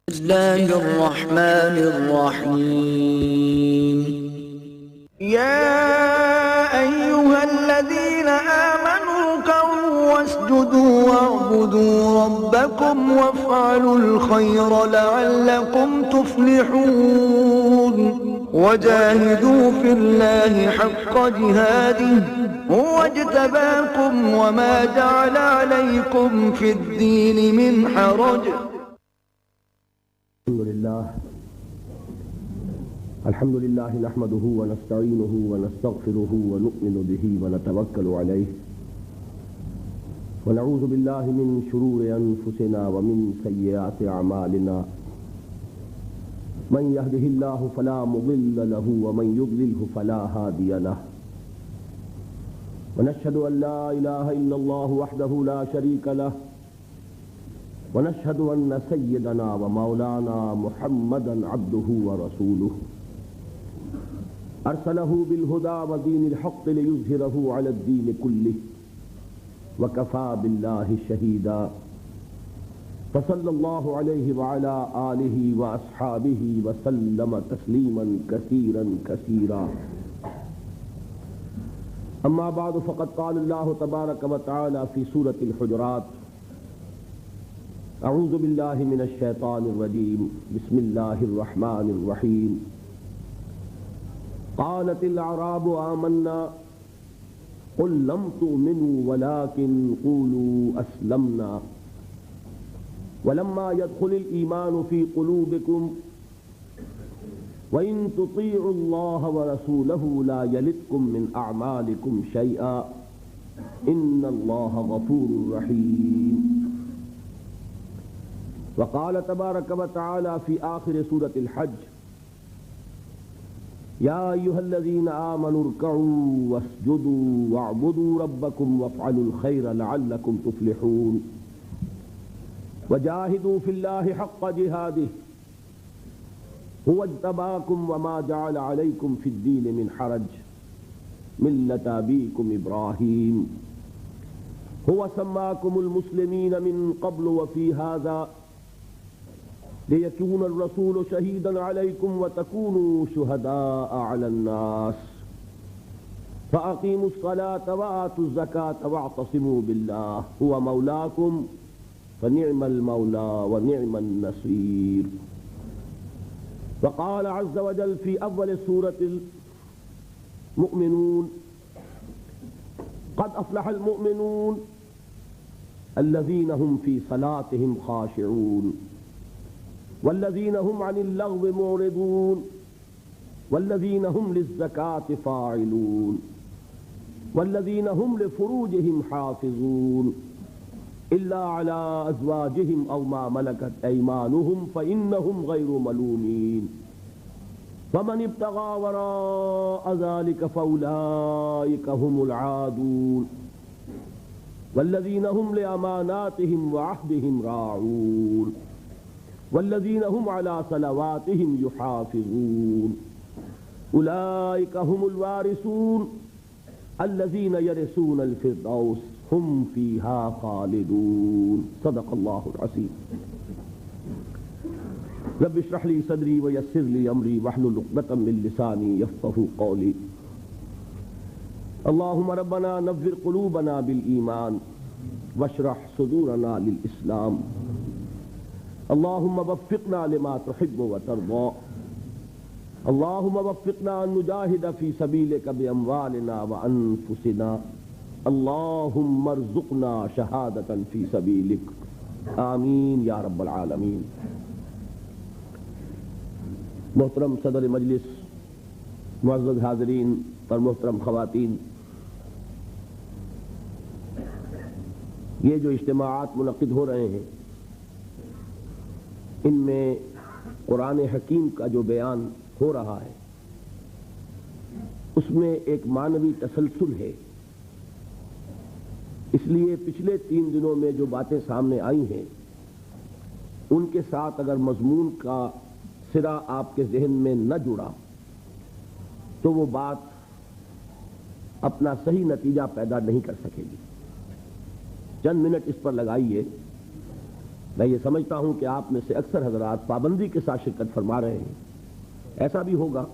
بسم الله الرحمن الرحيم. يا أيها الذين آمنوا اركعوا واسجدوا واعبدوا ربكم وافعلوا الخير لعلكم تفلحون وجاهدوا في الله حق جهاده هو اجتباكم وما جعل عليكم في الدين من حرج. الحمد لله نحمده ونستعينه ونستغفره ونؤمن به ونتوكل عليه ونعوذ بالله من شرور أنفسنا ومن سيئات أعمالنا من يهده الله فلا مضل له ومن يضلله فلا هادي له ونشهد أن لا إله إلا الله وحده لا شريك له ونشهد أن سيدنا ومولانا محمدا عبده ورسوله أرسله بالهدى ودين الحق ليظهره على الدين كله وكفى بالله شهيدا فصلى الله عليه وعلى آله وأصحابه وسلم تسليما كثيرا كثيرا. أما بعد فقد قال الله تبارك وتعالى في سورة الحجرات: اعوذ باللہ من الشیطان الرجیم بسم اللہ الرحمن الرحیم. قالت الاعراب آمنا قل لم تؤمنوا ولكن قولوا اسلمنا ولما يدخل الایمان في قلوبكم وإن تطيعوا الله ورسوله لا يلتكم من اعمالكم شيئا ان الله غفور رحيم. وقال تبارك وتعالى في آخر سورة الحج: يا أيها الذين آمنوا اركعوا واسجدوا واعبدوا ربكم وافعلوا الخير لعلكم تفلحون وجاهدوا في الله حق جهاده هو اجتباكم وما جعل عليكم في الدين من حرج ملة أبيكم إبراهيم هو سماكم المسلمين من قبل وفي هذا ليكون الرسول شهيدا عليكم وتكونوا شهداء على الناس فأقيموا الصلاة وآتوا الزكاة واعتصموا بالله هو مولاكم فنعم المولى ونعم النصير. وقال عز وجل في أول سورة المؤمنون: قد أفلح المؤمنون الذين هم في صلاتهم خاشعون والذين هم عن اللغو معرضون والذين هم للزكاة فاعلون والذين هم لفروجهم حافظون إلا على أزواجهم أو ما ملكت أيمانهم فإنهم غير ملومين فمن ابتغى وراء ذلك فأولئك هم العادون والذين هم لأماناتهم وعهدهم راعون والذين هم على صلواتهم يحافظون أولئك هم الوارثون الذين يرثون الفردوس هم فيها خالدون. صدق الله العظيم. رب اشرح لي صدري ويسر لي أمري واحلل عقدة من لساني يفقهوا قولي. اللهم ربنا نور قلوبنا بالإيمان واشرح صدورنا للإسلام. اللهم وفقنا لما تحب وترضى. اللهم وفقنا أن نجاهد في سبيلك بأموالنا وأنفسنا. اللهم ارزقنا شهادة في سبيلك آمین یا رب العالمین. محترم صدر مجلس، معزز حاضرین اور محترم خواتین، یہ جو اجتماعات منعقد ہو رہے ہیں ان میں قرآن حکیم کا جو بیان ہو رہا ہے اس میں ایک معنوی تسلسل ہے. اس لیے پچھلے 3 دنوں میں جو باتیں سامنے آئی ہیں ان کے ساتھ اگر مضمون کا سرا آپ کے ذہن میں نہ جڑا تو وہ بات اپنا صحیح نتیجہ پیدا نہیں کر سکے گی. چند منٹ اس پر لگائیے میں یہ سمجھتا ہوں کہ آپ میں سے اکثر حضرات پابندی کے ساتھ شرکت فرما رہے ہیں. ایسا بھی ہوگا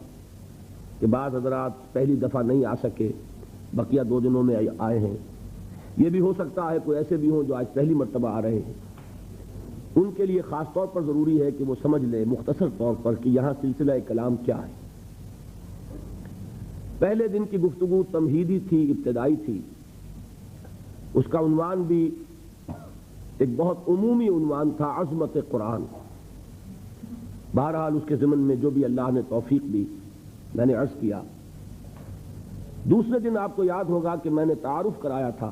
کہ بعض حضرات پہلی دفعہ نہیں آ سکے، بقیہ 2 دنوں میں آئے ہیں. یہ بھی ہو سکتا ہے کوئی ایسے بھی ہوں جو آج پہلی مرتبہ آ رہے ہیں. ان کے لیے خاص طور پر ضروری ہے کہ وہ سمجھ لیں مختصر طور پر کہ یہاں سلسلہ کلام کیا ہے. پہلے دن کی گفتگو تمہیدی تھی، ابتدائی تھی. اس کا عنوان بھی ایک بہت عمومی عنوان تھا، عظمت قرآن. بہرحال اس کے ضمن میں جو بھی اللہ نے توفیق دی میں نے عرض کیا. دوسرے دن آپ کو یاد ہوگا کہ میں نے تعارف کرایا تھا.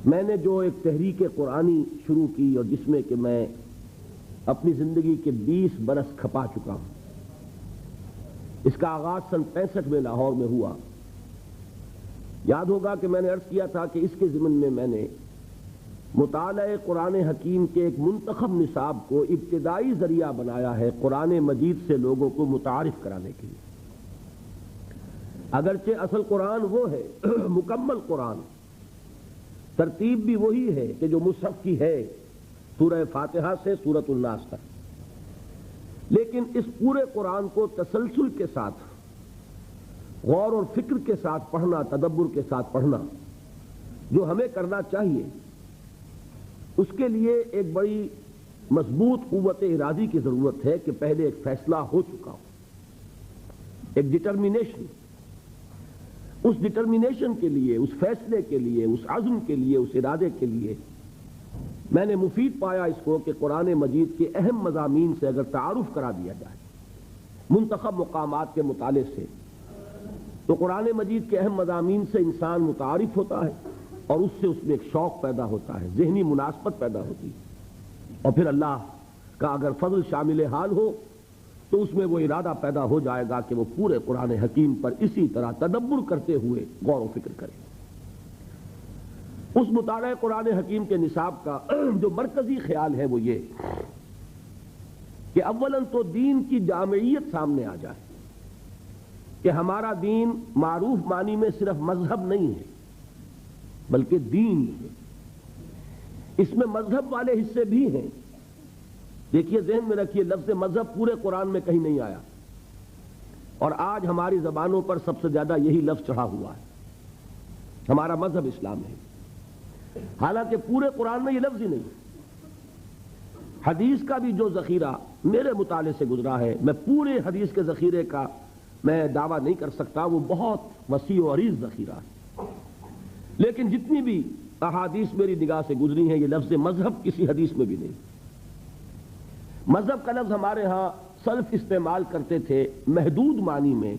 میں نے جو ایک تحریک قرآنی شروع کی اور جس میں کہ میں اپنی زندگی کے 20 برس کھپا چکا ہوں. اس کا آغاز سن 65 میں لاہور میں ہوا. یاد ہوگا کہ میں نے عرض کیا تھا کہ اس کے ضمن میں میں نے مطالعہ قرآن حکیم کے ایک منتخب نصاب کو ابتدائی ذریعہ بنایا ہے قرآن مجید سے لوگوں کو متعارف کرانے کے لیے. اگرچہ اصل قرآن وہ ہے مکمل قرآن، ترتیب بھی وہی ہے کہ جو مصحف کی ہے، سورہ فاتحہ سے سورۃ الناس تک. لیکن اس پورے قرآن کو تسلسل کے ساتھ، غور اور فکر کے ساتھ پڑھنا، تدبر کے ساتھ پڑھنا جو ہمیں کرنا چاہیے، اس کے لیے ایک بڑی مضبوط قوت ارادی کی ضرورت ہے کہ پہلے ایک فیصلہ ہو چکا ہو، ایک ڈٹرمینیشن. اس ڈٹرمینیشن کے لیے، اس فیصلے کے لیے، اس عزم کے لیے، اس ارادے کے لیے میں نے مفید پایا اس کو کہ قرآن مجید کے اہم مضامین سے اگر تعارف کرا دیا جائے منتخب مقامات کے مطالعے سے، تو قرآن مجید کے اہم مضامین سے انسان متعارف ہوتا ہے اور اس سے اس میں ایک شوق پیدا ہوتا ہے، ذہنی مناسبت پیدا ہوتی ہے. اور پھر اللہ کا اگر فضل شامل حال ہو تو اس میں وہ ارادہ پیدا ہو جائے گا کہ وہ پورے قرآن حکیم پر اسی طرح تدبر کرتے ہوئے غور و فکر کرے. اس مطالعہ قرآن حکیم کے نصاب کا جو مرکزی خیال ہے وہ یہ کہ اولاً تو دین کی جامعیت سامنے آ جائے کہ ہمارا دین معروف معنی میں صرف مذہب نہیں ہے بلکہ دین ہے. اس میں مذہب والے حصے بھی ہیں. دیکھیے، ذہن میں رکھیے، لفظ مذہب پورے قرآن میں کہیں نہیں آیا اور آج ہماری زبانوں پر سب سے زیادہ یہی لفظ چڑھا ہوا ہے. ہمارا مذہب اسلام ہے، حالانکہ پورے قرآن میں یہ لفظ ہی نہیں. حدیث کا بھی جو ذخیرہ میرے مطالعے سے گزرا ہے، میں پورے حدیث کے ذخیرے کا میں دعویٰ نہیں کر سکتا، وہ بہت وسیع و عریض ذخیرہ ہے. لیکن جتنی بھی احادیث میری نگاہ سے گزری ہیں، یہ لفظ مذہب کسی حدیث میں بھی نہیں. مذہب کا لفظ ہمارے ہاں سلف استعمال کرتے تھے محدود معنی میں،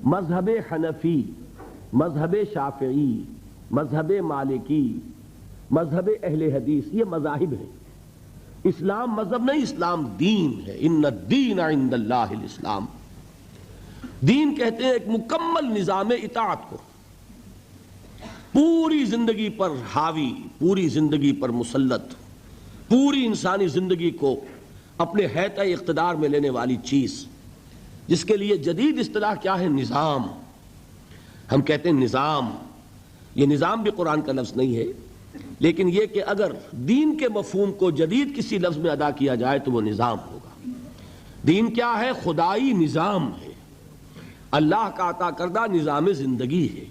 مذہب حنفی، مذہب شافعی، مذہب مالکی، مذہب اہل حدیث، یہ مذاہب ہیں. اسلام مذہب نہیں، اسلام دین ہے. ان الدین عند اللہ الاسلام. دین کہتے ہیں ایک مکمل نظام اطاعت کو، پوری زندگی پر حاوی، پوری زندگی پر مسلط، پوری انسانی زندگی کو اپنے حیطۂ اقتدار میں لینے والی چیز، جس کے لیے جدید اصطلاح کیا ہے؟ نظام. ہم کہتے ہیں نظام. یہ نظام بھی قرآن کا لفظ نہیں ہے، لیکن یہ کہ اگر دین کے مفہوم کو جدید کسی لفظ میں ادا کیا جائے تو وہ نظام ہوگا. دین کیا ہے؟ خدائی نظام ہے، اللہ کا عطا کردہ نظام زندگی ہے.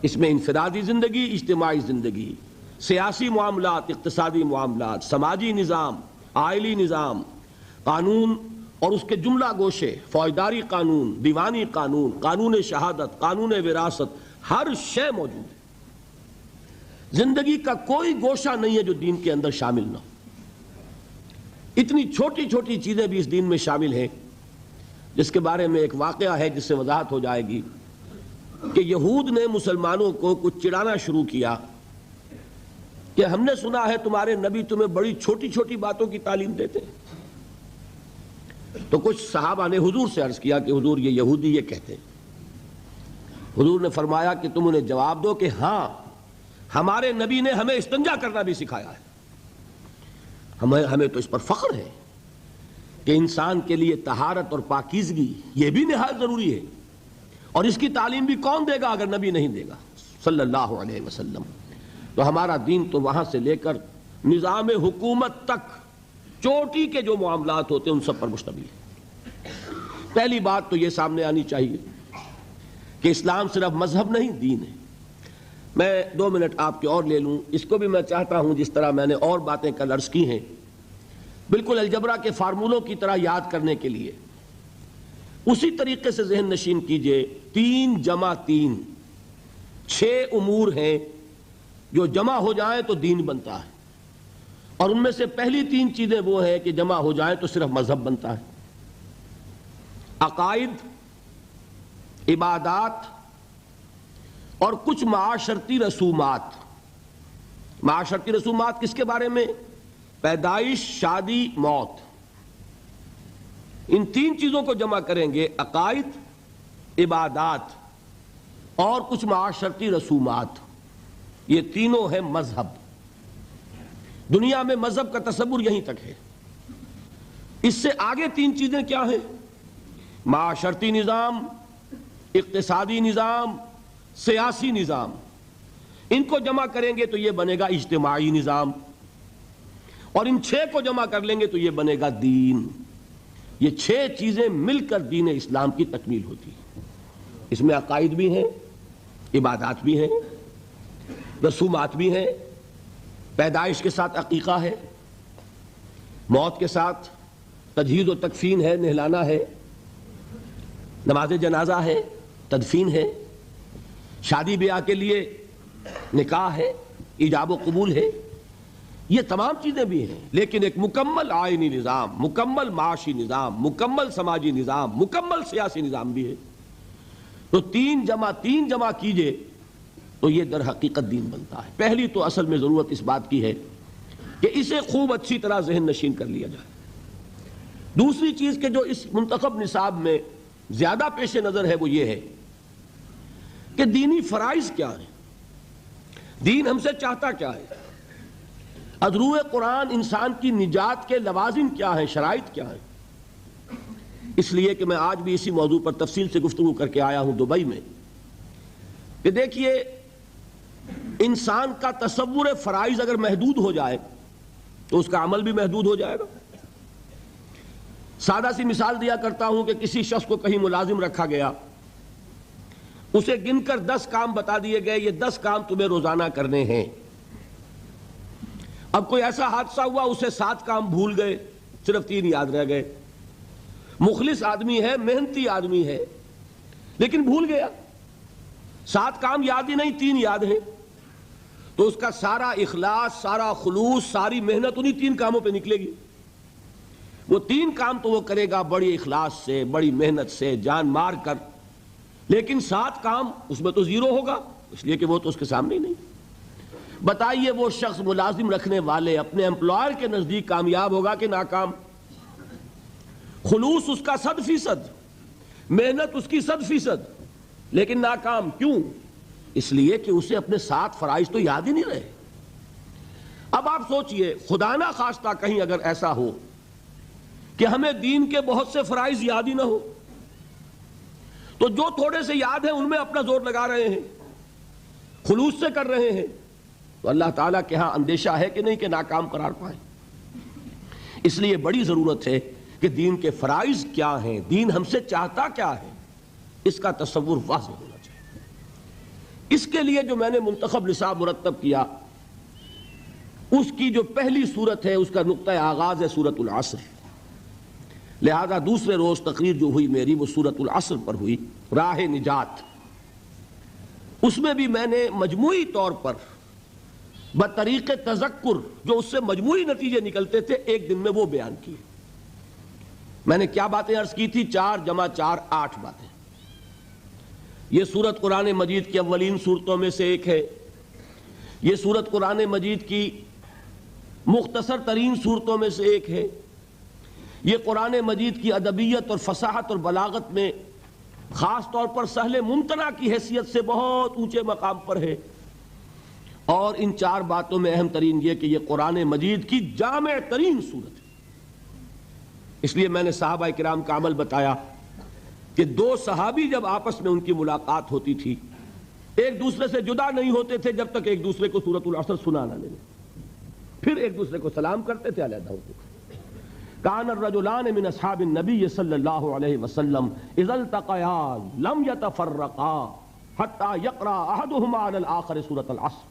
اس میں انفرادی زندگی، اجتماعی زندگی، سیاسی معاملات، اقتصادی معاملات، سماجی نظام، آئلی نظام، قانون اور اس کے جملہ گوشے، فوجداری قانون، دیوانی قانون، قانون شہادت، قانون وراثت، ہر شے موجود ہے. زندگی کا کوئی گوشہ نہیں ہے جو دین کے اندر شامل نہ ہو. اتنی چھوٹی چھوٹی چیزیں بھی اس دین میں شامل ہیں، جس کے بارے میں ایک واقعہ ہے جس سے وضاحت ہو جائے گی کہ یہود نے مسلمانوں کو کچھ چڑھانا شروع کیا کہ ہم نے سنا ہے تمہارے نبی تمہیں بڑی چھوٹی چھوٹی باتوں کی تعلیم دیتے ہیں. تو کچھ صحابہ نے حضور سے عرض کیا کہ حضور یہ یہودی یہ کہتے ہیں. حضور نے فرمایا کہ تم انہیں جواب دو کہ ہاں، ہمارے نبی نے ہمیں استنجا کرنا بھی سکھایا ہے. ہمیں تو اس پر فخر ہے کہ انسان کے لیے طہارت اور پاکیزگی یہ بھی نہایت ضروری ہے، اور اس کی تعلیم بھی کون دے گا اگر نبی نہیں دے گا صلی اللہ علیہ وسلم. تو ہمارا دین تو وہاں سے لے کر نظام حکومت تک چوٹی کے جو معاملات ہوتے ہیں ان سب پر مشتمل ہے۔ پہلی بات تو یہ سامنے آنی چاہیے کہ اسلام صرف مذہب نہیں، دین ہے۔ میں 2 منٹ آپ کے اور لے لوں، اس کو بھی میں چاہتا ہوں جس طرح میں نے اور باتیں کل عرض کی ہیں بالکل الجبرا کے فارمولوں کی طرح یاد کرنے کے لیے اسی طریقے سے ذہن نشین کیجئے۔ 3 جمع 3 6 امور ہیں جو جمع ہو جائیں تو دین بنتا ہے، اور ان میں سے پہلی 3 چیزیں وہ ہیں کہ جمع ہو جائیں تو صرف مذہب بنتا ہے۔ عقائد، عبادات اور کچھ معاشرتی رسومات۔ معاشرتی رسومات کس کے بارے میں؟ پیدائش، شادی، موت۔ ان 3 چیزوں کو جمع کریں گے، عقائد، عبادات اور کچھ معاشرتی رسومات، یہ تینوں ہیں مذہب۔ دنیا میں مذہب کا تصور یہیں تک ہے۔ اس سے آگے 3 چیزیں کیا ہیں؟ معاشرتی نظام، اقتصادی نظام، سیاسی نظام۔ ان کو جمع کریں گے تو یہ بنے گا اجتماعی نظام، اور ان 6 کو جمع کر لیں گے تو یہ بنے گا دین۔ یہ 6 چیزیں مل کر دین اسلام کی تکمیل ہوتی ہے۔ اس میں عقائد بھی ہیں، عبادات بھی ہیں، رسومات بھی ہیں، پیدائش کے ساتھ عقیقہ ہے، موت کے ساتھ تجہیز و تکفین ہے، نہلانا ہے، نماز جنازہ ہے، تدفین ہے، شادی بیاہ کے لیے نکاح ہے، ایجاب و قبول ہے، یہ تمام چیزیں بھی ہیں۔ لیکن ایک مکمل آئینی نظام، مکمل معاشی نظام، مکمل سماجی نظام، مکمل سیاسی نظام بھی ہے۔ تو 3 جمع 3 جمع کیجئے تو یہ در حقیقت دین بنتا ہے۔ پہلی تو اصل میں ضرورت اس بات کی ہے کہ اسے خوب اچھی طرح ذہن نشین کر لیا جائے۔ دوسری چیز کہ جو اس منتخب نصاب میں زیادہ پیش نظر ہے وہ یہ ہے کہ دینی فرائض کیا ہیں، دین ہم سے چاہتا کیا ہے، از روئے قرآن انسان کی نجات کے لوازم کیا ہیں، شرائط کیا ہیں۔ اس لیے کہ میں آج بھی اسی موضوع پر تفصیل سے گفتگو کر کے آیا ہوں دبئی میں، کہ دیکھیے انسان کا تصور فرائض اگر محدود ہو جائے تو اس کا عمل بھی محدود ہو جائے گا۔ سادہ سی مثال دیا کرتا ہوں کہ کسی شخص کو کہیں ملازم رکھا گیا، اسے گن کر 10 کام بتا دیے گئے، یہ 10 کام تمہیں روزانہ کرنے ہیں۔ اب کوئی ایسا حادثہ ہوا اسے 7 کام بھول گئے، صرف 3 یاد رہ گئے۔ مخلص آدمی ہے، محنتی آدمی ہے، لیکن بھول گیا، 7 کام یاد ہی نہیں، 3 یاد ہیں، تو اس کا سارا اخلاص، سارا خلوص، ساری محنت انہی 3 کاموں پہ نکلے گی۔ وہ 3 کام تو وہ کرے گا بڑی اخلاص سے، بڑی محنت سے، جان مار کر، لیکن 7 کام اس میں تو 0 ہوگا، اس لیے کہ وہ تو اس کے سامنے ہی نہیں۔ بتائیے وہ شخص ملازم رکھنے والے اپنے امپلائر کے نزدیک کامیاب ہوگا کہ ناکام؟ خلوص اس کا 100%، محنت اس کی 100%، لیکن ناکام کیوں؟ اس لیے کہ اسے اپنے 7 فرائض تو یاد ہی نہیں رہے۔ اب آپ سوچئے خدا نہ خواستہ کہیں اگر ایسا ہو کہ ہمیں دین کے بہت سے فرائض یاد ہی نہ ہو، تو جو تھوڑے سے یاد ہیں ان میں اپنا زور لگا رہے ہیں، خلوص سے کر رہے ہیں، تو اللہ تعالیٰ کے ہاں اندیشہ ہے کہ نہیں کہ ناکام قرار پائیں۔ اس لیے بڑی ضرورت ہے کہ دین کے فرائض کیا ہیں، دین ہم سے چاہتا کیا ہے، اس کا تصور واضح ہونا چاہیے۔ اس کے لیے جو میں نے منتخب نصاب مرتب کیا، اس کی جو پہلی صورت ہے اس کا نقطہ آغاز ہے سورۃ العصر، لہذا دوسرے روز تقریر جو ہوئی میری وہ سورۃ العصر پر ہوئی، راہ نجات۔ اس میں بھی میں نے مجموعی طور پر بطریق تذکر جو اس سے مجموعی نتیجے نکلتے تھے ایک دن میں وہ بیان کیے۔ میں نے کیا باتیں عرض کی تھی؟ 4 جمع 4 8 باتیں۔ یہ سورت قرآن مجید کی اولین صورتوں میں سے ایک ہے، یہ سورت قرآن مجید کی مختصر ترین صورتوں میں سے ایک ہے، یہ قرآن مجید کی ادبیت اور فصاحت اور بلاغت میں خاص طور پر سہل ممتنع کی حیثیت سے بہت اونچے مقام پر ہے، اور ان 4 باتوں میں اہم ترین یہ کہ یہ قرآن مجید کی جامع ترین صورت ہے۔ اس لیے میں نے صحابہ کرام کا عمل بتایا کہ 2 صحابی جب آپس میں ان کی ملاقات ہوتی تھی ایک دوسرے سے جدا نہیں ہوتے تھے جب تک ایک دوسرے کو سورۃ العصر سنا نہ لیں، پھر ایک دوسرے کو سلام کرتے تھے علیحدہ ہوتے تھے. کان الرجلان من اصحاب النبی صلی اللہ علیہ وسلم اذا التقیا لم يتفرقا حتى يقرأ احدهما على الاخر سورة العصر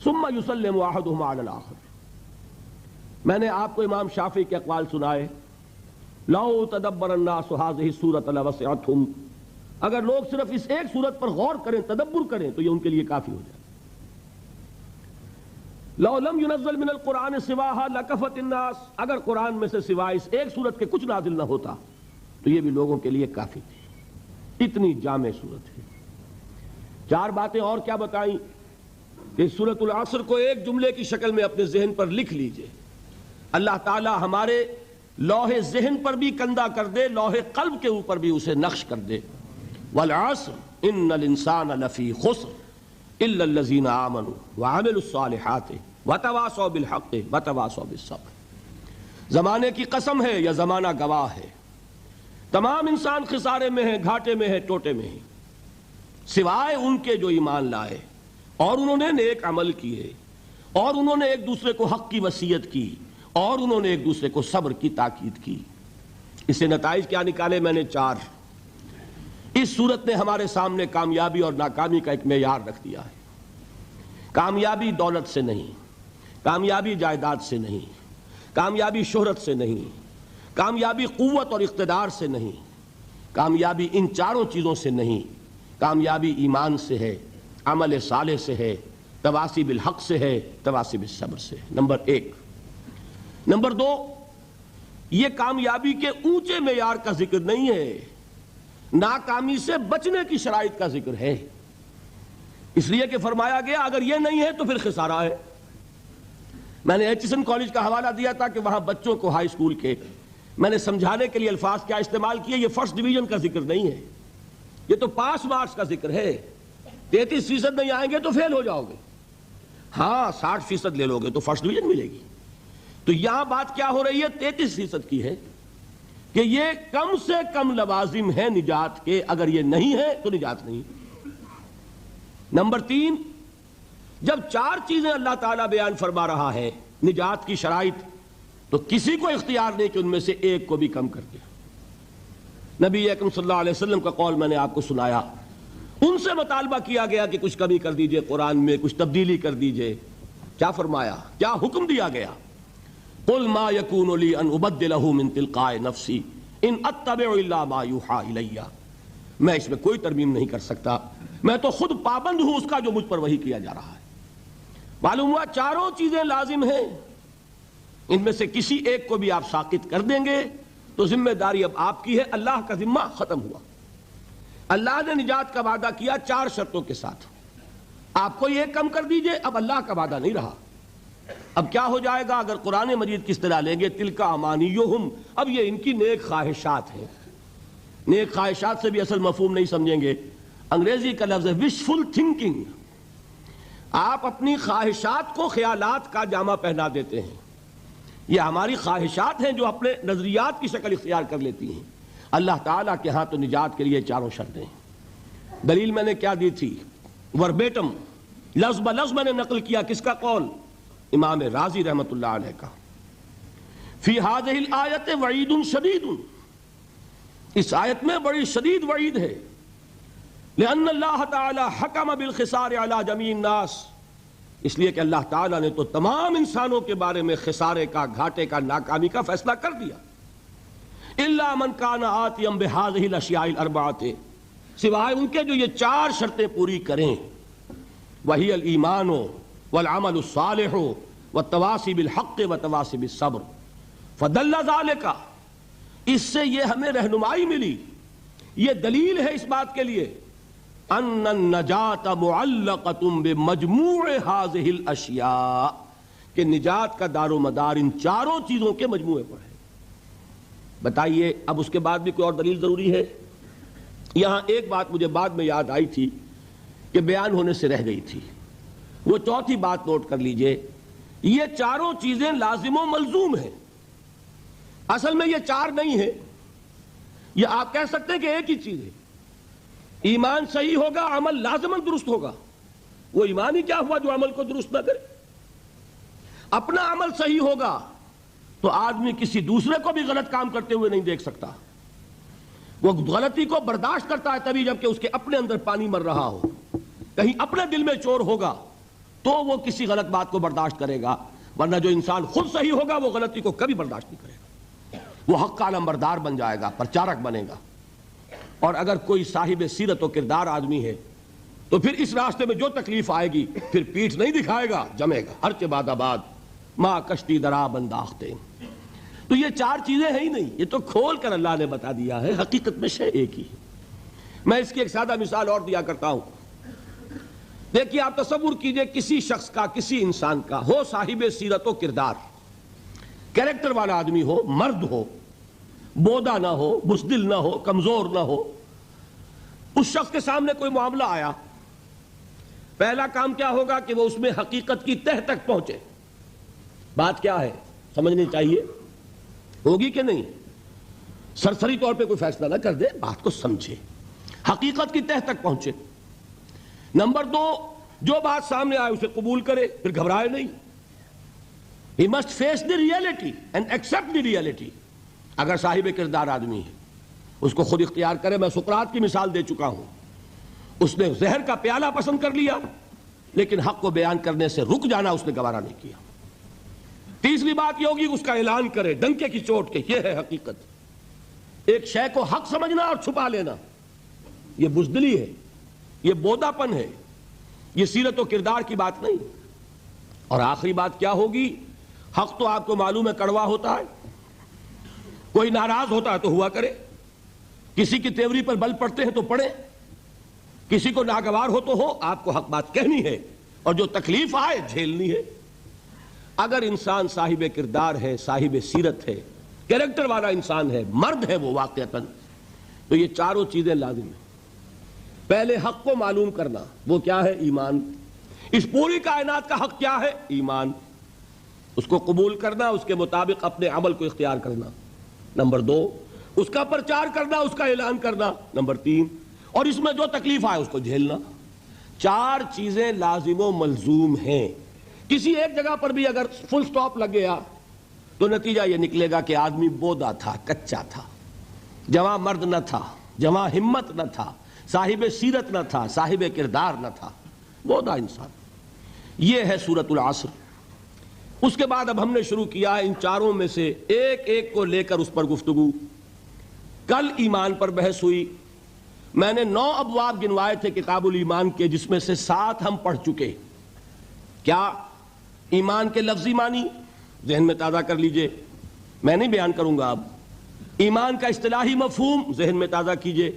ثم يسلم احدهما على الاخر. میں نے آپ کو امام شافعی کے اقوال سنائے. لو تدبر الناس هذه السورة لوسعتهم، اگر لوگ صرف اس ایک سورت پر غور کریں، تدبر کریں، تو یہ ان کے لیے کافی ہو جائے. لو لم ينزل من القرآن سواها لكفت الناس، اگر قرآن میں سے سوائے اس ایک سورت کے کچھ نازل نہ ہوتا تو یہ بھی لوگوں کے لیے کافی تھی. اتنی جامع سورت ہے. چار باتیں اور کیا بتائیں کہ سورۃ العصر کو ایک جملے کی شکل میں اپنے ذہن پر لکھ لیجئے. اللہ تعالی ہمارے لوح ذہن پر بھی کندہ کر دے، لوح قلب کے اوپر بھی اسے نقش کر دے. والعصر ان الانسان لفی خسر الا الذین آمنوا وعملوا الصالحات وتواصوا بالحق وتواصوا بالصبر. زمانے کی قسم ہے یا زمانہ گواہ ہے، تمام انسان خسارے میں ہیں، گھاٹے میں ہیں، ٹوٹے میں ہیں، سوائے ان کے جو ایمان لائے اور انہوں نے نیک عمل کیے اور انہوں نے ایک دوسرے کو حق کی وصیت کی اور انہوں نے ایک دوسرے کو صبر کی تاکید کی. اس سے نتائج کیا نکالے؟ میں نے چار. اس صورت نے ہمارے سامنے کامیابی اور ناکامی کا ایک معیار رکھ دیا ہے. کامیابی دولت سے نہیں، کامیابی جائیداد سے نہیں، کامیابی شہرت سے نہیں، کامیابی قوت اور اقتدار سے نہیں، کامیابی ان چاروں چیزوں سے نہیں. کامیابی ایمان سے ہے، عمل صالح سے ہے، تواصی بالحق سے ہے، تواصی بالصبر سے. نمبر ایک. نمبر دو، یہ کامیابی کے اونچے معیار کا ذکر نہیں ہے، ناکامی سے بچنے کی شرائط کا ذکر ہے. اس لیے کہ فرمایا گیا اگر یہ نہیں ہے تو پھر خسارہ ہے. میں نے ایچسن کالج کا حوالہ دیا تھا کہ وہاں بچوں کو ہائی اسکول کے میں نے سمجھانے کے لیے الفاظ کیا استعمال کیے. یہ فرسٹ ڈویژن کا ذکر نہیں ہے، یہ تو پاس مارکس کا ذکر ہے. 33% نہیں آئیں گے تو فیل ہو جاؤ گے. ہاں 60% لے لو گے تو فرسٹ ڈویژن ملے گی. تو یہاں بات کیا ہو رہی ہے؟ 33% کی ہے کہ یہ کم سے کم لوازم ہے نجات کے. اگر یہ نہیں ہے تو نجات نہیں. نمبر 3، جب چار چیزیں اللہ تعالیٰ بیان فرما رہا ہے نجات کی شرائط، تو کسی کو اختیار نہیں کہ ان میں سے ایک کو بھی کم کر دے. نبی اکرم صلی اللہ علیہ وسلم کا قول میں نے آپ کو سنایا. ان سے مطالبہ کیا گیا کہ کچھ کمی کر دیجئے، قرآن میں کچھ تبدیلی کر دیجئے. کیا فرمایا؟ کیا حکم دیا گیا؟ قل ما يكون لي ان ابدله من تلقاء نفسي ان اتبع الا ما يوحى الي. میں اس میں کوئی ترمیم نہیں کر سکتا، میں تو خود پابند ہوں اس کا جو مجھ پر وحی کیا جا رہا ہے. معلوم ہوا چاروں چیزیں لازم ہیں. ان میں سے کسی ایک کو بھی آپ ساقط کر دیں گے تو ذمہ داری اب آپ کی ہے. اللہ کا ذمہ ختم ہوا. اللہ نے نجات کا وعدہ کیا 4 شرطوں کے ساتھ. آپ کو یہ کم کر دیجئے، اب اللہ کا وعدہ نہیں رہا. اب کیا ہو جائے گا اگر قرآن مجید کس طرح لیں گے؟ تلک امانیہم، اب یہ ان کی نیک خواہشات ہیں. نیک خواہشات سے بھی اصل مفہوم نہیں سمجھیں گے. انگریزی کا لفظ ہے وشفل تھنکنگ. آپ اپنی خواہشات کو خیالات کا جامہ پہنا دیتے ہیں. یہ ہماری خواہشات ہیں جو اپنے نظریات کی شکل اختیار کر لیتی ہیں. اللہ تعالیٰ کے ہاں تو نجات کے لیے چاروں شرطیں ہیں. دلیل میں نے کیا دی تھی؟ وربیٹم، لفظ بلفظ میں نے نقل کیا. کس کا قول؟ امام رازی رحمت اللہ علیہ کا. فی ہذہ الآیت وعید شدید، اس آیت میں بڑی شدید وعید ہے. لأن اللہ تعالی حکم بالخسار علی جمیع الناس، اس لیے کہ اللہ تعالیٰ نے تو تمام انسانوں کے بارے میں خسارے کا، گھاٹے کا، ناکامی کا فیصلہ کر دیا. الا من کان آتیا بہذہ الاشیاء الاربعۃ، سوائے ان کے جو یہ 4 شرطیں پوری کریں. وہی الایمان والعمل الصالح والتواصی بالحق والتواصی بالصبر. فدل ذلک، اس سے یہ ہمیں رہنمائی ملی، یہ دلیل ہے اس بات کے لیے ان النجات معلقۃ بمجموع هذه الاشیاء، کہ نجات کا دار و مدار ان چاروں چیزوں کے مجموعے پر ہے. بتائیے اب اس کے بعد بھی کوئی اور دلیل ضروری ہے؟ یہاں ایک بات مجھے بعد میں یاد آئی تھی کہ بیان ہونے سے رہ گئی تھی. وہ چوتھی بات نوٹ کر لیجئے. یہ چاروں چیزیں لازم و ملزوم ہیں. اصل میں یہ 4 نہیں ہے، یہ آپ کہہ سکتے ہیں کہ ایک ہی چیز ہے. ایمان صحیح ہوگا، عمل لازماً درست ہوگا. وہ ایمان ہی کیا ہوا جو عمل کو درست نہ کرے؟ اپنا عمل صحیح ہوگا تو آدمی کسی دوسرے کو بھی غلط کام کرتے ہوئے نہیں دیکھ سکتا. وہ غلطی کو برداشت کرتا ہے تبھی جب کہ اس کے اپنے اندر پانی مر رہا ہو. کہیں اپنے دل میں چور ہوگا تو وہ کسی غلط بات کو برداشت کرے گا، ورنہ جو انسان خود صحیح ہوگا وہ غلطی کو کبھی برداشت نہیں کرے گا. وہ حق کا نمبردار بن جائے گا، پرچارک بنے گا. اور اگر کوئی صاحب سیرت و کردار آدمی ہے تو پھر اس راستے میں جو تکلیف آئے گی پھر پیٹھ نہیں دکھائے گا، جمے گا. ہر بعد آباد ماں کشتی درا بنداختے. تو یہ چار چیزیں ہیں ہی نہیں، یہ تو کھول کر اللہ نے بتا دیا ہے. حقیقت میں شے ایک ہی. میں اس کی ایک سادہ مثال اور دیا کرتا ہوں. دیکھیے آپ تصور کیجئے کسی شخص کا، کسی انسان کا ہو صاحب سیرت و کردار، کریکٹر والا آدمی ہو، مرد ہو، بودا نہ ہو، بزدل نہ ہو، کمزور نہ ہو. اس شخص کے سامنے کوئی معاملہ آیا، پہلا کام کیا ہوگا کہ وہ اس میں حقیقت کی تہ تک پہنچے. بات کیا ہے سمجھنی چاہیے، ہوگی کہ نہیں. سرسری طور پہ کوئی فیصلہ نہ کر دے، بات کو سمجھے، حقیقت کی تہ تک پہنچے. نمبر 2، جو بات سامنے آئے اسے قبول کرے، پھر گھبرائے نہیں. He must face the reality and accept the reality. اگر صاحب کردار آدمی ہے اس کو خود اختیار کرے. میں سقراط کی مثال دے چکا ہوں. اس نے زہر کا پیالہ پسند کر لیا لیکن حق کو بیان کرنے سے رک جانا اس نے گوارا نہیں کیا. تیسری بات یہ ہوگی اس کا اعلان کرے ڈنکے کی چوٹ کے، یہ ہے حقیقت. ایک شے کو حق سمجھنا اور چھپا لینا یہ بزدلی ہے، یہ بودا پن ہے، یہ سیرت و کردار کی بات نہیں. اور آخری بات کیا ہوگی، حق تو آپ کو معلوم ہے کڑوا ہوتا ہے. کوئی ناراض ہوتا ہے تو ہوا کرے، کسی کی تیوری پر بل پڑتے ہیں تو پڑے، کسی کو ناگوار ہو تو ہو. آپ کو حق بات کہنی ہے اور جو تکلیف آئے جھیلنی ہے. اگر انسان صاحب کردار ہے، صاحب سیرت ہے، کریکٹر والا انسان ہے، مرد ہے وہ واقعتاً، تو یہ چاروں چیزیں لازم ہیں. پہلے حق کو معلوم کرنا، وہ کیا ہے، ایمان. اس پوری کائنات کا حق کیا ہے، ایمان. اس کو قبول کرنا، اس کے مطابق اپنے عمل کو اختیار کرنا. نمبر 2، اس کا پرچار کرنا، اس کا اعلان کرنا. نمبر 3، اور اس میں جو تکلیف آئے اس کو جھیلنا. 4 چیزیں لازم و ملزوم ہیں. کسی ایک جگہ پر بھی اگر فل سٹاپ لگ گیا تو نتیجہ یہ نکلے گا کہ آدمی بودا تھا، کچا تھا، جواں مرد نہ تھا، جواں ہمت نہ تھا، صاحب سیرت نہ تھا، صاحب کردار نہ تھا، بودا انسان. یہ ہے سورۃ العصر. اس کے بعد اب ہم نے شروع کیا ہے ان چاروں میں سے ایک ایک کو لے کر اس پر گفتگو. کل ایمان پر بحث ہوئی. میں نے 9 ابواب گنوائے تھے کتاب الایمان کے، جس میں سے 7 ہم پڑھ چکے. کیا ایمان کے لفظی معنی ذہن میں تازہ کر لیجئے، میں نہیں بیان کروں گا اب. ایمان کا اصطلاحی مفہوم ذہن میں تازہ کیجئے.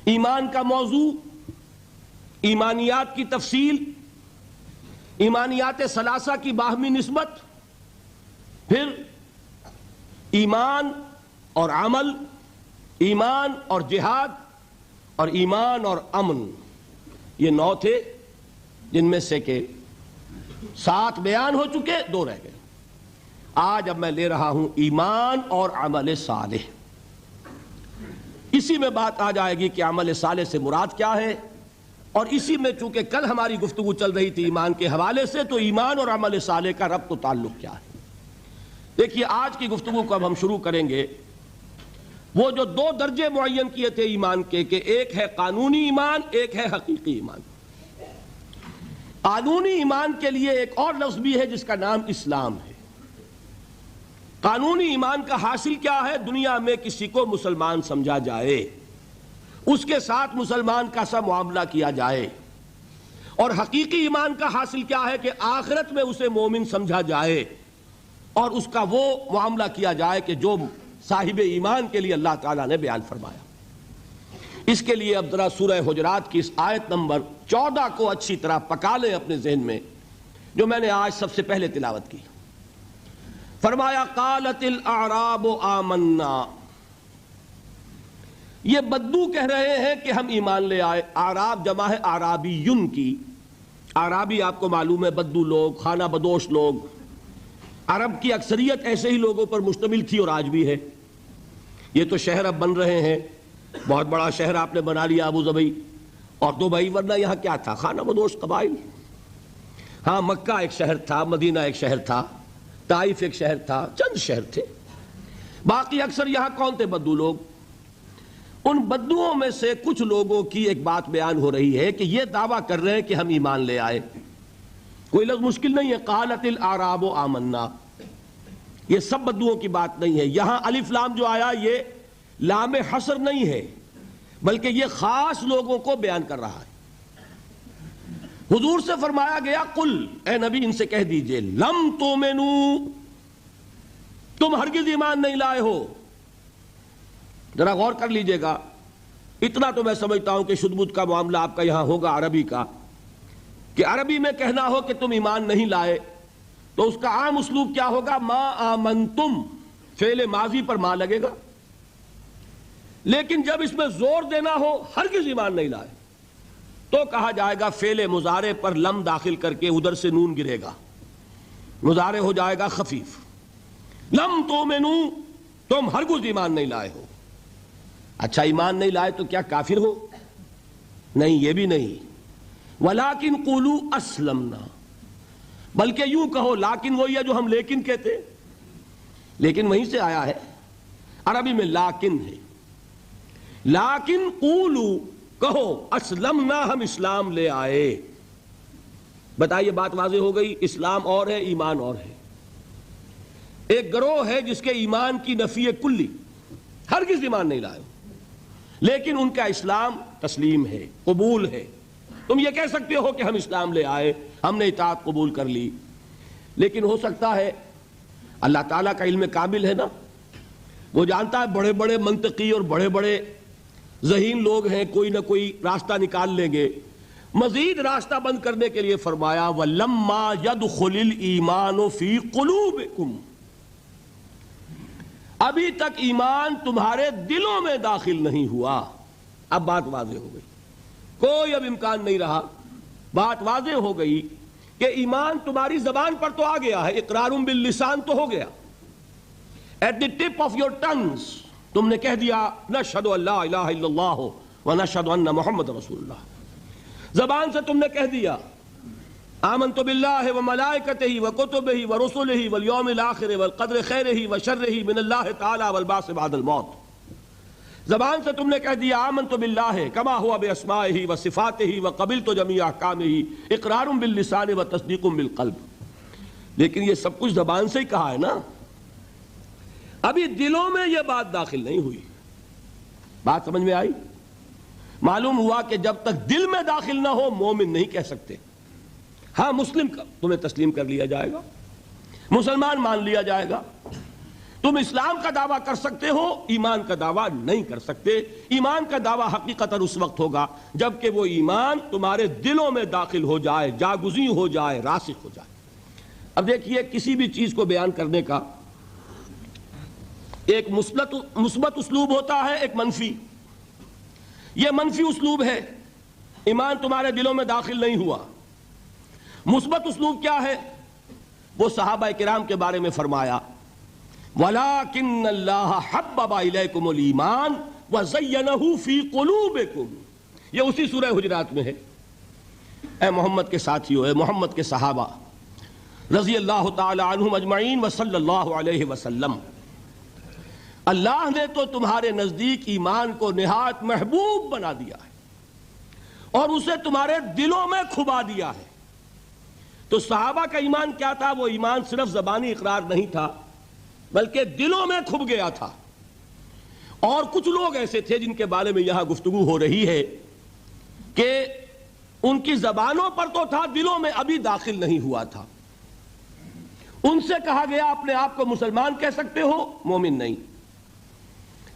ایمان کا موضوع، ایمانیات کی تفصیل، ایمانیات ثلاثہ کی باہمی نسبت، پھر ایمان اور عمل، ایمان اور جہاد، اور ایمان اور امن. یہ 9 تھے جن میں سے کہ 7 بیان ہو چکے، 2 رہ گئے. آج اب میں لے رہا ہوں ایمان اور عمل صالح. اسی میں بات آ جائے گی کہ عمل صالح سے مراد کیا ہے، اور اسی میں چونکہ کل ہماری گفتگو چل رہی تھی ایمان کے حوالے سے، تو ایمان اور عمل صالح کا ربط و تعلق کیا ہے. دیکھیے آج کی گفتگو کو اب ہم شروع کریں گے. وہ جو 2 درجے معین کیے تھے ایمان کے، کہ ایک ہے قانونی ایمان، ایک ہے حقیقی ایمان. قانونی ایمان کے لیے ایک اور لفظ بھی ہے جس کا نام اسلام ہے. قانونی ایمان کا حاصل کیا ہے، دنیا میں کسی کو مسلمان سمجھا جائے، اس کے ساتھ مسلمان کا سا معاملہ کیا جائے. اور حقیقی ایمان کا حاصل کیا ہے کہ آخرت میں اسے مومن سمجھا جائے اور اس کا وہ معاملہ کیا جائے کہ جو صاحب ایمان کے لیے اللہ تعالیٰ نے بیان فرمایا. اس کے لیے اب ذرا سورہ حجرات کی اس آیت نمبر 14 کو اچھی طرح پکا لیں اپنے ذہن میں، جو میں نے آج سب سے پہلے تلاوت کی. فرمایا قالت الاعراب آمنا. یہ بدو کہہ رہے ہیں کہ ہم ایمان لے آئے. اعراب جمع ہے اعرابیون کی. اعرابی آپ کو معلوم ہے بدو لوگ، خانہ بدوش لوگ. عرب کی اکثریت ایسے ہی لوگوں پر مشتمل تھی اور آج بھی ہے. یہ تو شہر اب بن رہے ہیں، بہت بڑا شہر آپ نے بنا لیا ابو ظبی اور دبئی، ورنہ یہاں کیا تھا، خانہ بدوش قبائل. ہاں مکہ ایک شہر تھا، مدینہ ایک شہر تھا، طائف ایک شہر تھا، چند شہر تھے، باقی اکثر یہاں کون تھے؟ بدو لوگ۔ ان بدوؤں میں سے کچھ لوگوں کی ایک بات بیان ہو رہی ہے کہ یہ دعویٰ کر رہے ہیں کہ ہم ایمان لے آئے۔ کوئی لفظ مشکل نہیں ہے، قالت الاعراب آمنا، یہ سب بدوؤں کی بات نہیں ہے۔ یہاں الف لام جو آیا یہ لام حصر نہیں ہے، بلکہ یہ خاص لوگوں کو بیان کر رہا ہے۔ حضور سے فرمایا گیا قل، اے نبی ان سے کہہ دیجئے، لم تؤمنوا، تم ہرگز ایمان نہیں لائے ہو۔ ذرا غور کر لیجئے گا، اتنا تو میں سمجھتا ہوں کہ شد بدھ کا معاملہ آپ کا یہاں ہوگا عربی کا، کہ عربی میں کہنا ہو کہ تم ایمان نہیں لائے تو اس کا عام اسلوب کیا ہوگا؟ ما آمنتم، فعل ماضی پر ما لگے گا، لیکن جب اس میں زور دینا ہو ہرگز ایمان نہیں لائے تو کہا جائے گا فعل مضارع پر لم داخل کر کے ادھر سے نون گرے گا، مضارع ہو جائے گا خفیف۔ لم تؤمنوا، تم ہرگز ایمان نہیں لائے ہو۔ اچھا ایمان نہیں لائے تو کیا کافر ہو؟ نہیں، یہ بھی نہیں۔ ولیکن قولوا اسلمنا، بلکہ یوں کہو، لیکن وہی ہے جو ہم لیکن کہتے، لیکن وہیں سے آیا ہے، عربی میں لیکن ہے۔ لیکن قولوا، کہو، اسلمنا، ہم اسلام لے آئے۔ بتائیے بات واضح ہو گئی، اسلام اور ہے، ایمان اور ہے۔ ایک گروہ ہے جس کے ایمان کی نفی کلی، ہرگز ایمان نہیں لائے، لیکن ان کا اسلام تسلیم ہے، قبول ہے۔ تم یہ کہہ سکتے ہو کہ ہم اسلام لے آئے، ہم نے اطاعت قبول کر لی، لیکن ہو سکتا ہے، اللہ تعالیٰ کا علم کامل ہے نا، وہ جانتا ہے بڑے بڑے منطقی اور بڑے بڑے ذہین لوگ ہیں، کوئی نہ کوئی راستہ نکال لیں گے۔ مزید راستہ بند کرنے کے لیے فرمایا وَلَمَّا يَدْخُلِ الْإِيمَانُ فِي قُلُوبِكُمْ، ابھی تک ایمان تمہارے دلوں میں داخل نہیں ہوا۔ اب بات واضح ہو گئی، کوئی اب امکان نہیں رہا، بات واضح ہو گئی کہ ایمان تمہاری زبان پر تو آ گیا ہے، اقرار باللسان تو ہو گیا، at the tip of your tongues تم نے کہہ دیا نشہد ان لا الہ الا اللہ ونشہد ان محمد رسول اللہ، زبان سے تم نے کہہ دیا آمنت باللہ وملائکتہ وکتبہ ورسلہ والیوم الآخر والقدر خیرہ وشرہ من اللہ تعالی والبعث بعد الموت، زبان سے تم نے کہہ دیا آمنت باللہ کما ہوا باسمائہ وصفاتہ وقبلت جمیع احکامہ، اقرار باللسان وتصدیق بالقلب، لیکن یہ سب کچھ زبان سے ہی کہا ہے نا، ابھی دلوں میں یہ بات داخل نہیں ہوئی۔ بات سمجھ میں آئی؟ معلوم ہوا کہ جب تک دل میں داخل نہ ہو مومن نہیں کہہ سکتے۔ ہاں مسلم کا تمہیں تسلیم کر لیا جائے گا، مسلمان مان لیا جائے گا، تم اسلام کا دعویٰ کر سکتے ہو، ایمان کا دعویٰ نہیں کر سکتے۔ ایمان کا دعویٰ حقیقتاً اس وقت ہوگا جبکہ وہ ایمان تمہارے دلوں میں داخل ہو جائے، جاگزی ہو جائے، راسخ ہو جائے۔ اب دیکھیے کسی بھی چیز کو بیان کرنے کا ایک مثبت اسلوب ہوتا ہے، ایک منفی۔ یہ منفی اسلوب ہے، ایمان تمہارے دلوں میں داخل نہیں ہوا۔ مثبت اسلوب کیا ہے؟ وہ صحابہ کرام کے بارے میں فرمایا وَلَٰكِنَّ اللَّهَ حَبَّبَ إِلَيْكُمُ الْإِيمَانَ وَزَيَّنَهُ فِي قُلُوبِكُمْ، یہ اسی سورہ حجرات میں ہے۔ اے محمد کے ساتھیو، اے محمد کے صحابہ رضی اللہ تعالی عنہم اجمعین وصلی اللہ علیہ وسلم، اللہ نے تو تمہارے نزدیک ایمان کو نہایت محبوب بنا دیا ہے اور اسے تمہارے دلوں میں کھبا دیا ہے۔ تو صحابہ کا ایمان کیا تھا؟ وہ ایمان صرف زبانی اقرار نہیں تھا بلکہ دلوں میں کھب گیا تھا۔ اور کچھ لوگ ایسے تھے جن کے بارے میں یہاں گفتگو ہو رہی ہے کہ ان کی زبانوں پر تو تھا، دلوں میں ابھی داخل نہیں ہوا تھا۔ ان سے کہا گیا اپنے آپ کو مسلمان کہہ سکتے ہو، مومن نہیں۔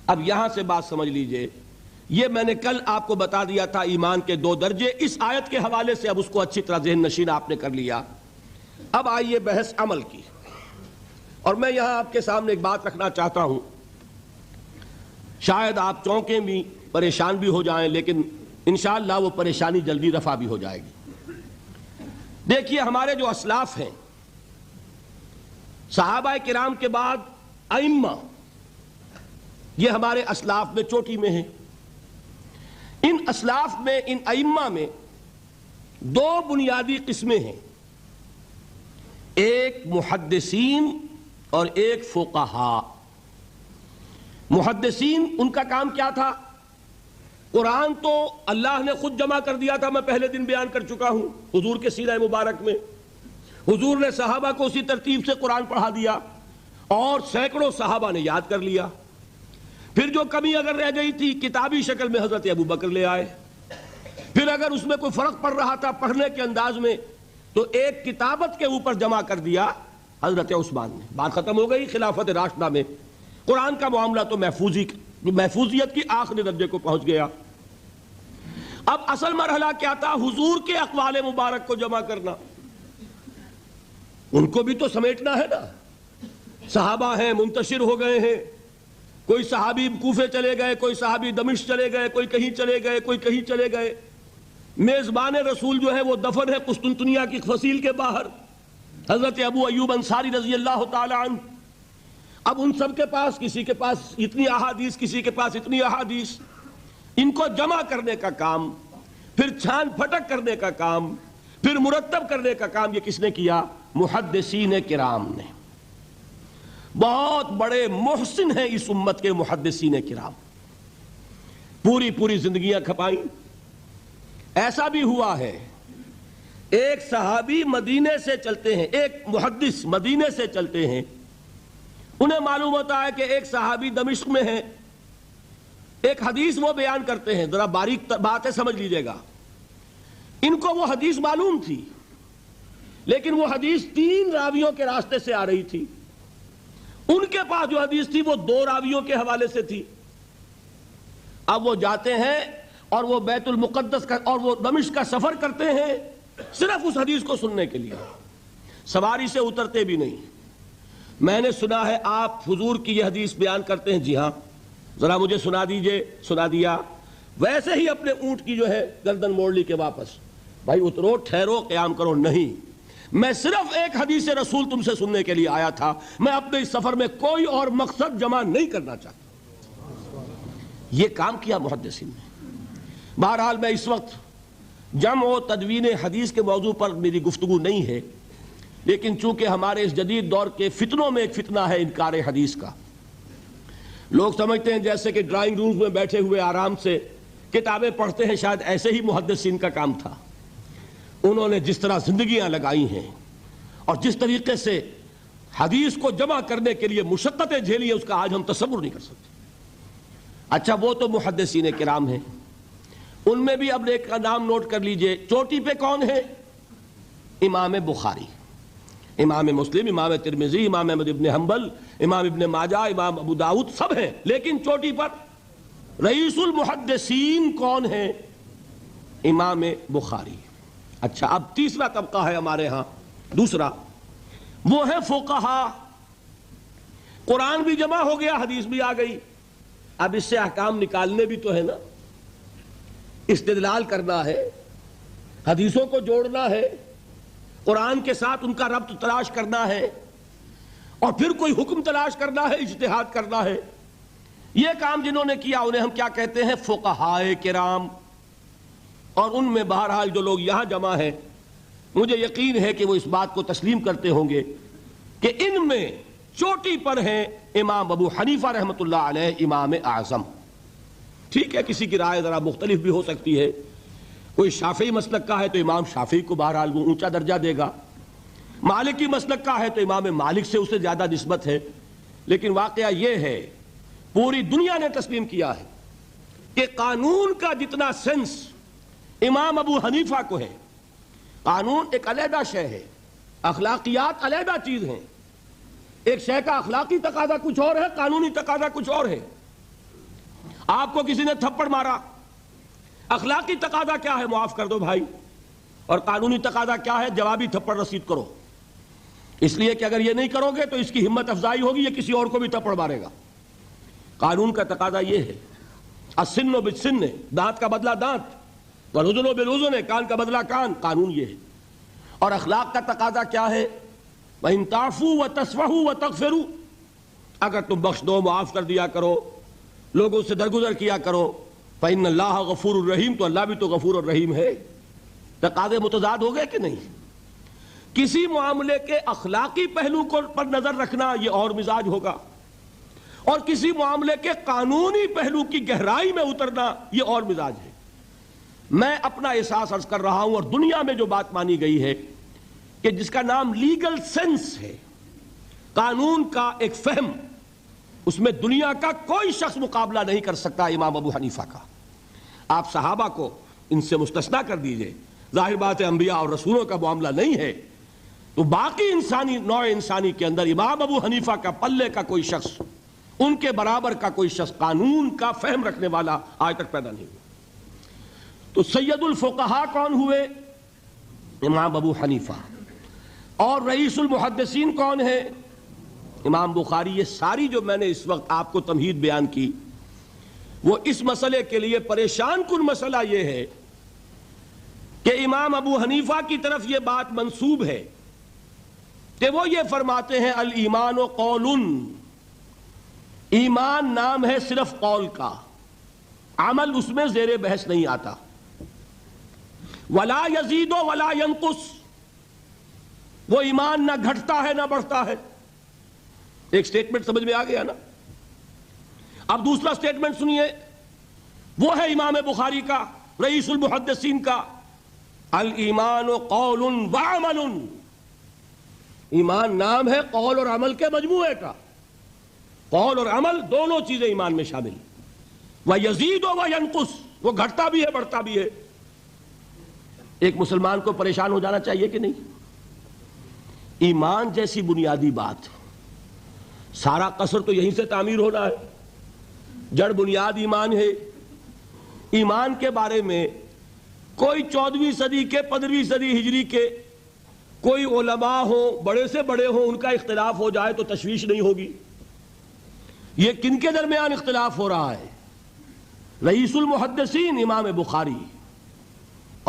اب یہاں سے بات سمجھ لیجئے، یہ میں نے کل آپ کو بتا دیا تھا ایمان کے دو درجے، اس آیت کے حوالے سے اب اس کو اچھی طرح ذہن نشین آپ نے کر لیا۔ اب آئیے بحث عمل کی، اور میں یہاں آپ کے سامنے ایک بات رکھنا چاہتا ہوں، شاید آپ چونکیں بھی، پریشان بھی ہو جائیں، لیکن انشاءاللہ وہ پریشانی جلدی رفع بھی ہو جائے گی۔ دیکھیے ہمارے جو اسلاف ہیں، صحابہ کرام کے بعد ائمہ، یہ ہمارے اسلاف میں چوٹی میں ہیں۔ ان اسلاف میں، ان ائمہ میں دو بنیادی قسمیں ہیں۔ ایک محدثین اور ایک فقہا۔ محدثین ان کا کام کیا تھا؟ قرآن تو اللہ نے خود جمع کر دیا تھا، میں پہلے دن بیان کر چکا ہوں حضور کے سیرہ مبارک میں۔ حضور نے صحابہ کو اسی ترتیب سے قرآن پڑھا دیا اور سینکڑوں صحابہ نے یاد کر لیا۔ پھر جو کمی اگر رہ گئی تھی کتابی شکل میں حضرت ابو بکر لے آئے۔ پھر اگر اس میں کوئی فرق پڑ رہا تھا پڑھنے کے انداز میں تو ایک کتابت کے اوپر جمع کر دیا حضرت عثمان نے۔ بات ختم ہو گئی۔ خلافت راشدہ میں قرآن کا معاملہ تو محفوظیت کی آخری درجے کو پہنچ گیا۔ اب اصل مرحلہ کیا تھا؟ حضور کے اقوال مبارک کو جمع کرنا۔ ان کو بھی تو سمیٹنا ہے نا۔ صحابہ ہیں، منتشر ہو گئے ہیں، کوئی صحابی کوفے چلے گئے، کوئی صحابی دمشق چلے گئے، کوئی کہیں چلے گئے، کوئی کہیں چلے گئے۔ میزبان رسول جو ہے وہ دفن ہے قسطنطنیہ کی فصیل کے باہر، حضرت ابو ایوب انصاری رضی اللہ تعالی عنہ۔ اب ان سب کے پاس، کسی کے پاس اتنی احادیث، کسی کے پاس اتنی احادیث، ان کو جمع کرنے کا کام، پھر چھان پھٹک کرنے کا کام، پھر مرتب کرنے کا کام، یہ کس نے کیا؟ محدثین کرام نے۔ بہت بڑے محسن ہیں اس امت کے محدثین کرام، پوری زندگیاں کھپائیں۔ ایسا بھی ہوا ہے ایک صحابی مدینے سے چلتے ہیں، ایک محدث مدینے سے چلتے ہیں، انہیں معلوم ہوتا ہے کہ ایک صحابی دمشق میں ہے، ایک حدیث وہ بیان کرتے ہیں، ذرا باریک بات ہے سمجھ لیجئے گا۔ ان کو وہ حدیث معلوم تھی لیکن وہ حدیث 3 راویوں کے راستے سے آ رہی تھی۔ ان کے پاس جو حدیث تھی وہ 2 راویوں کے حوالے سے تھی۔ اب وہ جاتے ہیں اور وہ بیت المقدس کا اور وہ دمشق کا سفر کرتے ہیں صرف اس حدیث کو سننے کے لیے، سواری سے اترتے بھی نہیں۔ میں نے سنا ہے آپ حضور کی یہ حدیث بیان کرتے ہیں، جی ہاں ذرا مجھے سنا دیجئے۔ سنا دیا، ویسے ہی اپنے اونٹ کی جو ہے گردن موڑ لی کے واپس، بھائی اترو، ٹھہرو، قیام کرو۔ نہیں، میں صرف ایک حدیث رسول تم سے سننے کے لیے آیا تھا، میں اپنے اس سفر میں کوئی اور مقصد جمع نہیں کرنا چاہتا۔ یہ کام کیا محدثین نے۔ بہرحال میں اس وقت جمع و تدوین حدیث کے موضوع پر میری گفتگو نہیں ہے، لیکن چونکہ ہمارے اس جدید دور کے فتنوں میں ایک فتنہ ہے انکار حدیث کا۔ لوگ سمجھتے ہیں جیسے کہ ڈرائنگ رومز میں بیٹھے ہوئے آرام سے کتابیں پڑھتے ہیں، شاید ایسے ہی محدثین کا کام تھا۔ انہوں نے جس طرح زندگیاں لگائی ہیں اور جس طریقے سے حدیث کو جمع کرنے کے لیے مشقتیں جھیلی ہیں، اس کا آج ہم تصور نہیں کر سکتے۔ اچھا، وہ تو محدثین کرام ہیں، ان میں بھی اب ایک کا نام نوٹ کر لیجئے، چوٹی پہ کون ہے؟ امام بخاری، امام مسلم، امام ترمذی، امام احمد ابن حنبل، امام ابن ماجہ، امام ابو داؤد، سب ہیں، لیکن چوٹی پر رئیس المحدثین کون ہے؟ امام بخاری۔ اچھا، اب تیسرا طبقہ ہے ہمارے ہاں، دوسرا، وہ ہے فقہا۔ قرآن بھی جمع ہو گیا، حدیث بھی آ گئی، اب اس سے احکام نکالنے بھی تو ہے نا، استدلال کرنا ہے، حدیثوں کو جوڑنا ہے، قرآن کے ساتھ ان کا ربط تلاش کرنا ہے، اور پھر کوئی حکم تلاش کرنا ہے، اجتہاد کرنا ہے۔ یہ کام جنہوں نے کیا انہیں ہم کیا کہتے ہیں؟ فقہائے کرام۔ اور ان میں بہرحال جو لوگ یہاں جمع ہیں، مجھے یقین ہے کہ وہ اس بات کو تسلیم کرتے ہوں گے کہ ان میں چوٹی پر ہیں امام ابو حنیفہ رحمۃ اللہ علیہ، امام اعظم۔ ٹھیک ہے، کسی کی رائے ذرا مختلف بھی ہو سکتی ہے، کوئی شافعی مسلک کا ہے تو امام شافعی کو بہرحال وہ اونچا درجہ دے گا، مالکی مسلک کا ہے تو امام مالک سے اسے زیادہ نسبت ہے۔ لیکن واقعہ یہ ہے، پوری دنیا نے تسلیم کیا ہے کہ قانون کا جتنا سینس امام ابو حنیفہ کو ہے، قانون ایک علیحدہ شے ہے، اخلاقیات علیحدہ چیز ہیں۔ ایک شے کا اخلاقی تقاضا کچھ اور ہے، قانونی تقاضا کچھ اور ہے۔ آپ کو کسی نے تھپڑ مارا، اخلاقی تقاضا کیا ہے؟ معاف کر دو بھائی، اور قانونی تقاضا کیا ہے؟ جوابی تھپڑ رسید کرو، اس لیے کہ اگر یہ نہیں کرو گے تو اس کی ہمت افزائی ہوگی، یہ کسی اور کو بھی تھپڑ مارے گا۔ قانون کا تقاضا یہ ہے، السن بالسن، دانت کا بدلہ دانت، والأذن بالأذن، کان کا بدلہ کان، قانون یہ ہے۔ اور اخلاق کا تقاضا کیا ہے؟ وَإِن تَعْفُوا وَتَصْفَحُوا وَتَغْفِرُوا، اگر تم بخش دو، معاف کر دیا کرو، لوگوں سے درگزر کیا کرو، فَإِنَّ اللَّهَ غَفُورٌ رَحِيمٌ، تو اللہ بھی تو غفور اور رحیم ہے۔ تقاضے متضاد ہو گئے کہ نہیں؟ کسی معاملے کے اخلاقی پہلو کو پر نظر رکھنا یہ اور مزاج ہوگا، اور کسی معاملے کے قانونی پہلو کی گہرائی میں اترنا یہ اور مزاج ہے۔ میں اپنا احساس عرض کر رہا ہوں، اور دنیا میں جو بات مانی گئی ہے کہ جس کا نام لیگل سینس ہے، قانون کا ایک فہم، اس میں دنیا کا کوئی شخص مقابلہ نہیں کر سکتا امام ابو حنیفہ کا۔ آپ صحابہ کو ان سے مستثنیٰ کر دیجئے، ظاہر بات ہے انبیاء اور رسولوں کا معاملہ نہیں ہے، تو باقی انسانی نوع انسانی کے اندر امام ابو حنیفہ کا پلے کا کوئی شخص، ان کے برابر کا کوئی شخص قانون کا فہم رکھنے والا آج تک پیدا نہیں ہوا۔ تو سید الفقہاء کون ہوئے؟ امام ابو حنیفہ۔ اور رئیس المحدثین کون ہے؟ امام بخاری۔ یہ ساری جو میں نے اس وقت آپ کو تمہید بیان کی، وہ اس مسئلے کے لیے پریشان کن مسئلہ یہ ہے کہ امام ابو حنیفہ کی طرف یہ بات منسوب ہے کہ وہ یہ فرماتے ہیں الایمان قول، ایمان نام ہے صرف قول کا، عمل اس میں زیر بحث نہیں آتا۔ ولا یزید ولا ینقص، وہ ایمان نہ گھٹتا ہے نہ بڑھتا ہے۔ ایک سٹیٹمنٹ سمجھ میں آ گیا نا؟ اب دوسرا سٹیٹمنٹ سنیے، وہ ہے امام بخاری کا، رئیس المحدثین کا، الایمان قول وعمل، ایمان نام ہے قول اور عمل کے مجموعے کا، قول اور عمل دونوں چیزیں ایمان میں شامل۔ وَيَزِيدُ وَيَنْقُصُ، وہ گھٹتا بھی ہے بڑھتا بھی ہے۔ ایک مسلمان کو پریشان ہو جانا چاہیے کہ نہیں؟ ایمان جیسی بنیادی بات، سارا قصر تو یہیں سے تعمیر ہونا ہے، جڑ بنیاد ایمان ہے۔ ایمان کے بارے میں کوئی 14ویں صدی کے 15ویں صدی ہجری کے کوئی علماء ہوں، بڑے سے بڑے ہوں، ان کا اختلاف ہو جائے تو تشویش نہیں ہوگی۔ یہ کن کے درمیان اختلاف ہو رہا ہے؟ رئیس المحدثین امام بخاری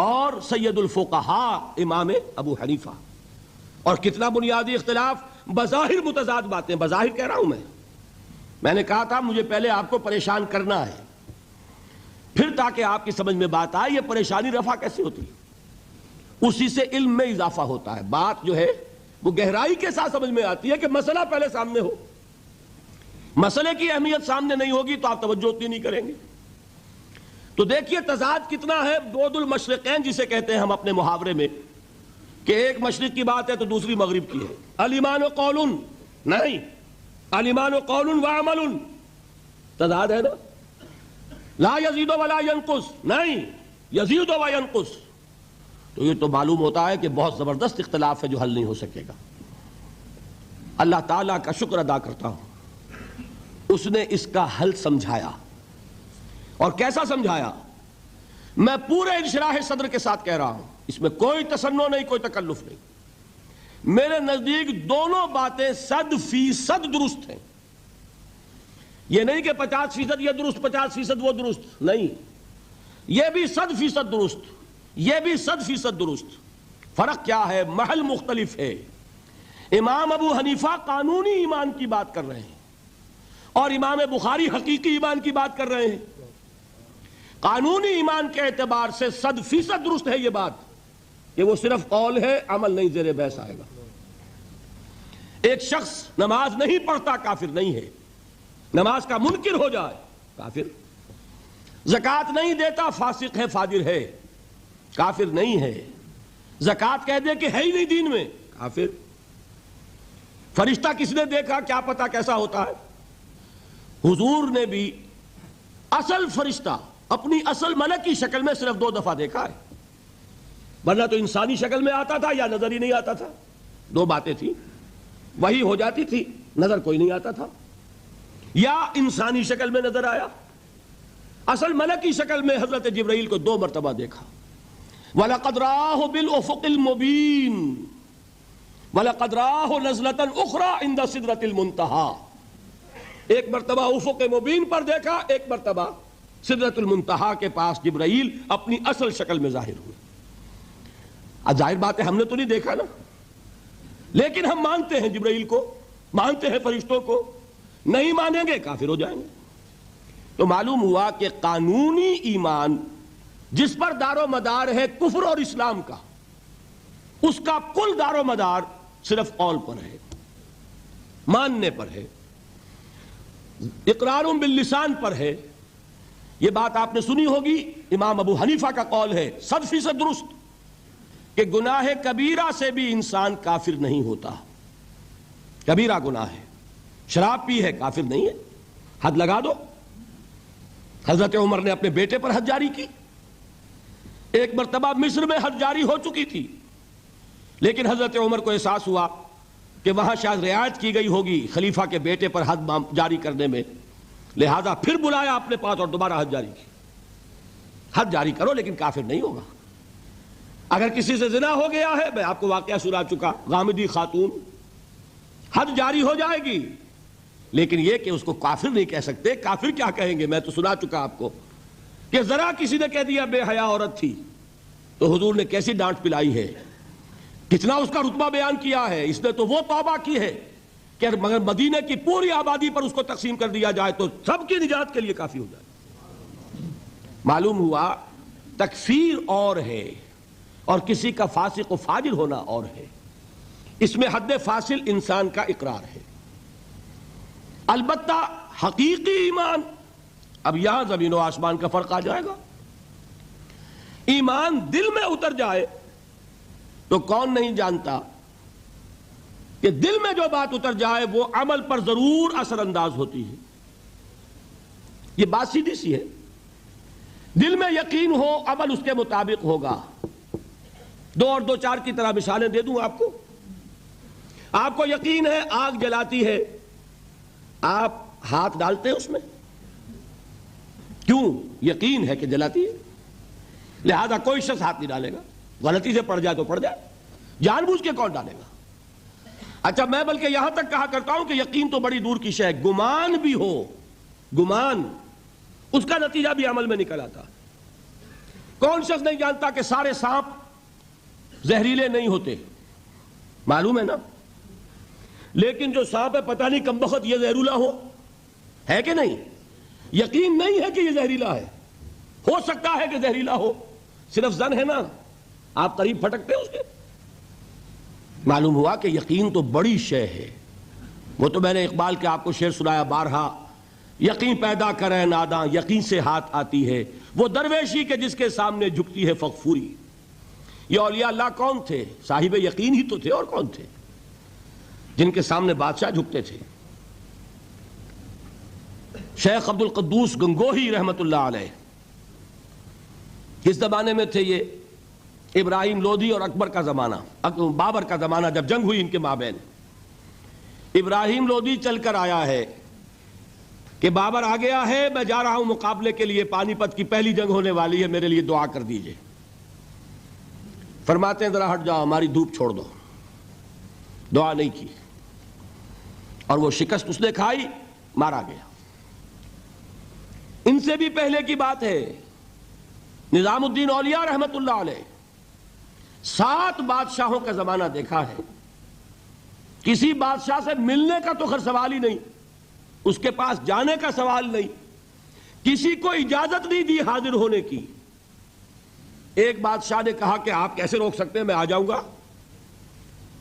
اور سید الفقہاء امام ابو حنیفہ۔ اور کتنا بنیادی اختلاف، بظاہر متضاد باتیں، بظاہر کہہ رہا ہوں میں نے کہا تھا مجھے پہلے آپ کو پریشان کرنا ہے، پھر تاکہ آپ کی سمجھ میں بات آئے یہ پریشانی رفع کیسے ہوتی ہے، اسی سے علم میں اضافہ ہوتا ہے۔ بات جو ہے وہ گہرائی کے ساتھ سمجھ میں آتی ہے کہ مسئلہ پہلے سامنے ہو، مسئلے کی اہمیت سامنے نہیں ہوگی تو آپ توجہ اتنی نہیں کریں گے۔ تو دیکھیے تضاد کتنا ہے، بعد المشرقین جسے کہتے ہیں ہم اپنے محاورے میں، کہ ایک مشرق کی بات ہے تو دوسری مغرب کی ہے۔ الایمان قول، نہیں، الایمان قول وعمل، تضاد ہے نا۔ لا یزید ولا ینقص، نہیں، یزید وینقص، تو یہ تو معلوم ہوتا ہے کہ بہت زبردست اختلاف ہے جو حل نہیں ہو سکے گا۔ اللہ تعالیٰ کا شکر ادا کرتا ہوں، اس نے اس کا حل سمجھایا۔ اور کیسا سمجھایا؟ میں پورے انشراح صدر کے ساتھ کہہ رہا ہوں، اس میں کوئی تصنع نہیں، کوئی تکلف نہیں۔ میرے نزدیک دونوں باتیں 100% درست ہیں۔ یہ نہیں کہ 50% یہ درست 50% وہ درست، نہیں، یہ بھی 100% درست، یہ بھی 100% درست۔ فرق کیا ہے؟ محل مختلف ہے۔ امام ابو حنیفہ قانونی ایمان کی بات کر رہے ہیں اور امام بخاری حقیقی ایمان کی بات کر رہے ہیں۔ قانونی ایمان کے اعتبار سے 100% درست ہے یہ بات کہ وہ صرف قول ہے، عمل نہیں، زیر بحث آئے گا۔ ایک شخص نماز نہیں پڑھتا کافر نہیں ہے، نماز کا منکر ہو جائے کافر، زکوٰۃ نہیں دیتا فاسق ہے، فاجر ہے، کافر نہیں ہے، زکوٰۃ کہہ دے کہ ہے ہی نہیں دین میں، کافر۔ فرشتہ کس نے دیکھا؟ کیا پتا کیسا ہوتا ہے؟ حضور نے بھی اصل فرشتہ اپنی اصل ملکی شکل میں صرف 2 دفعہ دیکھا ہے، ورنہ تو انسانی شکل میں آتا تھا یا نظر ہی نہیں آتا تھا۔ 2 باتیں تھیں، وہی ہو جاتی تھی، نظر کوئی نہیں آتا تھا، یا انسانی شکل میں نظر آیا۔ اصل ملکی شکل میں حضرت جبرائیل کو 2 مرتبہ دیکھا۔ وَلَقَدْ رَآهُ بِالْأُفُقِ الْمُبِينِ وَلَقَدْ رَآهُ نَزْلَةً أُخْرَىٰ عِنْدَ سِدْرَةِ الْمُنْتَهَىٰ، ایک مرتبہ افق مبین پر دیکھا، ایک مرتبہ سدرۃ المنتہا کے پاس جبرائیل اپنی اصل شکل میں ظاہر ہوئے۔ اب ظاہر بات ہے ہم نے تو نہیں دیکھا نا، لیکن ہم مانتے ہیں جبرائیل کو، مانتے ہیں فرشتوں کو، نہیں مانیں گے کافر ہو جائیں گے۔ تو معلوم ہوا کہ قانونی ایمان جس پر دار و مدار ہے کفر اور اسلام کا، اس کا کل دار و مدار صرف قول پر ہے، ماننے پر ہے، اقرار باللسان پر ہے۔ یہ بات آپ نے سنی ہوگی، امام ابو حنیفہ کا قول ہے 100% درست کہ گناہ کبیرہ سے بھی انسان کافر نہیں ہوتا۔ کبیرہ گناہ ہے، شراب پی ہے، کافر نہیں ہے، حد لگا دو۔ حضرت عمر نے اپنے بیٹے پر حد جاری کی۔ ایک مرتبہ مصر میں حد جاری ہو چکی تھی، لیکن حضرت عمر کو احساس ہوا کہ وہاں شاید رعایت کی گئی ہوگی خلیفہ کے بیٹے پر حد جاری کرنے میں، لہذا پھر بلایا اپنے پاس اور دوبارہ حد جاری کی۔ حد جاری کرو لیکن کافر نہیں ہوگا۔ اگر کسی سے زنا ہو گیا ہے، میں آپ کو واقعہ سنا چکا، غامدی خاتون، حد جاری ہو جائے گی، لیکن یہ کہ اس کو کافر نہیں کہہ سکتے۔ کافر کیا کہیں گے؟ میں تو سنا چکا آپ کو کہ ذرا کسی نے کہہ دیا بے حیا عورت تھی تو حضور نے کیسی ڈانٹ پلائی ہے، کتنا اس کا رتبہ بیان کیا ہے۔ اس نے تو وہ توبہ کی ہے کہ مگر مدینے کی پوری آبادی پر اس کو تقسیم کر دیا جائے تو سب کی نجات کے لیے کافی ہو جائے۔ معلوم ہوا تکفیر اور ہے اور کسی کا فاسق و فاجر ہونا اور ہے۔ اس میں حد فاصل انسان کا اقرار ہے۔ البتہ حقیقی ایمان، اب یہاں زمین و آسمان کا فرق آ جائے گا۔ ایمان دل میں اتر جائے تو کون نہیں جانتا کہ دل میں جو بات اتر جائے وہ عمل پر ضرور اثر انداز ہوتی ہے۔ یہ بات سیدھی سی ہے، دل میں یقین ہو عمل اس کے مطابق ہوگا۔ 2 اور 2 4 کی طرح مثالیں دے دوں آپ کو۔ آپ کو یقین ہے آگ جلاتی ہے، آپ ہاتھ ڈالتے ہیں اس میں، کیوں؟ یقین ہے کہ جلاتی ہے، لہذا کوئی شخص ہاتھ نہیں ڈالے گا۔ غلطی سے پڑ جائے تو پڑ جائے، جان بوجھ کے کون ڈالے گا؟ اچھا، میں بلکہ یہاں تک کہا کرتا ہوں کہ یقین تو بڑی دور کی شے ہے، گمان بھی ہو، گمان، اس کا نتیجہ بھی عمل میں نکل آتا۔ کون شخص نہیں جانتا کہ سارے سانپ زہریلے نہیں ہوتے؟ معلوم ہے نا، لیکن جو سانپ ہے پتہ نہیں کم بخت یہ زہریلا ہو، ہے کہ نہیں؟ یقین نہیں ہے کہ یہ زہریلا ہے، ہو سکتا ہے کہ زہریلا ہو، صرف ظن ہے نا، آپ قریب پھٹکتے ہیں اس کے۔ معلوم ہوا کہ یقین تو بڑی شے ہے۔ وہ تو میں نے اقبال کے آپ کو شعر سنایا بارہا، یقین پیدا کرے ناداں یقین سے ہاتھ آتی ہے، وہ درویشی کے جس کے سامنے جھکتی ہے فغفوری۔ یہ اولیاء اللہ کون تھے؟ صاحب یقین ہی تو تھے، اور کون تھے؟ جن کے سامنے بادشاہ جھکتے تھے۔ شیخ عبد القدوس گنگوہی رحمت اللہ علیہ، کس زمانے میں تھے یہ؟ ابراہیم لودھی اور اکبر کا زمانہ، بابر کا زمانہ، جب جنگ ہوئی ان کے مابین۔ ابراہیم لودھی چل کر آیا ہے کہ بابر آ گیا ہے، میں جا رہا ہوں مقابلے کے لیے، پانی پت کی پہلی جنگ ہونے والی ہے، میرے لیے دعا کر دیجئے۔ فرماتے ہیں ذرا ہٹ جاؤ، ہماری دھوپ چھوڑ دو۔ دعا نہیں کی اور وہ شکست اس نے کھائی، مارا گیا۔ ان سے بھی پہلے کی بات ہے، نظام الدین اولیاء رحمت اللہ علیہ 7 بادشاہوں کا زمانہ دیکھا ہے۔ کسی بادشاہ سے ملنے کا تو خیر سوال ہی نہیں، اس کے پاس جانے کا سوال نہیں، کسی کو اجازت نہیں دی حاضر ہونے کی۔ ایک بادشاہ نے کہا کہ آپ کیسے روک سکتے ہیں، میں آ جاؤں گا۔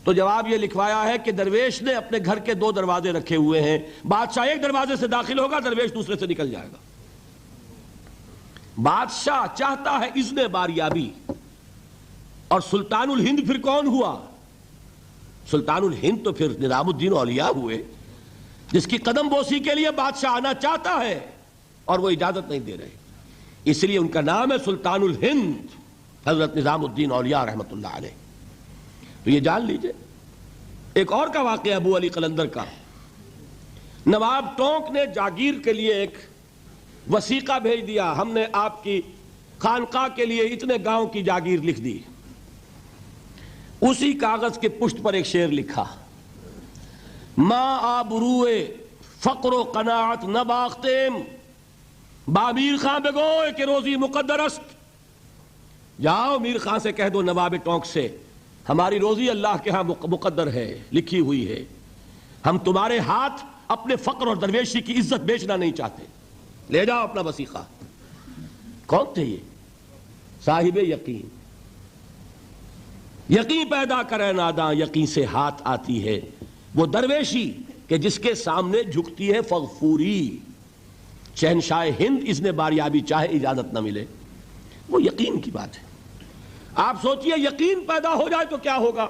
تو جواب یہ لکھوایا ہے کہ درویش نے اپنے گھر کے 2 دروازے رکھے ہوئے ہیں، بادشاہ ایک دروازے سے داخل ہوگا، درویش دوسرے سے نکل جائے گا۔ بادشاہ چاہتا ہے اذن باریابی، اور سلطان الہند پھر کون ہوا؟ سلطان الہند تو پھر نظام الدین اولیاء ہوئے، جس کی قدم بوسی کے لیے بادشاہ آنا چاہتا ہے اور وہ اجازت نہیں دے رہے، اس لیے ان کا نام ہے سلطان الہند، حضرت نظام الدین اولیاء رحمت اللہ علیہ۔ تو یہ جان لیجئے۔ ایک اور کا واقعہ ابو علی قلندر کا، نواب ٹونک نے جاگیر کے لیے ایک وثیقہ بھیج دیا، ہم نے آپ کی خانقاہ کے لیے اتنے گاؤں کی جاگیر لکھ دی۔ اسی کاغذ کے پشت پر ایک شعر لکھا، ما آبروئے فقر و قناعت نباختیم، با میر خان بگوئے کہ روزی مقدر است۔ جاؤ میر خان سے کہہ دو، نواب ٹونک سے، ہماری روزی اللہ کے ہاں مقدر ہے، لکھی ہوئی ہے، ہم تمہارے ہاتھ اپنے فقر اور درویشی کی عزت بیچنا نہیں چاہتے، لے جاؤ اپنا وثیقہ۔ کون تھے یہ؟ صاحب یقین۔ یقین پیدا کرے ناداں یقین سے ہاتھ آتی ہے، وہ درویشی کہ جس کے سامنے جھکتی ہے فغفوری، شہنشاہ ہند اس نے باریابی چاہے اجازت نہ ملے، وہ یقین کی بات ہے۔ آپ سوچئے یقین پیدا ہو جائے تو کیا ہوگا؟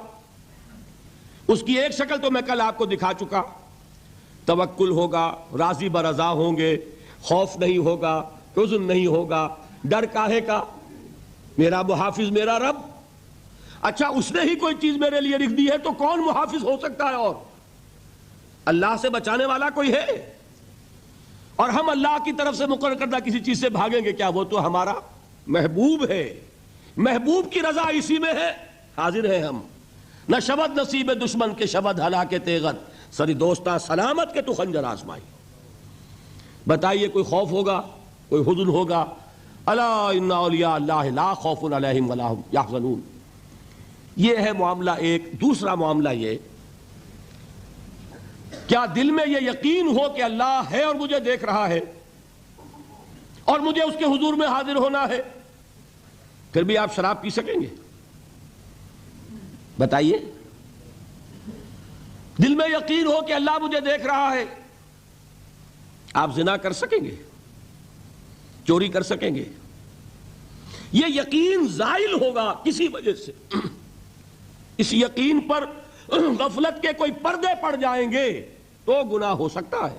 اس کی ایک شکل تو میں کل آپ کو دکھا چکا، توکل ہوگا، راضی برضا ہوں گے، خوف نہیں ہوگا، حزن نہیں ہوگا، ڈر کاہے کا، میرا محافظ میرا رب۔ اچھا اس نے ہی کوئی چیز میرے لیے لکھ دی ہے تو کون محافظ ہو سکتا ہے؟ اور اللہ سے بچانے والا کوئی ہے؟ اور ہم اللہ کی طرف سے مقرر کردہ کسی چیز سے بھاگیں گے کیا؟ وہ تو ہمارا محبوب ہے، محبوب کی رضا اسی میں ہے، حاضر ہیں ہم۔ نہ شبد نصیب دشمن کے شبد ہلا کے تیغت، سری دوستہ سلامت کے تو خنجر آزمائی۔ بتائیے کوئی خوف ہوگا، کوئی حزن ہوگا؟ الا ان اولیاء اللہ لا خوف علیہم ولا هم یحزنون۔ یہ ہے معاملہ ایک۔ دوسرا معاملہ یہ، کیا دل میں یہ یقین ہو کہ اللہ ہے اور مجھے دیکھ رہا ہے اور مجھے اس کے حضور میں حاضر ہونا ہے، پھر بھی آپ شراب پی سکیں گے؟ بتائیے، دل میں یقین ہو کہ اللہ مجھے دیکھ رہا ہے، آپ زنا کر سکیں گے، چوری کر سکیں گے؟ یہ یقین زائل ہوگا کسی وجہ سے، اس یقین پر غفلت کے کوئی پردے پڑ جائیں گے تو گناہ ہو سکتا ہے۔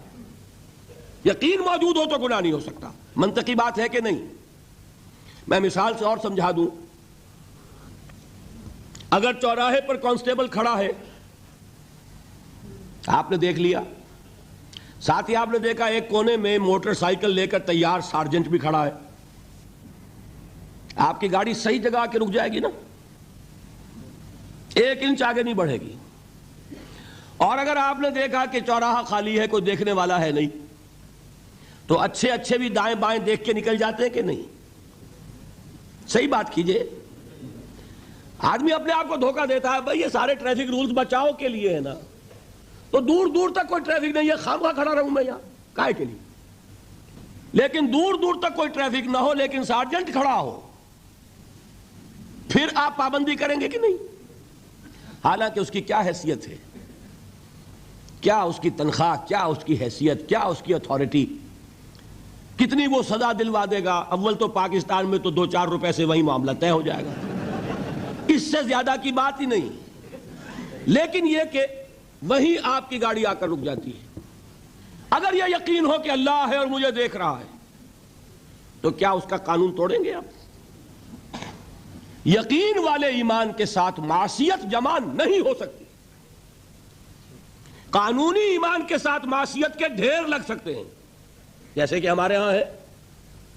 یقین موجود ہو تو گناہ نہیں ہو سکتا۔ منطقی بات ہے کہ نہیں؟ میں مثال سے اور سمجھا دوں۔ اگر چوراہے پر کانسٹیبل کھڑا ہے، آپ نے دیکھ لیا، ساتھ ہی آپ نے دیکھا ایک کونے میں موٹر سائیکل لے کر تیار سارجنٹ بھی کھڑا ہے، آپ کی گاڑی صحیح جگہ آ کے رک جائے گی نا، ایک انچ آگے نہیں بڑھے گی۔ اور اگر آپ نے دیکھا کہ چوراہا خالی ہے، کوئی دیکھنے والا ہے نہیں، تو اچھے اچھے بھی دائیں بائیں دیکھ کے نکل جاتے ہیں کہ نہیں؟ صحیح بات کیجئے۔ آدمی اپنے آپ کو دھوکہ دیتا ہے، بھئی یہ سارے ٹریفک رولز بچاؤ کے لیے ہے نا، تو دور دور تک کوئی ٹریفک نہیں ہے، خامخواہ کھڑا رہوں میں یہاں کائے کے لیے؟ لیکن دور دور تک کوئی ٹریفک نہ ہو لیکن سارجنٹ کھڑا ہو، پھر آپ پابندی کریں گے کہ نہیں؟ حالانکہ اس کی کیا حیثیت ہے، کیا اس کی تنخواہ، کیا اس کی حیثیت، کیا اس کی اتھارٹی، کتنی وہ سزا دلوا دے گا؟ اول تو پاکستان میں تو 2-4 روپے سے وہی معاملہ طے ہو جائے گا، اس سے زیادہ کی بات ہی نہیں۔ لیکن یہ کہ وہیں آپ کی گاڑی آ کر رک جاتی ہے۔ اگر یہ یقین ہو کہ اللہ ہے اور مجھے دیکھ رہا ہے تو کیا اس کا قانون توڑیں گے آپ؟ یقین والے ایمان کے ساتھ معصیت جمع نہیں ہو سکتی۔ قانونی ایمان کے ساتھ معصیت کے ڈھیر لگ سکتے ہیں، جیسے کہ ہمارے ہاں ہے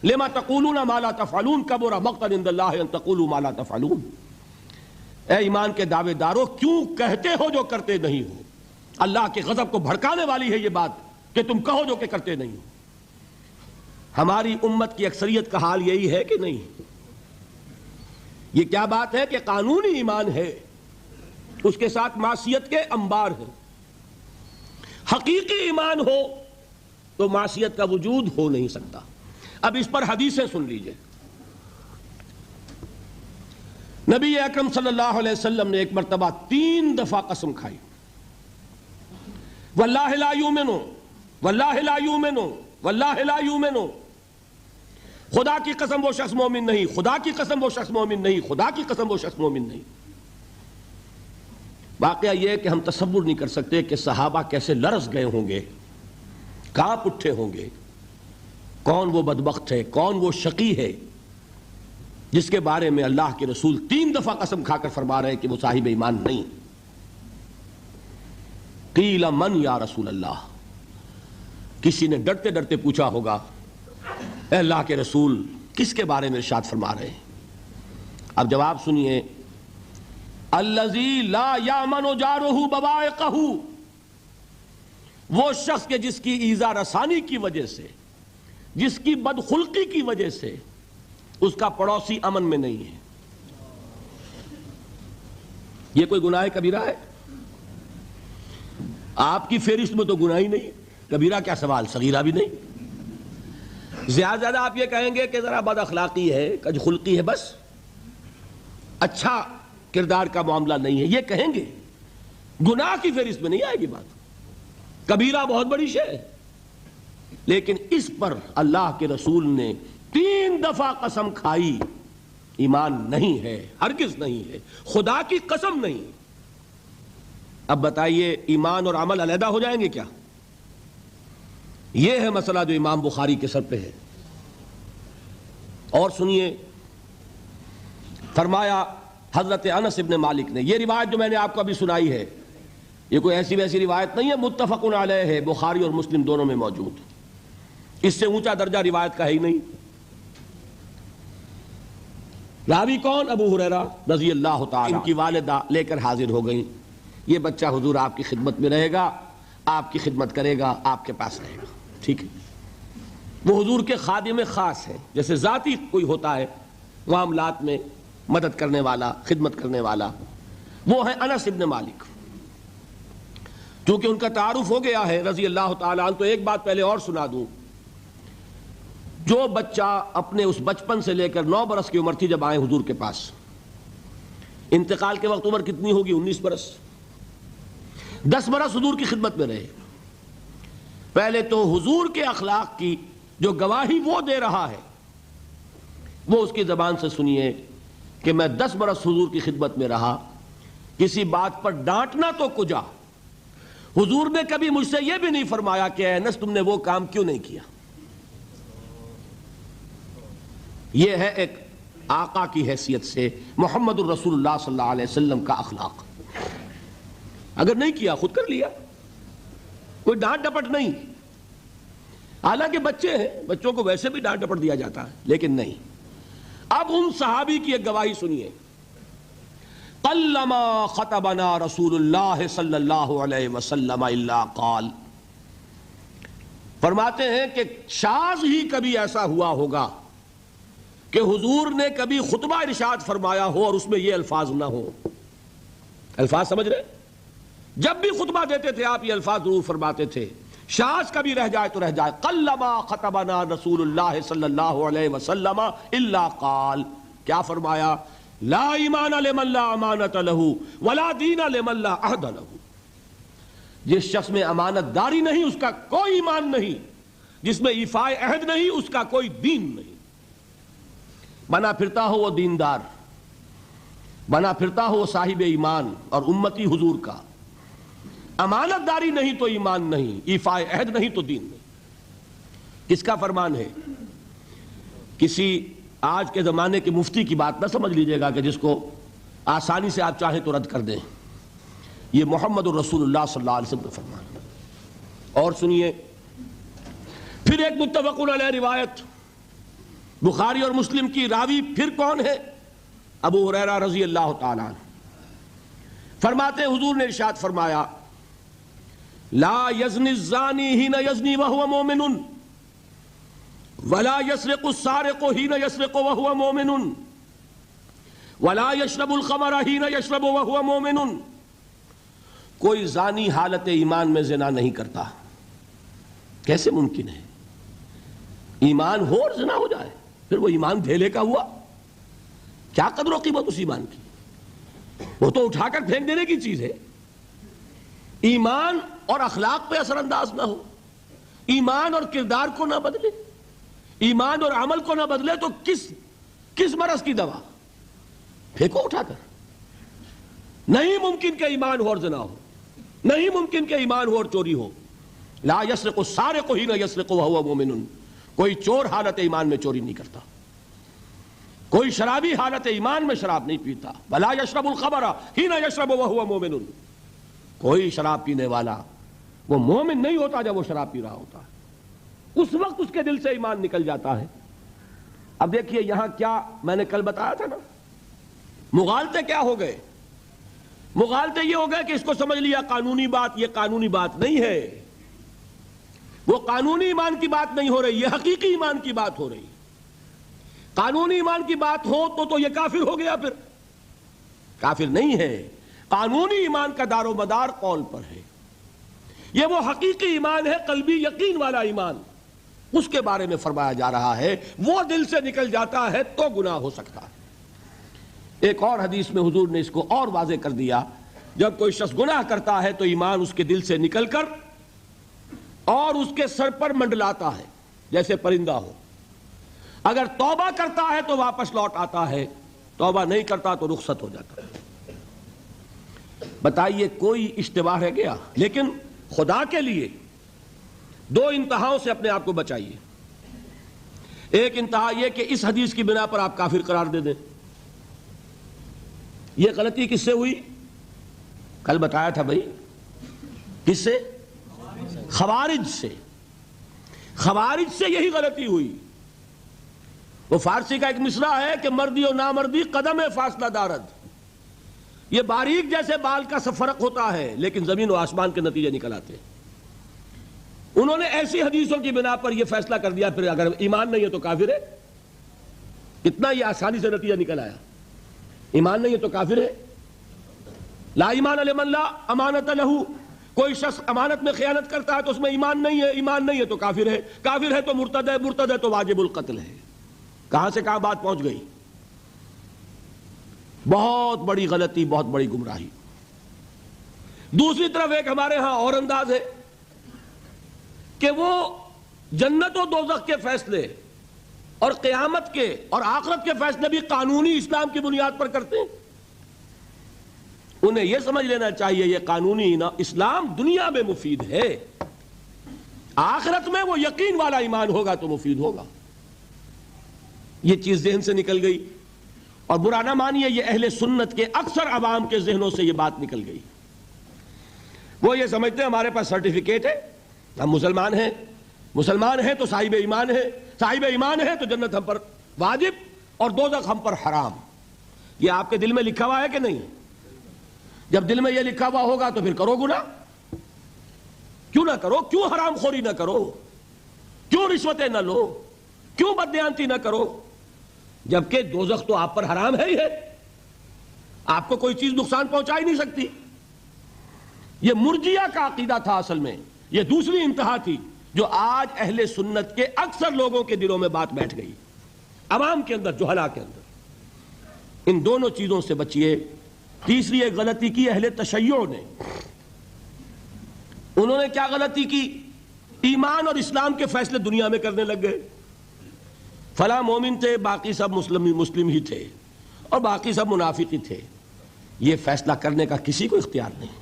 لما تقولون ما لا تفعلون کبر مقتا عند اللہ ان تقولوا ما لا تفعلون۔ اے ایمان کے دعوے دارو، کیوں کہتے ہو جو کرتے نہیں ہو؟ اللہ کے غضب کو بھڑکانے والی ہے یہ بات کہ تم کہو جو کہ کرتے نہیں ہو۔ ہماری امت کی اکثریت کا حال یہی ہے کہ نہیں؟ یہ کیا بات ہے کہ قانونی ایمان ہے، اس کے ساتھ معصیت کے انبار ہیں۔ حقیقی ایمان ہو تو معصیت کا وجود ہو نہیں سکتا۔ اب اس پر حدیثیں سن لیجئے۔ نبی اکرم صلی اللہ علیہ وسلم نے ایک مرتبہ 3 دفعہ قسم کھائی، واللہ لا یؤمنو، واللہ لا یؤمنو، واللہ لا یؤمنو، خدا کی قسم وہ شخص مومن نہیں، خدا کی قسم وہ شخص مومن نہیں، خدا کی قسم وہ شخص مومن نہیں۔ واقعہ یہ کہ ہم تصور نہیں کر سکتے کہ صحابہ کیسے لرز گئے ہوں گے، کانپ اٹھے ہوں گے۔ کون وہ بدبخت ہے، کون وہ شقی ہے جس کے بارے میں اللہ کے رسول 3 دفعہ قسم کھا کر فرما رہے ہیں کہ وہ صاحب ایمان نہیں؟ قیل من یا رسول اللہ، کسی نے ڈرتے ڈرتے پوچھا ہوگا اے اللہ کے رسول کس کے بارے میں ارشاد فرما رہے ہیں؟ اب جواب سنیے، الذی لا یامن جارہ بوائقہ، وہ شخص کے جس کی ایذا رسانی کی وجہ سے، جس کی بدخلقی کی وجہ سے اس کا پڑوسی امن میں نہیں ہے۔ یہ کوئی گناہ کبیرہ ہے؟ آپ کی فہرست میں تو گناہ ہی نہیں، کبیرہ کیا سوال، صغیرہ بھی نہیں۔ زیادہ زیادہ آپ یہ کہیں گے کہ ذرا بد اخلاقی ہے، کج خلقی ہے، بس۔ اچھا کردار کا معاملہ نہیں ہے، یہ کہیں گے، گناہ کی فہرست میں نہیں آئے گی بات، کبیرہ بہت بڑی شے ہے، لیکن اس پر اللہ کے رسول نے 3 دفعہ قسم کھائی، ایمان نہیں ہے، ہرگز نہیں ہے، خدا کی قسم نہیں۔ اب بتائیے ایمان اور عمل علیحدہ ہو جائیں گے کیا؟ یہ ہے مسئلہ جو امام بخاری کے سر پہ ہے۔ اور سنیے، فرمایا حضرت انس ابن مالک نے، یہ روایت جو میں نے آپ کو ابھی سنائی ہے یہ کوئی ایسی ویسی روایت نہیں ہے، متفق علیہ ہے، بخاری اور مسلم دونوں میں موجود، اس سے اونچا درجہ روایت کا ہے ہی نہیں۔ راوی کون؟ ابو ہریرہ رضی اللہ تعالی، ان کی والدہ لے کر حاضر ہو گئیں، یہ بچہ حضور آپ کی خدمت میں رہے گا، آپ کی خدمت کرے گا، آپ کے پاس رہے گا، ٹھیک ہے۔ وہ حضور کے خادم خاص ہے، جیسے ذاتی کوئی ہوتا ہے معاملات میں مدد کرنے والا، خدمت کرنے والا، وہ ہے انس ابن مالک۔ چونکہ ان کا تعارف ہو گیا ہے رضی اللہ تعالیٰ عنہ، تو ایک بات پہلے اور سنا دوں، جو بچہ اپنے اس بچپن سے لے کر 9 برس کی عمر تھی جب آئے حضور کے پاس، انتقال کے وقت عمر کتنی ہوگی؟ 19 برس، 10 برس حضور کی خدمت میں رہے۔ پہلے تو حضور کے اخلاق کی جو گواہی وہ دے رہا ہے وہ اس کی زبان سے سنیے کہ میں 10 برس حضور کی خدمت میں رہا، کسی بات پر ڈانٹنا تو کجا، حضور نے کبھی مجھ سے یہ بھی نہیں فرمایا کہ اے انس تم نے وہ کام کیوں نہیں کیا۔ یہ ہے ایک آقا کی حیثیت سے محمد الرسول اللہ صلی اللہ علیہ وسلم کا اخلاق۔ اگر نہیں کیا خود کر لیا، کوئی ڈانٹ ڈپٹ نہیں، حالانکہ بچے ہیں، بچوں کو ویسے بھی ڈانٹ ڈپٹ دیا جاتا ہے، لیکن نہیں۔ اب ان صحابی کی ایک گواہی سنیے، قلما خطبنا رسول اللہ صلی اللہ علیہ وسلم الا قال، فرماتے ہیں کہ شاذ ہی کبھی ایسا ہوا ہوگا کہ حضور نے کبھی خطبہ ارشاد فرمایا ہو اور اس میں یہ الفاظ نہ ہو۔ الفاظ سمجھ رہے؟ جب بھی خطبہ دیتے تھے آپ یہ الفاظ ضرور فرماتے تھے، شاذ کبھی رہ جائے تو رہ جائے، قلما خطبنا رسول اللہ صلی اللہ علیہ وسلم الا قال، کیا فرمایا؟ لا ایمان لمن لا امانت لہ ولا دین لمن لا عہد لہ، جس شخص میں امانت داری نہیں اس کا کوئی ایمان نہیں، جس میں ایفاء عہد نہیں اس کا کوئی دین نہیں۔ بنا پھرتا ہو وہ دیندار، بنا پھرتا ہو وہ صاحب ایمان اور امتی حضور کا، امانت داری نہیں تو ایمان نہیں، ایفاء عہد نہیں تو دین نہیں۔ کس کا فرمان ہے؟ کسی آج کے زمانے کے مفتی کی بات نہ سمجھ لیجئے گا کہ جس کو آسانی سے آپ چاہیں تو رد کر دیں، یہ محمد الرسول اللہ صلی اللہ علیہ وسلم کا فرمان۔ اور سنیے پھر ایک متفق علیہ روایت بخاری اور مسلم کی، راوی پھر کون ہے؟ ابو ہریرہ رضی اللہ تعالیٰ عنہ، فرماتے حضور نے ارشاد فرمایا لا یزنی الزانی حین یزنی وہو مومن ولا یسرق السارق حین یسرق وہو مومن ولا یشرب الخمر حین یشرب وہو مومن، کوئی زانی حالت ایمان میں زنا نہیں کرتا۔ کیسے ممکن ہے؟ ایمان ہو اور زنا ہو جائے، پھر وہ ایمان دھیلے کا ہوا؟ کیا قدر و قیمت اس ایمان کی؟ وہ تو اٹھا کر پھینک دینے کی چیز ہے۔ ایمان اور اخلاق پہ اثر انداز نہ ہو، ایمان اور کردار کو نہ بدلے، ایمان اور عمل کو نہ بدلے تو کس مرض کی دوا؟ پھینکو اٹھا کر۔ نہیں ممکن کہ ایمان ہو اور زنا ہو، نہیں ممکن کہ ایمان ہو اور چوری ہو۔ لا یسرق السارق حین یسرق وہو مومن، کوئی چور حالت ایمان میں چوری نہیں کرتا، کوئی شرابی حالت ایمان میں شراب نہیں پیتا۔ ولا یشرب الخمر حین یشرب وہو مومن، کوئی شراب پینے والا وہ مومن نہیں ہوتا جب وہ شراب پی رہا ہوتا ہے، اس وقت اس کے دل سے ایمان نکل جاتا ہے۔ اب دیکھیے یہاں کیا میں نے کل بتایا تھا نا، مغالطے کیا ہو گئے؟ مغالطے یہ ہو گئے کہ اس کو سمجھ لیا قانونی بات، یہ قانونی بات نہیں ہے، وہ قانونی ایمان کی بات نہیں ہو رہی، یہ حقیقی ایمان کی بات ہو رہی۔ قانونی ایمان کی بات ہو تو یہ کافر ہو گیا، پھر کافر نہیں ہے۔ قانونی ایمان کا دار و مدار قول پر ہے، یہ وہ حقیقی ایمان ہے، قلبی یقین والا ایمان، اس کے بارے میں فرمایا جا رہا ہے۔ وہ دل سے نکل جاتا ہے تو گناہ ہو سکتا ہے، ایک اور حدیث میں حضور نے اس کو اور واضح کر دیا، جب کوئی شخص گناہ کرتا ہے تو ایمان اس کے دل سے نکل کر اور اس کے سر پر منڈلاتا ہے جیسے پرندہ ہو، اگر توبہ کرتا ہے تو واپس لوٹ آتا ہے، توبہ نہیں کرتا تو رخصت ہو جاتا ہے۔ بتائیے کوئی اشتباہ رہ گیا؟ لیکن خدا کے لیے دو انتہاؤں سے اپنے آپ کو بچائیے۔ ایک انتہا یہ کہ اس حدیث کی بنا پر آپ کافر قرار دے دیں۔ یہ غلطی کس سے ہوئی؟ کل بتایا تھا بھائی، کس سے؟ خوارج سے۔ خوارج سے یہی غلطی ہوئی۔ وہ فارسی کا ایک مصرع ہے کہ مردی و نامردی قدم فاصلہ دارد، یہ باریک جیسے بال کا سا فرق ہوتا ہے لیکن زمین و آسمان کے نتیجے نکل آتے ہیں۔ انہوں نے ایسی حدیثوں کی بنا پر یہ فیصلہ کر دیا پھر اگر ایمان نہیں ہے تو کافر ہے۔ اتنا یہ آسانی سے نتیجہ نکل آیا، ایمان نہیں ہے تو کافر ہے۔ لا ایمان لمن لا امانت لہو، کوئی شخص امانت میں خیانت کرتا ہے تو اس میں ایمان نہیں ہے، ایمان نہیں ہے تو کافر ہے، کافر ہے تو مرتد ہے، مرتد ہے تو واجب القتل ہے۔ کہاں سے کہاں بات پہنچ گئی؟ بہت بڑی غلطی، بہت بڑی گمراہی۔ دوسری طرف ایک ہمارے ہاں اور انداز ہے کہ وہ جنت و دوزخ کے فیصلے اور قیامت کے اور آخرت کے فیصلے بھی قانونی اسلام کی بنیاد پر کرتے ہیں۔ انہیں یہ سمجھ لینا چاہیے یہ قانونی اسلام دنیا میں مفید ہے، آخرت میں وہ یقین والا ایمان ہوگا تو مفید ہوگا۔ یہ چیز ذہن سے نکل گئی، اور برا نہ مانیے یہ اہل سنت کے اکثر عوام کے ذہنوں سے یہ بات نکل گئی۔ وہ یہ سمجھتے ہیں ہمارے پاس سرٹیفکیٹ ہے، ہم مسلمان ہیں تو صاحب ایمان ہے، صاحب ایمان ہے تو جنت ہم پر واجب اور دوزخ ہم پر حرام۔ یہ آپ کے دل میں لکھا ہوا ہے کہ نہیں؟ جب دل میں یہ لکھا ہوا ہوگا تو پھر کرو گناہ، کیوں نہ کرو؟ کیوں حرام خوری نہ کرو؟ کیوں رشوتیں نہ لو؟ کیوں بددیانتی نہ کرو؟ جبکہ دوزخ تو آپ پر حرام ہے ہی ہے، آپ کو کوئی چیز نقصان پہنچا ہی نہیں سکتی۔ یہ مرجیہ کا عقیدہ تھا اصل میں، یہ دوسری انتہا تھی جو آج اہل سنت کے اکثر لوگوں کے دلوں میں بات بیٹھ گئی، عوام کے اندر، جہلا کے اندر۔ ان دونوں چیزوں سے بچیے۔ تیسری ایک غلطی کی اہل تشیع نے، انہوں نے کیا غلطی کی؟ ایمان اور اسلام کے فیصلے دنیا میں کرنے لگ گئے۔ فلاں مومن تھے، باقی سب مسلم ہی تھے، اور باقی سب منافق ہی تھے۔ یہ فیصلہ کرنے کا کسی کو اختیار نہیں۔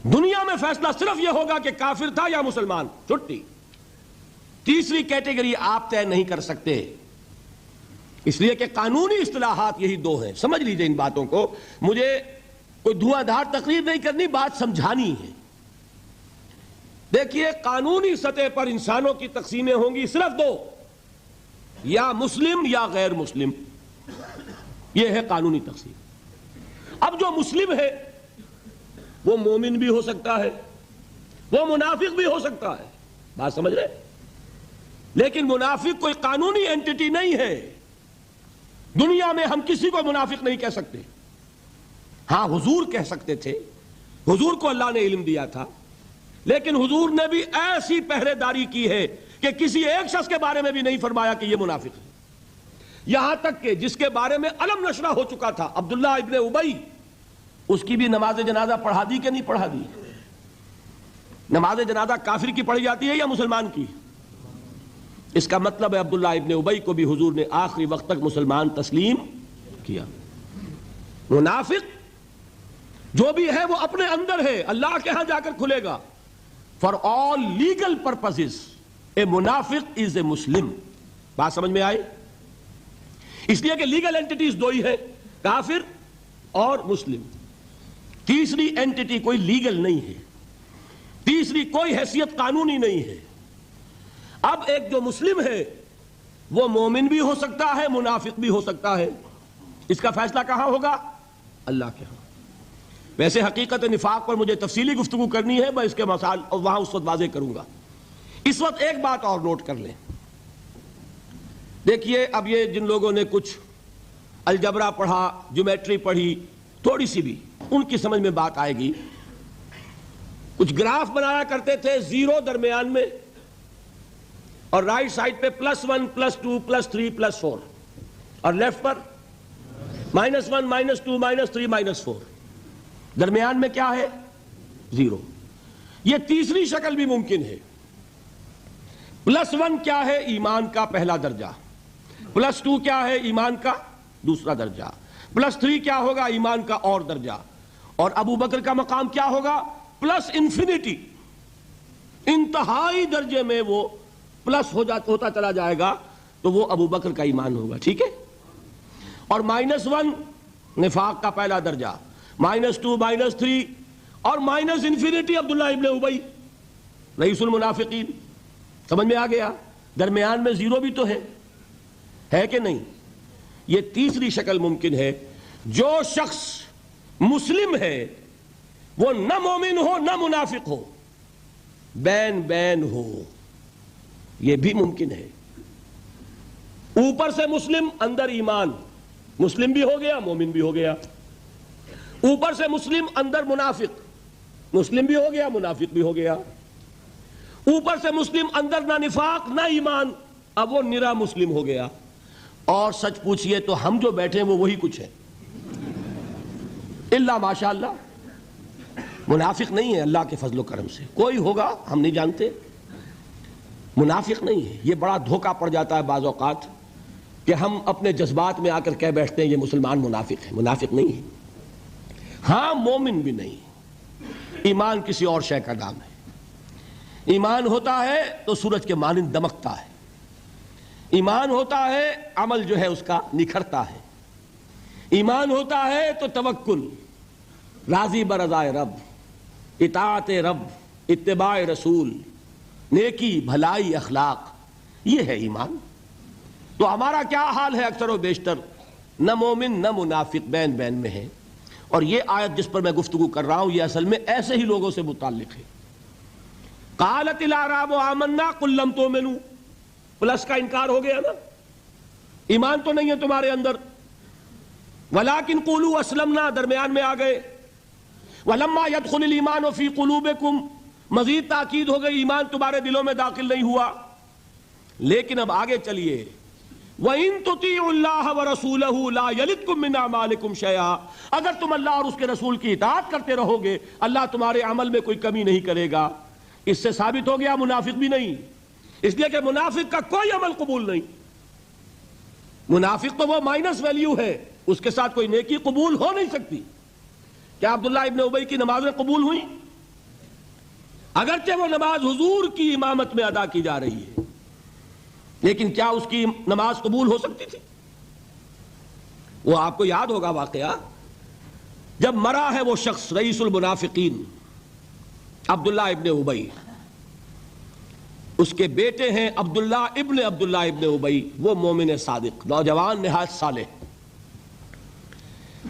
دنیا میں فیصلہ صرف یہ ہوگا کہ کافر تھا یا مسلمان، چھٹی۔ تیسری کیٹیگری آپ طے نہیں کر سکتے، اس لیے کہ قانونی اصطلاحات یہی دو ہیں۔ سمجھ لیجئے ان باتوں کو، مجھے کوئی دھواں دھار تقریر نہیں کرنی، بات سمجھانی ہے۔ دیکھیے قانونی سطح پر انسانوں کی تقسیمیں ہوں گی صرف دو، یا مسلم یا غیر مسلم، یہ ہے قانونی تقسیم۔ اب جو مسلم ہے وہ مومن بھی ہو سکتا ہے، وہ منافق بھی ہو سکتا ہے، بات سمجھ رہے؟ لیکن منافق کوئی قانونی اینٹی نہیں ہے۔ دنیا میں ہم کسی کو منافق نہیں کہہ سکتے، ہاں حضور کہہ سکتے تھے، حضور کو اللہ نے علم دیا تھا، لیکن حضور نے بھی ایسی پہرے داری کی ہے کہ کسی ایک شخص کے بارے میں بھی نہیں فرمایا کہ یہ منافق ہے۔ یہاں تک کہ جس کے بارے میں علم نشرہ ہو چکا تھا، عبداللہ ابن ابی، اس کی بھی نماز جنازہ پڑھا دی کہ نہیں پڑھا دی؟ نماز جنازہ کافر کی پڑھی جاتی ہے یا مسلمان کی؟ اس کا مطلب ہے عبداللہ ابن ابی کو بھی حضور نے آخری وقت تک مسلمان تسلیم کیا۔ منافق جو بھی ہے وہ اپنے اندر ہے، اللہ کے ہاں جا کر کھلے گا۔ For all legal purposes a منافق is a مسلم۔ بات سمجھ میں آئی؟ اس لیے کہ لیگل اینٹیٹیز دو ہی ہے، کافر اور مسلم۔ تیسری اینٹیٹی کوئی لیگل نہیں ہے، تیسری کوئی حیثیت قانونی نہیں ہے۔ اب ایک جو مسلم ہے وہ مومن بھی ہو سکتا ہے، منافق بھی ہو سکتا ہے۔ اس کا فیصلہ کہاں ہوگا؟ اللہ کے ہاں۔ ویسے حقیقت نفاق پر مجھے تفصیلی گفتگو کرنی ہے، میں اس کے مسائل اور وہاں اس وقت واضح کروں گا۔ اس وقت ایک بات اور نوٹ کر لیں، دیکھیے اب یہ جن لوگوں نے کچھ الجبرا پڑھا، جیومیٹری پڑھی، تھوڑی سی بھی ان کی سمجھ میں بات آئے گی۔ کچھ گراف بنایا کرتے تھے، زیرو درمیان میں اور رائٹ سائڈ پہ +1 +2 +3 +4 اور لیفٹ پر -1 -2 -3 -4 درمیان میں کیا ہے؟ 0. یہ تیسری شکل بھی ممکن ہے. +1 کیا ہے؟ ایمان کا پہلا درجہ. +2 کیا ہے؟ ایمان کا دوسرا درجہ. +3 کیا ہوگا؟ ایمان کا اور درجہ. اور ابو بکر کا مقام کیا ہوگا؟ +انفینٹی. انتہائی درجے میں وہ پلس ہوتا چلا جائے گا تو وہ ابو بکر کا ایمان ہوگا. ٹھیک ہے. اور -1 نفاق کا پہلا درجہ، -2 -3 اور -انفینٹی عبداللہ ابن ابی رئیس المنافقین. سمجھ میں آ گیا؟ درمیان میں 0 بھی تو ہے کہ نہیں؟ یہ تیسری شکل ممکن ہے. جو شخص مسلم ہے وہ نہ مومن ہو نہ منافق ہو، بین ہو. یہ بھی ممکن ہے. اوپر سے مسلم اندر ایمان، مسلم بھی ہو گیا مومن بھی ہو گیا. اوپر سے مسلم اندر منافق، مسلم بھی ہو گیا منافق بھی ہو گیا. اوپر سے مسلم اندر نہ نفاق نہ ایمان، اب وہ نرا مسلم ہو گیا. اور سچ پوچھئے تو ہم جو بیٹھے ہیں وہ وہی کچھ ہے، الا ماشاء اللہ. منافق نہیں ہے اللہ کے فضل و کرم سے. کوئی ہوگا ہم نہیں جانتے، منافق نہیں ہے. یہ بڑا دھوکہ پڑ جاتا ہے بعض اوقات کہ ہم اپنے جذبات میں آ کر کہہ بیٹھتے ہیں یہ مسلمان منافق ہے. منافق نہیں ہے. ہاں مومن بھی نہیں. ایمان کسی اور شے کا نام ہے. ایمان ہوتا ہے تو سورج کے مانند دمکتا ہے. ایمان ہوتا ہے عمل جو ہے اس کا نکھرتا ہے. ایمان ہوتا ہے تو توکل، راضی برضائے رب، اطاعت رب، اتباع رسول، نیکی بھلائی اخلاق، یہ ہے ایمان. تو ہمارا کیا حال ہے؟ اکثر و بیشتر نہ مومن نہ منافق، بین میں ہے. اور یہ آیت جس پر میں گفتگو کر رہا ہوں یہ اصل میں ایسے ہی لوگوں سے متعلق ہے. قالت الاعراب آمنا قل لم تؤمنوا، پلس کا انکار ہو گیا نا، ایمان تو نہیں ہے تمہارے اندر. ولکن قولوا اسلمنا، درمیان میں آ گئے. ولما يدخل الايمان في قلوبكم، مزید تاکید ہو گئی ایمان تمہارے دلوں میں داخل نہیں ہوا. لیکن اب آگے چلیے. وَإِن تُطِيعُوا اللَّهَ وَرَسُولَهُ لَا يَلِدْكُم مِّنْ أَعْمَالِكُمْ شَيْئًا، اگر تم اللہ اور اس کے رسول کی اطاعت کرتے رہو گے اللہ تمہارے عمل میں کوئی کمی نہیں کرے گا. اس سے ثابت ہو گیا منافق بھی نہیں، اس لیے کہ منافق کا کوئی عمل قبول نہیں. منافق تو وہ مائنس ویلیو ہے، اس کے ساتھ کوئی نیکی قبول ہو نہیں سکتی. کیا عبداللہ ابن ابی کی نمازیں قبول ہوئیں؟ اگرچہ وہ نماز حضور کی امامت میں ادا کی جا رہی ہے، لیکن کیا اس کی نماز قبول ہو سکتی تھی؟ وہ آپ کو یاد ہوگا واقعہ، جب مرا ہے وہ شخص رئیس المنافقین عبداللہ ابن ابی، اس کے بیٹے ہیں عبداللہ ابن ابی، وہ مومن صادق، نوجوان نہایت صالح.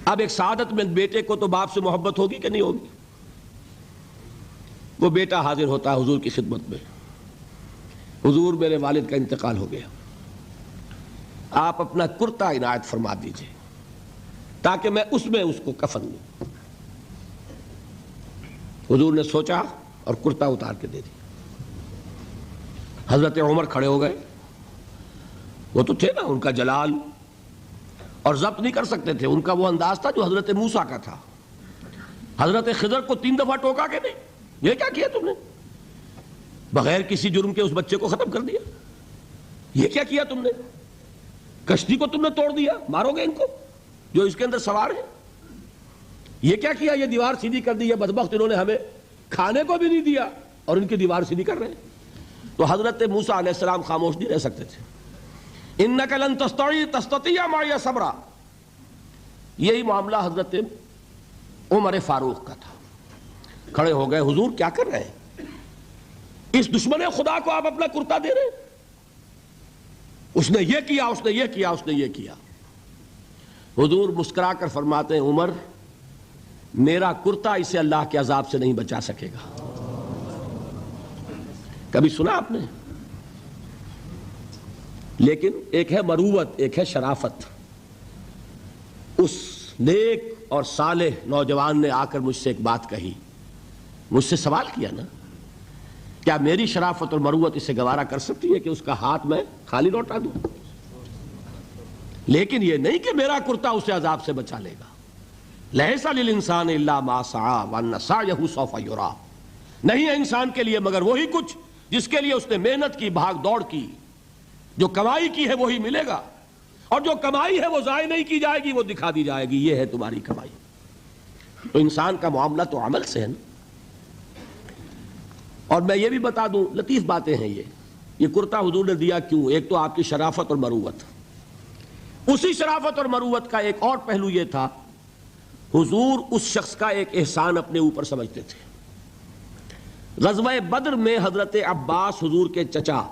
اب ایک سعادت مند بیٹے کو تو باپ سے محبت ہوگی کہ نہیں ہوگی؟ وہ بیٹا حاضر ہوتا ہے حضور کی خدمت میں. حضور میرے والد کا انتقال ہو گیا، آپ اپنا کرتا عنایت فرما دیجئے تاکہ میں اس کو کفن دوں. حضور نے سوچا اور کرتا اتار کے دے دیا. حضرت عمر کھڑے ہو گئے. وہ تو تھے نا، ان کا جلال اور ضبط نہیں کر سکتے تھے. ان کا وہ انداز تھا جو حضرت موسیٰ کا تھا. حضرت خضر کو 3 دفعہ ٹوکا کہ نہیں، یہ کیا کیا تم نے؟ بغیر کسی جرم کے اس بچے کو ختم کر دیا. یہ کیا کیا تم نے؟ کشتی کو تم نے توڑ دیا، مارو گے ان کو جو اس کے اندر سوار ہیں. یہ کیا کیا؟ یہ دیوار سیدھی کر دی ہے بدبخت، انہوں نے ہمیں کھانے کو بھی نہیں دیا اور ان کی دیوار سیدھی کر رہے ہیں. تو حضرت موسیٰ علیہ السلام خاموش نہیں رہ سکتے تھے. انک لن تستطیع معی صبرا، یہی معاملہ حضرت عمر فاروق کا تھا. کھڑے ہو گئے. حضور کیا کر رہے ہیں؟ اس دشمن خدا کو آپ اپنا کرتا دے رہے ہیں؟ اس نے یہ کیا، اس نے یہ کیا، اس نے یہ کیا. حضور مسکرا کر فرماتے ہیں عمر، میرا کرتا اسے اللہ کے عذاب سے نہیں بچا سکے گا. کبھی سنا آپ نے؟ لیکن ایک ہے مروت، ایک ہے شرافت. اس نیک اور صالح نوجوان نے آ کر مجھ سے ایک بات کہی، مجھ سے سوال کیا نا، کیا میری شرافت اور مروت اسے گوارا کر سکتی ہے کہ اس کا ہاتھ میں خالی لوٹا دوں؟ لیکن یہ نہیں کہ میرا کرتا اسے عذاب سے بچا لے گا. لیس للانسان الا ما سعى وان سعيه سوف يرى. نہیں ہے انسان کے لیے مگر وہی کچھ جس کے لیے اس نے محنت کی، بھاگ دوڑ کی. جو کمائی کی ہے وہی ملے گا، اور جو کمائی ہے وہ ضائع نہیں کی جائے گی، وہ دکھا دی جائے گی، یہ ہے تمہاری کمائی. تو انسان کا معاملہ تو عمل سے ہے نا. اور میں یہ بھی بتا دوں، لطیف باتیں ہیں یہ کرتا حضور نے دیا کیوں؟ ایک تو آپ کی شرافت اور مروت. اسی شرافت اور مروت کا ایک اور پہلو یہ تھا، حضور اس شخص کا ایک احسان اپنے اوپر سمجھتے تھے. غزوہ بدر میں حضرت عباس حضور کے چچا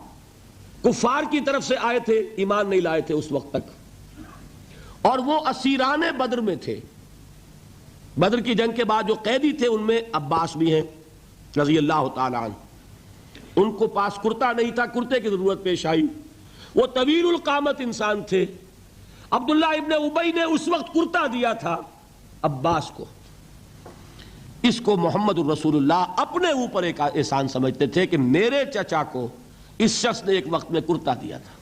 کفار کی طرف سے آئے تھے، ایمان نہیں لائے تھے اس وقت تک، اور وہ اسیران بدر میں تھے. بدر کی جنگ کے بعد جو قیدی تھے ان میں عباس بھی ہیں رضی اللہ تعالیٰ عنہ. ان کو پاس کرتا نہیں تھا، کرتے کی ضرورت پیش آئی. وہ طویل القامت انسان تھے. عبداللہ ابن ابی نے اس وقت کرتا دیا تھا عباس کو. اس کو محمد الرسول اللہ اپنے اوپر ایک احسان سمجھتے تھے کہ میرے چچا کو اس شخص نے ایک وقت میں کرتا دیا تھا.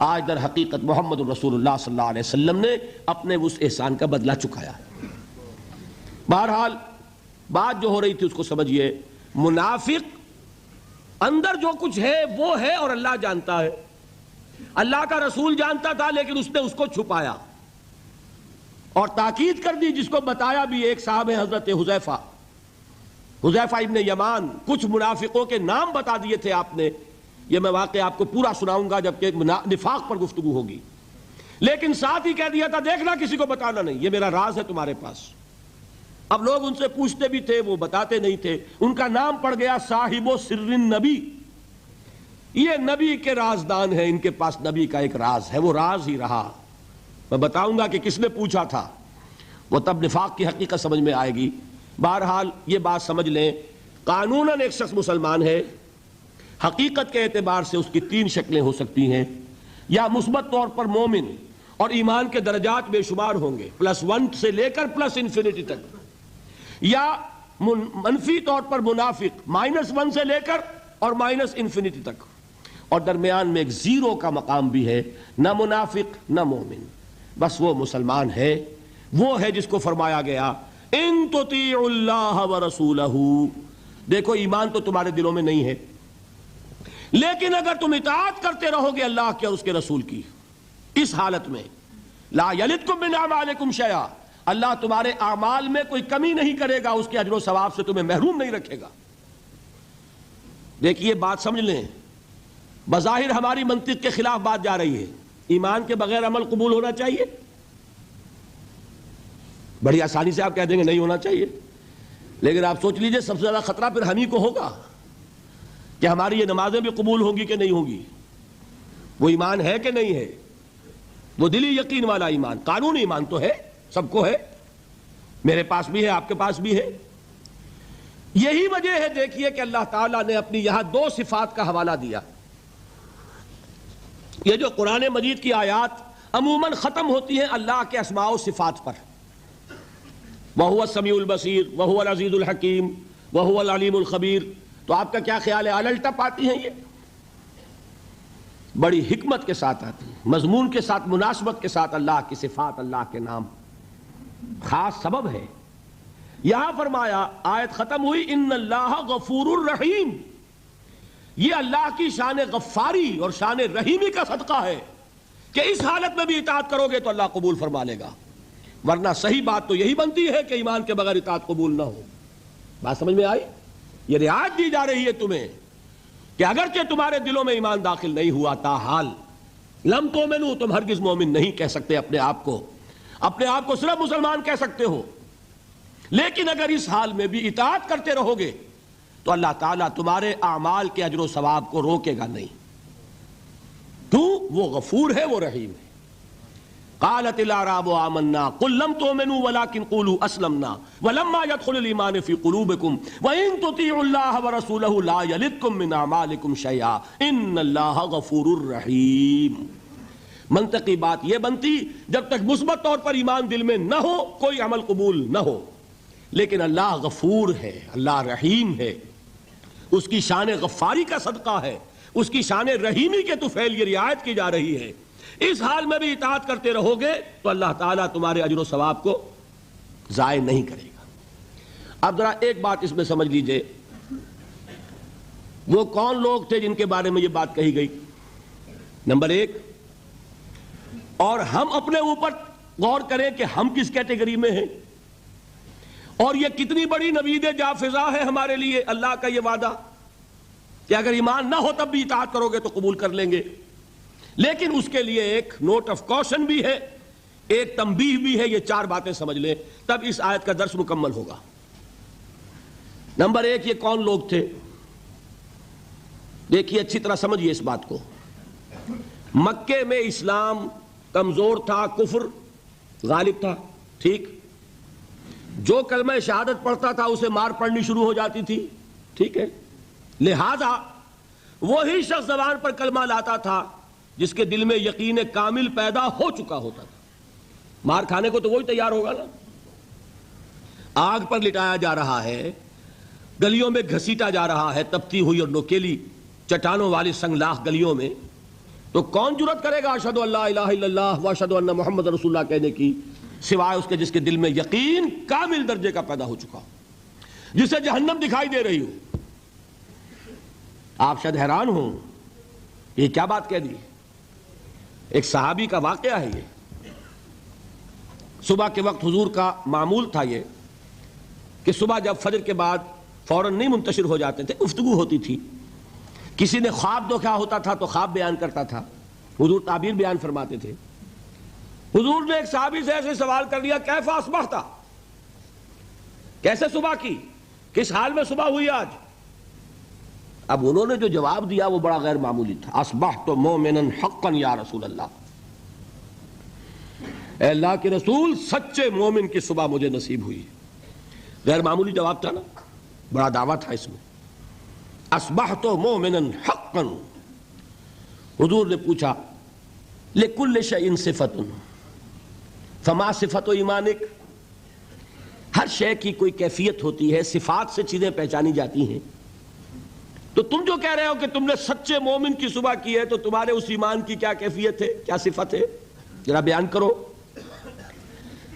آج در حقیقت محمد الرسول اللہ صلی اللہ علیہ وسلم نے اپنے اس احسان کا بدلہ چکایا. بہرحال بات جو ہو رہی تھی اس کو سمجھیے. منافق اندر جو کچھ ہے وہ ہے اور اللہ جانتا ہے. اللہ کا رسول جانتا تھا لیکن اس نے اس کو چھپایا اور تاکید کر دی، جس کو بتایا بھی ایک صاحب حضرت حذیفہ ابن یمان. کچھ منافقوں کے نام بتا دیے تھے آپ نے. یہ میں واقعہ آپ کو پورا سناؤں گا جبکہ نفاق پر گفتگو ہوگی، لیکن ساتھ ہی کہہ دیا تھا دیکھنا کسی کو بتانا نہیں، یہ میرا راز ہے تمہارے پاس. اب لوگ ان سے پوچھتے بھی تھے، وہ بتاتے نہیں تھے. ان کا نام پڑ گیا صاحب سر النبی. یہ نبی کے رازدان ہیں، ان کے پاس نبی کا ایک راز ہے، وہ راز ہی رہا. میں بتاؤں گا کہ کس نے پوچھا تھا، وہ تب نفاق کی حقیقت سمجھ میں آئے گی. بہرحال یہ بات سمجھ لیں، قانوناً ایک شخص مسلمان ہے. حقیقت کے اعتبار سے اس کی تین شکلیں ہو سکتی ہیں. یا مثبت طور پر مومن اور ایمان کے درجات بے شمار ہوں گے، +1 سے لے کر +انفینٹی تک. یا منفی طور پر منافق، -1 سے لے کر اور -انفینٹی تک. اور درمیان میں ایک زیرو کا مقام بھی ہے، نہ منافق نہ مومن، بس وہ مسلمان ہے. وہ ہے جس کو فرمایا گیا ان تطیعوا اللہ ورسولہ. دیکھو ایمان تو تمہارے دلوں میں نہیں ہے، لیکن اگر تم اطاعت کرتے رہو گے اللہ کے اور اس کے رسول کی، اس حالت میں لا یلدکم من اعمالکم شیئا، اللہ تمہارے اعمال میں کوئی کمی نہیں کرے گا، اس کے اجر و ثواب سے تمہیں محروم نہیں رکھے گا. دیکھیے بات سمجھ لیں، بظاہر ہماری منطق کے خلاف بات جا رہی ہے. ایمان کے بغیر عمل قبول ہونا چاہیے؟ بڑی آسانی سے آپ کہہ دیں گے نہیں ہونا چاہیے، لیکن آپ سوچ لیجئے سب سے زیادہ خطرہ پھر ہمیں کو ہوگا کہ ہماری یہ نمازیں بھی قبول ہوں گی کہ نہیں ہوں گی. وہ ایمان ہے کہ نہیں ہے؟ وہ دلی یقین والا ایمان، قانونی ایمان تو ہے، سب کو ہے، میرے پاس بھی ہے، آپ کے پاس بھی ہے. یہی وجہ ہے دیکھیے کہ اللہ تعالیٰ نے اپنی یہاں 2 صفات کا حوالہ دیا. یہ جو قرآن مجید کی آیات عموماً ختم ہوتی ہیں اللہ کے اسماء و صفات پر، وَهُوَ السَّمِيعُ الْبَصِيرُ وَهُوَ الْعَزِيزُ الْحَكِيمُ وَهُوَ الْعَلِيمُ الْخَبِيرُ. تو آپ کا کیا خیال ہے الٹا پاتی ہیں؟ یہ بڑی حکمت کے ساتھ آتی ہیں، مضمون کے ساتھ، مناسبت کے ساتھ. اللہ کی صفات، اللہ کے نام خاص سبب ہے. یہاں فرمایا آیت ختم ہوئی ان اللہ غفور الرحیم. یہ اللہ کی شان غفاری اور شان رحیمی کا صدقہ ہے کہ اس حالت میں بھی اطاعت کرو گے تو اللہ قبول فرما لے گا، ورنہ صحیح بات تو یہی بنتی ہے کہ ایمان کے بغیر اطاعت قبول نہ ہو. بات سمجھ میں آئی؟ یہ رعایت دی جا رہی ہے تمہیں کہ اگرچہ تمہارے دلوں میں ایمان داخل نہیں ہوا، تاحال لم تؤمنوا، تم ہرگز مومن نہیں کہہ سکتے اپنے آپ کو صرف مسلمان کہہ سکتے ہو. لیکن اگر اس حال میں بھی اطاعت کرتے رہو گے تو اللہ تعالیٰ تمہارے اعمال کے اجر و ثواب کو روکے گا نہیں. کیوں؟ وہ غفور ہے، وہ رحیم ہے. قالت الاعراب آمنا قل لم تؤمنوا ولكن قولوا اسلمنا ولما يدخل الايمان في قلوبكم وان تطيعوا الله ورسوله لا يلدكم من اعمالكم شيئا ان الله غفور رحيم. منطقی بات یہ بنتی جب تک مثبت طور پر ایمان دل میں نہ ہو کوئی عمل قبول نہ ہو، لیکن اللہ غفور ہے، اللہ رحیم ہے، اس کی شان غفاری کا صدقہ ہے، اس کی شان رحیمی کے طفیل یہ رعایت کی جا رہی ہے اس حال میں بھی اطاعت کرتے رہو گے تو اللہ تعالیٰ تمہارے اجر و ثواب کو ضائع نہیں کرے گا۔ اب ذرا ایک بات اس میں سمجھ لیجئے، وہ کون لوگ تھے جن کے بارے میں یہ بات کہی گئی؟ نمبر ایک، اور ہم اپنے اوپر غور کریں کہ ہم کس کیٹیگری میں ہیں، اور یہ کتنی بڑی نوید جافزہ ہے ہمارے لیے اللہ کا یہ وعدہ کہ اگر ایمان نہ ہو تب بھی اطاعت کرو گے تو قبول کر لیں گے۔ لیکن اس کے لیے ایک نوٹ آف کوشن بھی ہے، ایک تنبیہ بھی ہے، یہ چار باتیں سمجھ لیں تب اس آیت کا درس مکمل ہوگا۔ نمبر ایک، یہ کون لوگ تھے؟ دیکھیے اچھی طرح سمجھیے اس بات کو۔ مکے میں اسلام کمزور تھا، کفر غالب تھا، ٹھیک؟ جو کلمہ شہادت پڑھتا تھا اسے مار پڑنی شروع ہو جاتی تھی، ٹھیک ہے؟ لہذا وہی شخص زبان پر کلمہ لاتا تھا جس کے دل میں یقین کامل پیدا ہو چکا ہوتا تھا، مار کھانے کو تو وہی تیار ہوگا نا۔ آگ پر لٹایا جا رہا ہے، گلیوں میں گھسیٹا جا رہا ہے، تپتی ہوئی اور نوکیلی چٹانوں والی سنگلاخ گلیوں میں، تو کون جرأت کرے گا اشہدو ان لا الہ الا اللہ واشہدو ان محمد رسول اللہ کہنے کی، سوائے اس کے جس کے دل میں یقین کامل درجے کا پیدا ہو چکا ہو، جسے جہنم دکھائی دے رہی ہو۔ آپ شاید حیران ہوں یہ کیا بات کہہ دی؟ ایک صحابی کا واقعہ ہے یہ۔ صبح کے وقت حضور کا معمول تھا یہ کہ صبح جب فجر کے بعد فوراً نہیں منتشر ہو جاتے تھے، گفتگو ہوتی تھی، کسی نے خواب دیکھا ہوتا تھا تو خواب بیان کرتا تھا، حضور تعبیر بیان فرماتے تھے۔ حضور نے ایک صحابی سے ایسے سوال کر لیا، کیف اصبحت، کیسے صبح کی، کس حال میں صبح ہوئی آج؟ اب انہوں نے جو جواب دیا وہ بڑا غیر معمولی تھا، اصبحت مومنا حقا یا رسول اللہ، اے اللہ کے رسول سچے مومن کی صبح مجھے نصیب ہوئی۔ غیر معمولی جواب تھا نا، بڑا دعویٰ تھا اس میں، اصبحت مومنا حقا۔ حضور نے پوچھا لکل شیء صفت فما صفت ایمانک، ہر شے کی کوئی کیفیت ہوتی ہے، صفات سے چیزیں پہچانی جاتی ہیں، تو تم جو کہہ رہے ہو کہ تم نے سچے مومن کی صبح کی ہے تو تمہارے اس ایمان کی کیا کیفیت ہے، کیا صفت ہے، ذرا بیان کرو۔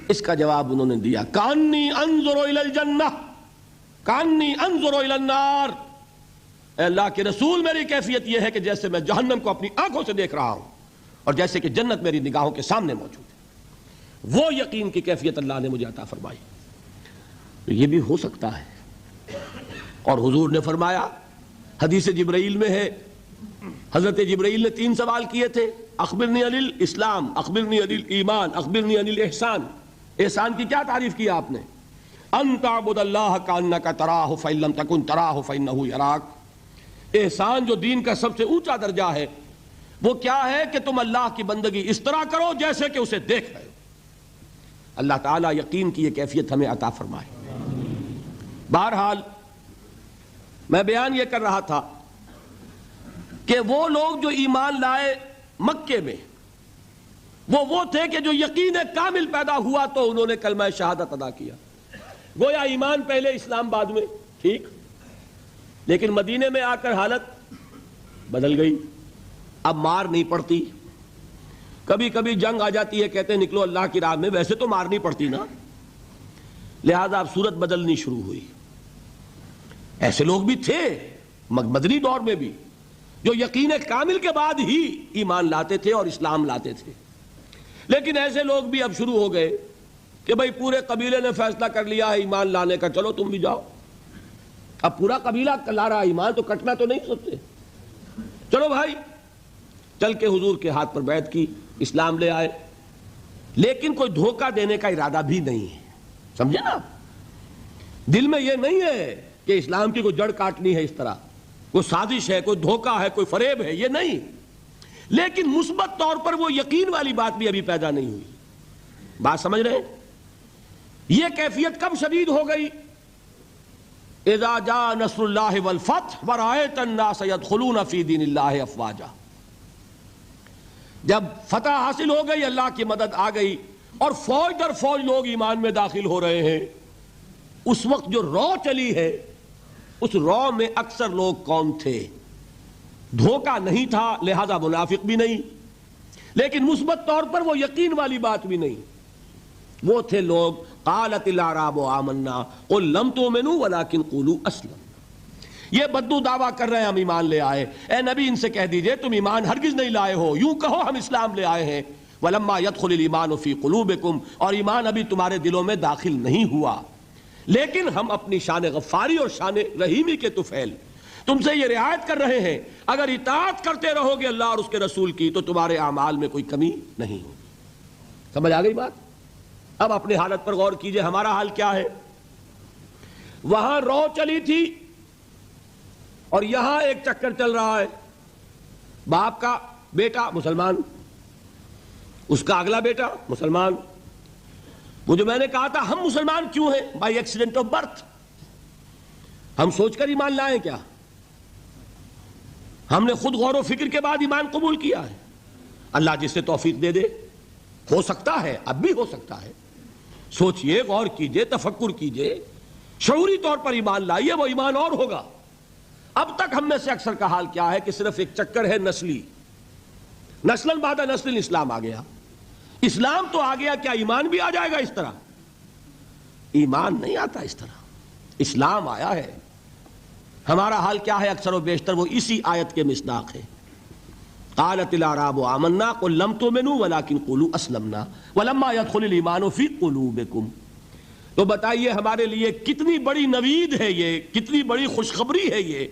اس کا جواب انہوں نے دیا، کانی انظر الی الجنہ کانی انظر الی النار، اے اللہ کے رسول میری کیفیت یہ ہے کہ جیسے میں جہنم کو اپنی آنکھوں سے دیکھ رہا ہوں اور جیسے کہ جنت میری نگاہوں کے سامنے موجود ہے، وہ یقین کی کیفیت اللہ نے مجھے عطا فرمائی۔ یہ بھی ہو سکتا ہے۔ اور حضور نے فرمایا، حدیث جبرائیل میں ہے، حضرت جبرائیل نے 3 سوال کیے تھے، اخبرنی عن الاسلام، اخبرنی عن الایمان، اخبرنی عن الاحسان۔ احسان کی کیا تعریف کی آپ نے؟ ان تعبد اللہ کانک تراہ فإن لم تکن تراہ فإنہ یراک۔ احسان جو دین کا سب سے اونچا درجہ ہے وہ کیا ہے کہ تم اللہ کی بندگی اس طرح کرو جیسے کہ اسے دیکھ رہے ہو۔ اللہ تعالیٰ یقین کی یہ کیفیت ہمیں عطا فرمائے۔ بہرحال میں بیان یہ کر رہا تھا کہ وہ لوگ جو ایمان لائے مکے میں وہ تھے کہ جو یقین کامل پیدا ہوا تو انہوں نے کلمہ شہادت ادا کیا، گویا ایمان پہلے اسلام بعد میں، ٹھیک؟ لیکن مدینے میں آ کر حالت بدل گئی، اب مار نہیں پڑتی، کبھی کبھی جنگ آ جاتی ہے، کہتے ہیں نکلو اللہ کی راہ میں، ویسے تو مار نہیں پڑتی نا، لہذا اب صورت بدلنی شروع ہوئی۔ ایسے لوگ بھی تھے مدنی دور میں بھی جو یقین کامل کے بعد ہی ایمان لاتے تھے اور اسلام لاتے تھے، لیکن ایسے لوگ بھی اب شروع ہو گئے کہ بھئی پورے قبیلے نے فیصلہ کر لیا ہے ایمان لانے کا، چلو تم بھی جاؤ۔ اب پورا قبیلہ لا رہا ایمان تو کٹنا تو نہیں سکتے، چلو بھائی، چل کے حضور کے ہاتھ پر بیعت کی، اسلام لے آئے، لیکن کوئی دھوکہ دینے کا ارادہ بھی نہیں ہے، سمجھے نا؟ دل میں یہ نہیں ہے کہ اسلام کی کوئی جڑ کاٹنی ہے، اس طرح کوئی سازش ہے، کوئی دھوکہ ہے، کوئی فریب ہے، یہ نہیں، لیکن مثبت طور پر وہ یقین والی بات بھی ابھی پیدا نہیں ہوئی۔ بات سمجھ رہے ہیں؟ یہ کیفیت کب شدید ہو گئی؟ اذا جاء نصر اللہ والفتح ورأیت الناس يدخلون فی دین اللہ افواجا، جب فتح حاصل ہو گئی، اللہ کی مدد آ گئی اور فوج در فوج لوگ ایمان میں داخل ہو رہے ہیں، اس وقت جو رو چلی ہے اس رو میں اکثر لوگ کون تھے؟ دھوکہ نہیں تھا، لہذا منافق بھی نہیں، لیکن مثبت طور پر وہ یقین والی بات بھی نہیں. وہ تھے لوگ قالت الاعراب آمنا قل لم تؤمنوا ولکن قولوا اسلمنا. یہ بدو دعویٰ کر رہے ہیں ہم ایمان لے آئے. اے نبی ان سے کہہ دیجئے تم ایمان ہرگز نہیں لائے ہو, یوں کہو ہم اسلام لے آئے ہیں. ولما يدخل الايمان في قلوبكم, اور ایمان ابھی تمہارے دلوں میں داخل نہیں ہوا. لیکن ہم اپنی شان غفاری اور شان رحیمی کے طفیل تم سے یہ رعایت کر رہے ہیں, اگر اطاعت کرتے رہو گے اللہ اور اس کے رسول کی تو تمہارے اعمال میں کوئی کمی نہیں ہوگی. سمجھ آ گئی بات؟ اب اپنی حالت پر غور کیجئے, ہمارا حال کیا ہے؟ وہاں رو چلی تھی اور یہاں ایک چکر چل رہا ہے. باپ کا بیٹا مسلمان, اس کا اگلا بیٹا مسلمان. وہ جو میں نے کہا تھا ہم مسلمان کیوں ہیں؟ By accident of birth. ہم سوچ کر ایمان لائیں کیا؟ ہم نے خود غور و فکر کے بعد ایمان قبول کیا ہے. اللہ جس سے توفیق دے دے, ہو سکتا ہے, اب بھی ہو سکتا ہے. سوچئے, غور کیجئے, تفکر کیجئے, شعوری طور پر ایمان لائیے, وہ ایمان اور ہوگا. اب تک ہم میں سے اکثر کا حال کیا ہے کہ صرف ایک چکر ہے نسلی, نسلاً بعد نسل اسلام آ گیا. اسلام تو آ گیا, کیا ایمان بھی آ جائے گا اس طرح؟ ایمان نہیں آتا اس طرح, اسلام آیا ہے. ہمارا حال کیا ہے اکثر و بیشتر؟ وہ اسی آیت کے مصداق ہے. قالت الاعراب آمنا قل لم تؤمنوا ولکن قولوا اسلمنا ولما يدخل الايمان في قلوبكم. تو بتائیے ہمارے لیے کتنی بڑی نوید ہے یہ, کتنی بڑی خوشخبری ہے یہ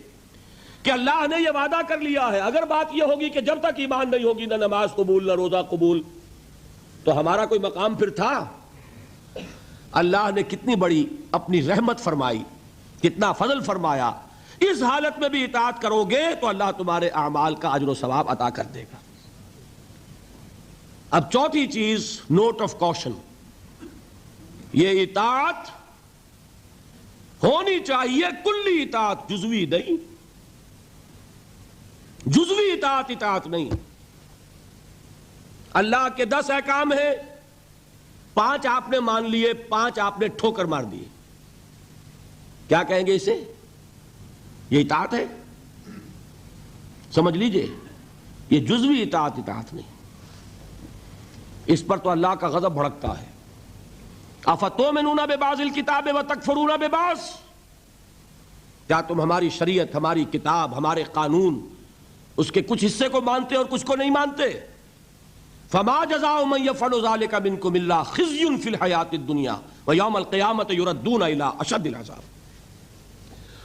کہ اللہ نے یہ وعدہ کر لیا ہے. اگر بات یہ ہوگی کہ جب تک ایمان نہیں ہوگی نہ نماز قبول نہ روزہ قبول, تو ہمارا کوئی مقام پھر تھا؟ اللہ نے کتنی بڑی اپنی رحمت فرمائی, کتنا فضل فرمایا. اس حالت میں بھی اطاعت کرو گے تو اللہ تمہارے اعمال کا اجر و ثواب عطا کر دے گا. اب چوتھی چیز, نوٹ آف کوشن, یہ اطاعت ہونی چاہیے کلی اطاعت, جزوی نہیں. جزوی اطاعت اطاعت نہیں. اللہ کے 10 احکام ہیں, 5 آپ نے مان لیے, 5 آپ نے ٹھوکر مار دیے. کیا کہیں گے اسے؟ یہ اطاعت ہے؟ سمجھ لیجئے, یہ جزوی اطاعت اطاعت نہیں. اس پر تو اللہ کا غضب بھڑکتا ہے. افتؤمنون ببعض الکتاب وتکفرون ببعض, کیا تم ہماری شریعت, ہماری کتاب, ہمارے قانون, اس کے کچھ حصے کو مانتے اور کچھ کو نہیں مانتے؟ فما جزاء من يفعل ذلك منكم الا خزي في الحياة الدنيا ويوم القيامة يردون الى اشد العذاب.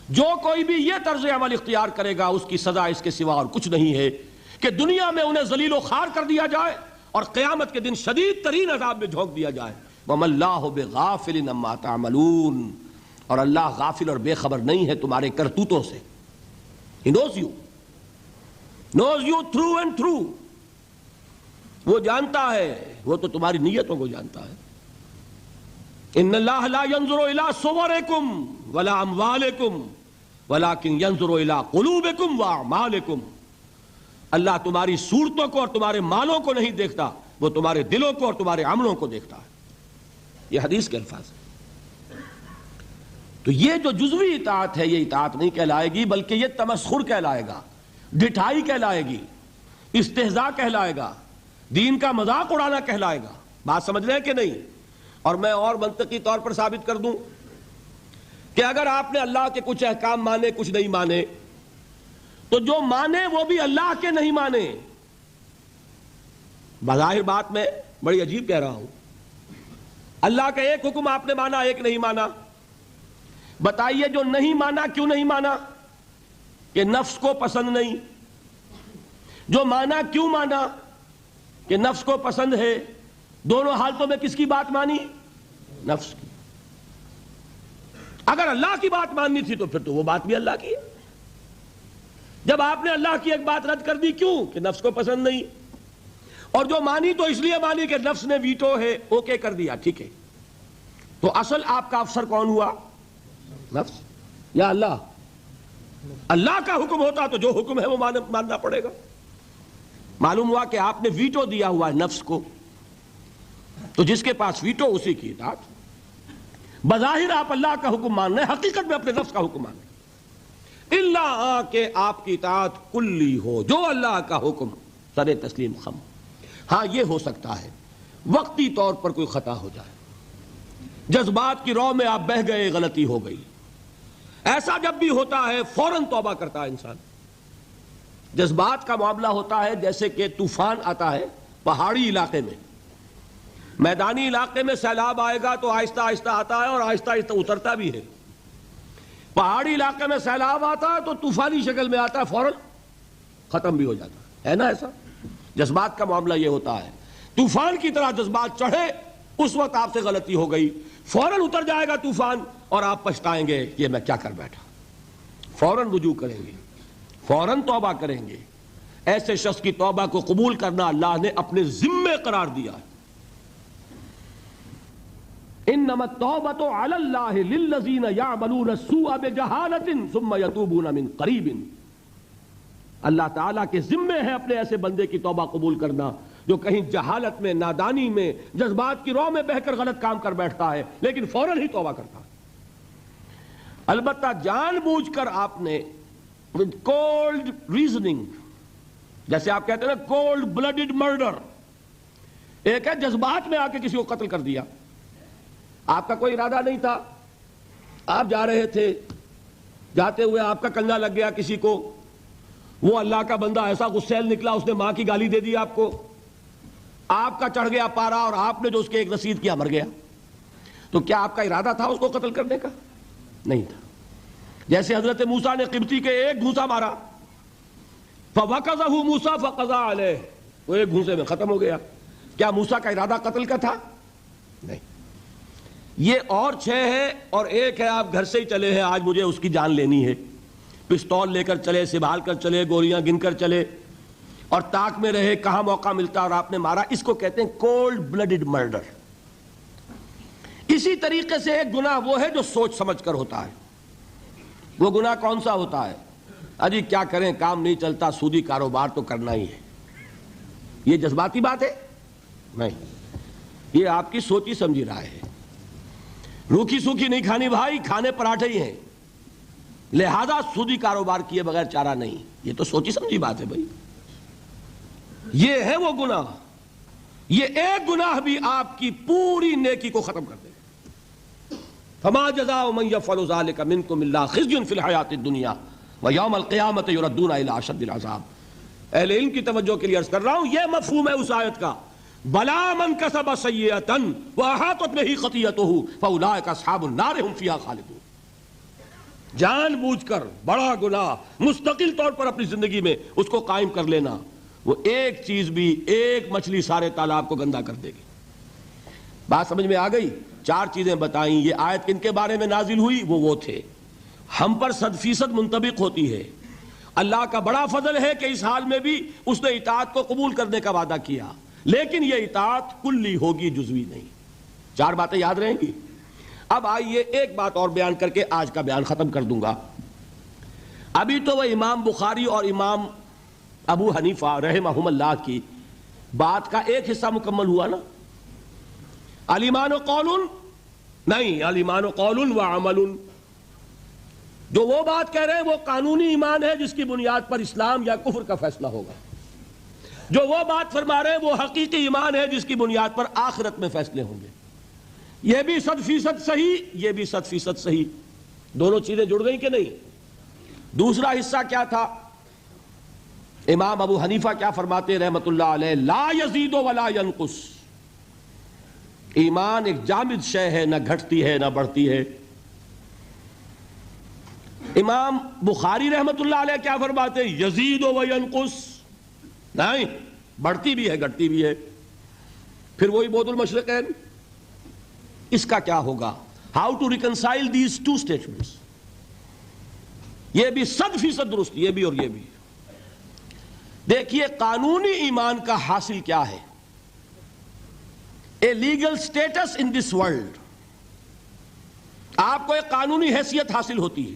جو کوئی بھی یہ طرز عمل اختیار کرے گا اس کی سزا اس کے سوا اور کچھ نہیں ہے کہ دنیا میں انہیں ذلیل و خوار کر دیا جائے اور قیامت کے دن شدید ترین عذاب میں جھونک دیا جائے. وَمَا اللَّهُ بِغَافِلٍ عَمَّا تَعْمَلُونَ, اور اللہ غافل اور بے خبر نہیں ہے تمہارے کرتوتوں سے. He knows you through and through. وہ جانتا ہے, وہ تو تمہاری نیتوں کو جانتا ہے. ان اللہ لا ينظر الى صورکم ولا اموالکم ولکن ينظر الى قلوبکم واعمالکم. اللہ تمہاری صورتوں کو اور تمہارے مالوں کو نہیں دیکھتا, وہ تمہارے دلوں کو اور تمہارے عملوں کو دیکھتا ہے. یہ حدیث کے الفاظ ہیں. تو یہ جو جزوی اطاعت ہے یہ اطاعت نہیں کہلائے گی, بلکہ یہ تمسخر کہلائے گا, ڈٹھائی کہلائے گی, استہزاء کہلائے گا, دین کا مذاق اڑانا کہلائے گا. بات سمجھ رہے ہیں کہ نہیں؟ اور میں اور منطقی طور پر ثابت کر دوں کہ اگر آپ نے اللہ کے کچھ احکام مانے کچھ نہیں مانے, تو جو مانے وہ بھی اللہ کے نہیں مانے. بظاہر بات میں بڑی عجیب کہہ رہا ہوں, اللہ کا ایک حکم آپ نے مانا ایک نہیں مانا. بتائیے جو نہیں مانا کیوں نہیں مانا؟ کہ نفس کو پسند نہیں. جو مانا کیوں مانا؟ کہ نفس کو پسند ہے. دونوں حالتوں میں کس کی بات مانی؟ نفس کی. اگر اللہ کی بات ماننی تھی تو پھر تو وہ بات بھی اللہ کی ہے. جب آپ نے اللہ کی ایک بات رد کر دی, کیوں؟ کہ نفس کو پسند نہیں. اور جو مانی تو اس لیے مانی کہ نفس نے ویٹو ہے, اوکے کر دیا, ٹھیک ہے. تو اصل آپ کا افسر کون ہوا؟ نفس یا اللہ؟ اللہ کا حکم ہوتا تو جو حکم ہے وہ ماننا پڑے گا. معلوم ہوا کہ آپ نے ویٹو دیا ہوا ہے نفس کو, تو جس کے پاس ویٹو اسی کی اطاعت. بظاہر آپ اللہ کا حکم مان رہے ہیں, حقیقت میں اپنے نفس کا حکم مان رہے ہیں. اللہ کہ آپ کی اطاعت کلی ہو, جو اللہ کا حکم سر تسلیم خم. ہاں یہ ہو سکتا ہے وقتی طور پر کوئی خطا ہو جائے، جذبات کی رو میں آپ بہہ گئے، غلطی ہو گئی، ایسا جب بھی ہوتا ہے فوراً توبہ کرتا ہے انسان۔ جذبات کا معاملہ ہوتا ہے جیسے کہ طوفان آتا ہے پہاڑی علاقے میں، میدانی علاقے میں سیلاب آئے گا تو آہستہ آہستہ آتا ہے اور آہستہ آہستہ اترتا بھی ہے، پہاڑی علاقے میں سیلاب آتا ہے تو طوفانی شکل میں آتا ہے، فوراً ختم بھی ہو جاتا ہے نا ایسا؟ جذبات کا معاملہ یہ ہوتا ہے، طوفان کی طرح جذبات چڑھے، اس وقت آپ سے غلطی ہو گئی، فوراً اتر جائے گا طوفان اور آپ پچھتائیں گے یہ میں کیا کر بیٹھا، فوراً رجوع کریں گے، فوراً توبہ کریں گے۔ ایسے شخص کی توبہ کو قبول کرنا اللہ نے اپنے ذمے قرار دیا ہے۔ انما التوبۃ علی اللہ للذین یعملون السوء بجہالۃ ثم یتوبون من قریب، اللہ تعالیٰ کے ذمے ہے اپنے ایسے بندے کی توبہ قبول کرنا جو کہیں جہالت میں، نادانی میں، جذبات کی رو میں بہ کر غلط کام کر بیٹھتا ہے لیکن فوراً ہی توبہ کرتا ہے۔ البتہ جان بوجھ کر آپ نے with cold reasoning، جیسے آپ کہتے ہیں نا cold blooded murder، ایک ہے جذبات میں آ کے کسی کو قتل کر دیا، آپ کا کوئی ارادہ نہیں تھا، آپ جا رہے تھے، جاتے ہوئے آپ کا کنگا لگ گیا کسی کو، وہ اللہ کا بندہ ایسا غسیل نکلا اس نے ماں کی گالی دے دی آپ کو، آپ کا چڑھ گیا پارا اور آپ نے جو اس کے ایک رسید کیا مر گیا، تو کیا آپ کا ارادہ تھا اس کو قتل کرنے کا؟ نہیں تھا۔ جیسے حضرت موسیٰ نے قبطی کے ایک گھونسا مارا، فَوَقَذَهُ مُوسَىٰ فَقَضَىٰ عَلَيْهِ، وہ ایک گھونسے میں ختم ہو گیا، کیا موسیٰ کا ارادہ قتل کا تھا؟ نہیں۔ یہ اور 6 ہے اور ایک ہے آپ گھر سے ہی چلے ہیں، آج مجھے اس کی جان لینی ہے، پستول لے کر چلے، سنبھال کر چلے، گولیاں گن کر چلے اور تاک میں رہے کہاں موقع ملتا اور آپ نے مارا، اس کو کہتے ہیں کولڈ بلڈڈ مرڈر۔ اسی طریقے سے ایک گناہ وہ ہے جو سوچ سمجھ کر ہوتا ہے، وہ گناہ کون سا ہوتا ہے؟ اجی کیا کریں، کام نہیں چلتا، سودی کاروبار تو کرنا ہی ہے، یہ جذباتی بات ہے؟ نہیں، یہ آپ کی سوچی سمجھی رائے ہے۔ روکھی سوکھی نہیں کھانی بھائی، کھانے پراٹھے ہی ہیں، لہذا سودی کاروبار کیے بغیر چارہ نہیں، یہ تو سوچی سمجھی بات ہے بھائی۔ یہ ہے وہ گناہ، یہ ایک گناہ بھی آپ کی پوری نیکی کو ختم کر دے۔ فما جزاء من يفعل ذلك منكم الا خزي في الحياة الدنيا ويوم القيامة يردون الى اشد العذاب۔ اہل علم کی توجہ کے لیے عرض کر رہا ہوں، یہ مفہوم ہے اس آیت کا، بلا من کسب سیئۃ واحاطت به خطیئته فاولئک اصحاب النار هم فیہا خالدون۔ جان بوجھ کر بڑا گناہ مستقل طور پر اپنی زندگی میں اس کو قائم کر لینا، وہ ایک چیز بھی، ایک مچھلی سارے تالاب کو گندا کر دے گی۔ بات سمجھ میں آ گئی؟ 4 چیزیں بتائیں، یہ آیت کن کے بارے میں نازل ہوئی؟ وہ تھے، ہم پر 100% منطبق ہوتی ہے۔ اللہ کا بڑا فضل ہے کہ اس حال میں بھی اس نے اطاعت کو قبول کرنے کا وعدہ کیا، لیکن یہ اطاعت کلی ہوگی، جزوی نہیں۔ 4 باتیں یاد رہیں گی۔ اب آئیے ایک بات اور بیان کر کے آج کا بیان ختم کر دوں گا۔ ابھی تو وہ امام بخاری اور امام ابو حنیفہ رحمہم اللہ کی بات کا ایک حصہ مکمل ہوا نا۔ الایمان قول نہیں، الایمان قول و عمل، جو وہ بات کہہ رہے ہیں وہ قانونی ایمان ہے جس کی بنیاد پر اسلام یا کفر کا فیصلہ ہوگا، جو وہ بات فرما رہے ہیں وہ حقیقی ایمان ہے جس کی بنیاد پر آخرت میں فیصلے ہوں گے۔ یہ بھی 100% صحیح، یہ بھی 100% صحیح، دونوں چیزیں جڑ گئیں کہ نہیں؟ دوسرا حصہ کیا تھا؟ امام ابو حنیفہ کیا فرماتے رحمت اللہ علیہ؟ لا یزید ولا ینقص، ایمان ایک جامد شے ہے، نہ گھٹتی ہے نہ بڑھتی ہے۔ امام بخاری رحمت اللہ علیہ کیا فرماتے؟ یزید و ینقص، نہیں، بڑھتی بھی ہے گھٹتی بھی ہے۔ پھر وہی بوت المشرقین، اس کا کیا ہوگا؟ How to reconcile these 2 statements? یہ بھی 100% درست، یہ بھی اور یہ بھی۔ دیکھیے قانونی ایمان کا حاصل کیا ہے؟ A legal status in this world, آپ کو ایک قانونی حیثیت حاصل ہوتی ہے،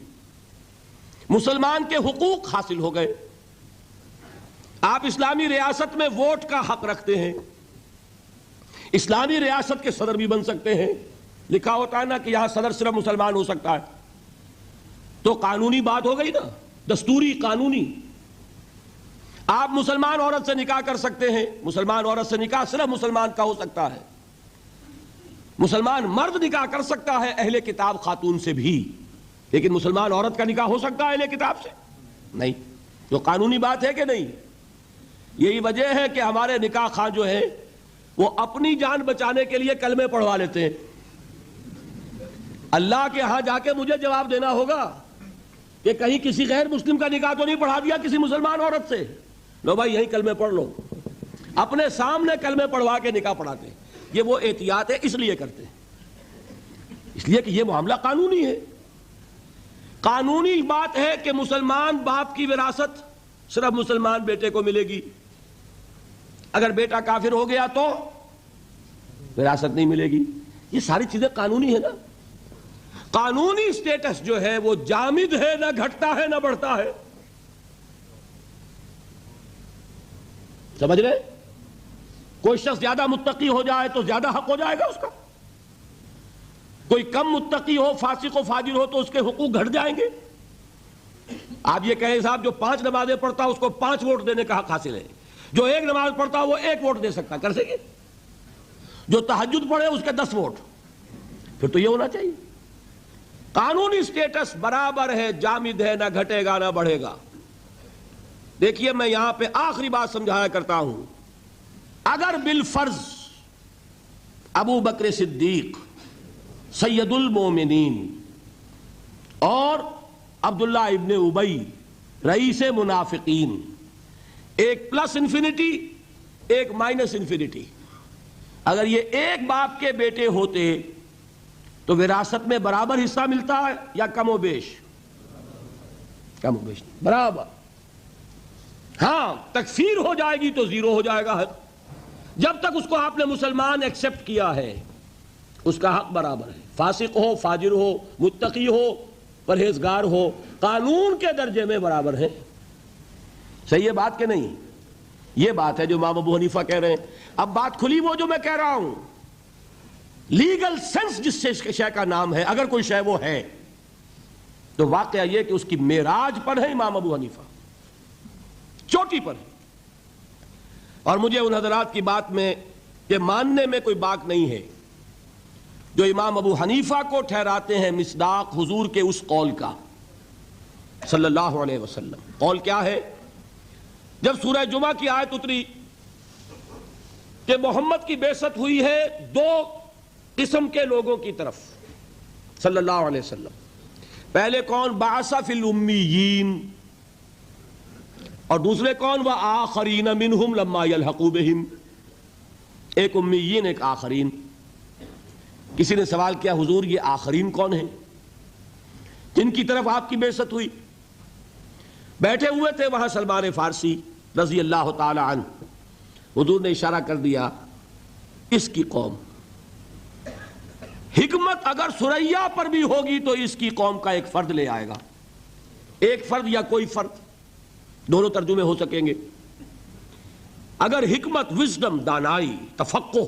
مسلمان کے حقوق حاصل ہو گئے، آپ اسلامی ریاست میں ووٹ کا حق رکھتے ہیں، اسلامی ریاست کے صدر بھی بن سکتے ہیں، لکھا ہوتا ہے نا کہ یہاں صدر صرف مسلمان ہو سکتا ہے، تو قانونی بات ہو گئی نا، دستوری قانونی۔ آپ مسلمان عورت سے نکاح کر سکتے ہیں، مسلمان عورت سے نکاح صرف مسلمان کا ہو سکتا ہے، مسلمان مرد نکاح کر سکتا ہے اہل کتاب خاتون سے بھی، لیکن مسلمان عورت کا نکاح ہو سکتا ہے اہل کتاب سے نہیں۔ جو قانونی بات ہے کہ نہیں؟ یہی وجہ ہے کہ ہمارے نکاح خواہ جو ہے وہ اپنی جان بچانے کے لیے کلمے پڑھوا لیتے ہیں۔ اللہ کے ہاں جا کے مجھے جواب دینا ہوگا کہ کہیں کسی غیر مسلم کا نکاح تو نہیں پڑھا دیا کسی مسلمان عورت سے؟ لو بھائی یہی کلمے پڑھ لو، اپنے سامنے کلمے پڑھوا کے نکاح پڑھاتے ہیں۔ یہ وہ احتیاط ہے اس لیے کرتے ہیں، اس لیے کہ یہ معاملہ قانونی ہے۔ قانونی بات ہے کہ مسلمان باپ کی وراثت صرف مسلمان بیٹے کو ملے گی، اگر بیٹا کافر ہو گیا تو وراثت نہیں ملے گی۔ یہ ساری چیزیں قانونی ہے نا۔ قانونی سٹیٹس جو ہے وہ جامد ہے، نہ گھٹتا ہے نہ بڑھتا ہے، سمجھ رہے؟ کوئی شخص زیادہ متقی ہو جائے تو زیادہ حق ہو جائے گا اس کا، کوئی کم متقی ہو، فاسق و فاجر ہو تو اس کے حقوق گھٹ جائیں گے۔ آپ یہ کہیں صاحب جو 5 نمازیں پڑھتا اس کو 5 ووٹ دینے کا حق حاصل ہے، جو 1 نماز پڑھتا وہ 1 ووٹ دے سکتا، کر سکے؟ جو تہجد پڑھے اس کے 10 ووٹ، پھر تو یہ ہونا چاہیے۔ قانونی سٹیٹس برابر ہے، جامد ہے، نہ گھٹے گا نہ بڑھے گا۔ دیکھیے میں یہاں پہ آخری بات سمجھایا کرتا ہوں، اگر بالفرض ابو بکر صدیق سید المومنین اور عبداللہ ابن ابی رئیس منافقین، ایک پلس انفینٹی ایک مائنس انفینٹی، اگر یہ ایک باپ کے بیٹے ہوتے تو وراثت میں برابر حصہ ملتا ہے یا کم و بیش؟ کم و بیش برابر۔ ہاں تکفیر ہو جائے گی تو 0 ہو جائے گا حق، جب تک اس کو آپ نے مسلمان ایکسپٹ کیا ہے اس کا حق برابر ہے، فاسق ہو، فاجر ہو، متقی ہو، پرہیزگار ہو، قانون کے درجے میں برابر ہے۔ صحیح ہے بات کہ نہیں؟ یہ بات ہے جو امام ابو حنیفہ کہہ رہے ہیں۔ اب بات کھلی وہ جو میں کہہ رہا ہوں، لیگل سینس جس شے کا نام ہے، اگر کوئی شے وہ ہے تو واقعہ یہ کہ اس کی معراج پر ہے امام ابو حنیفہ، چوٹی پر ہے۔ اور مجھے ان حضرات کی بات میں یہ ماننے میں کوئی باک نہیں ہے جو امام ابو حنیفہ کو ٹھہراتے ہیں مصداق حضور کے اس قول کا صلی اللہ علیہ وسلم۔ قول کیا ہے؟ جب سورہ جمعہ کی آیت اتری کہ محمد کی بعثت ہوئی ہے 2 قسم کے لوگوں کی طرف صلی اللہ علیہ وسلم، پہلے کون؟ بعث فی الامیین، اور دوسرے کون؟ وآخرین منہم لما یلحقوا بہم، ایک امیین ایک آخرین۔ کسی نے سوال کیا حضور یہ آخرین کون ہیں جن کی طرف آپ کی بعثت ہوئی؟ بیٹھے ہوئے تھے وہاں سلمان فارسی رضی اللہ تعالی عنہ، حضور نے اشارہ کر دیا اس کی قوم، حکمت اگر ثریا پر بھی ہوگی تو اس کی قوم کا ایک فرد لے آئے گا، ایک فرد یا کوئی فرد، دونوں ترجمے ہو سکیں گے۔ اگر حکمت، وزڈم، دانائی، تفقہ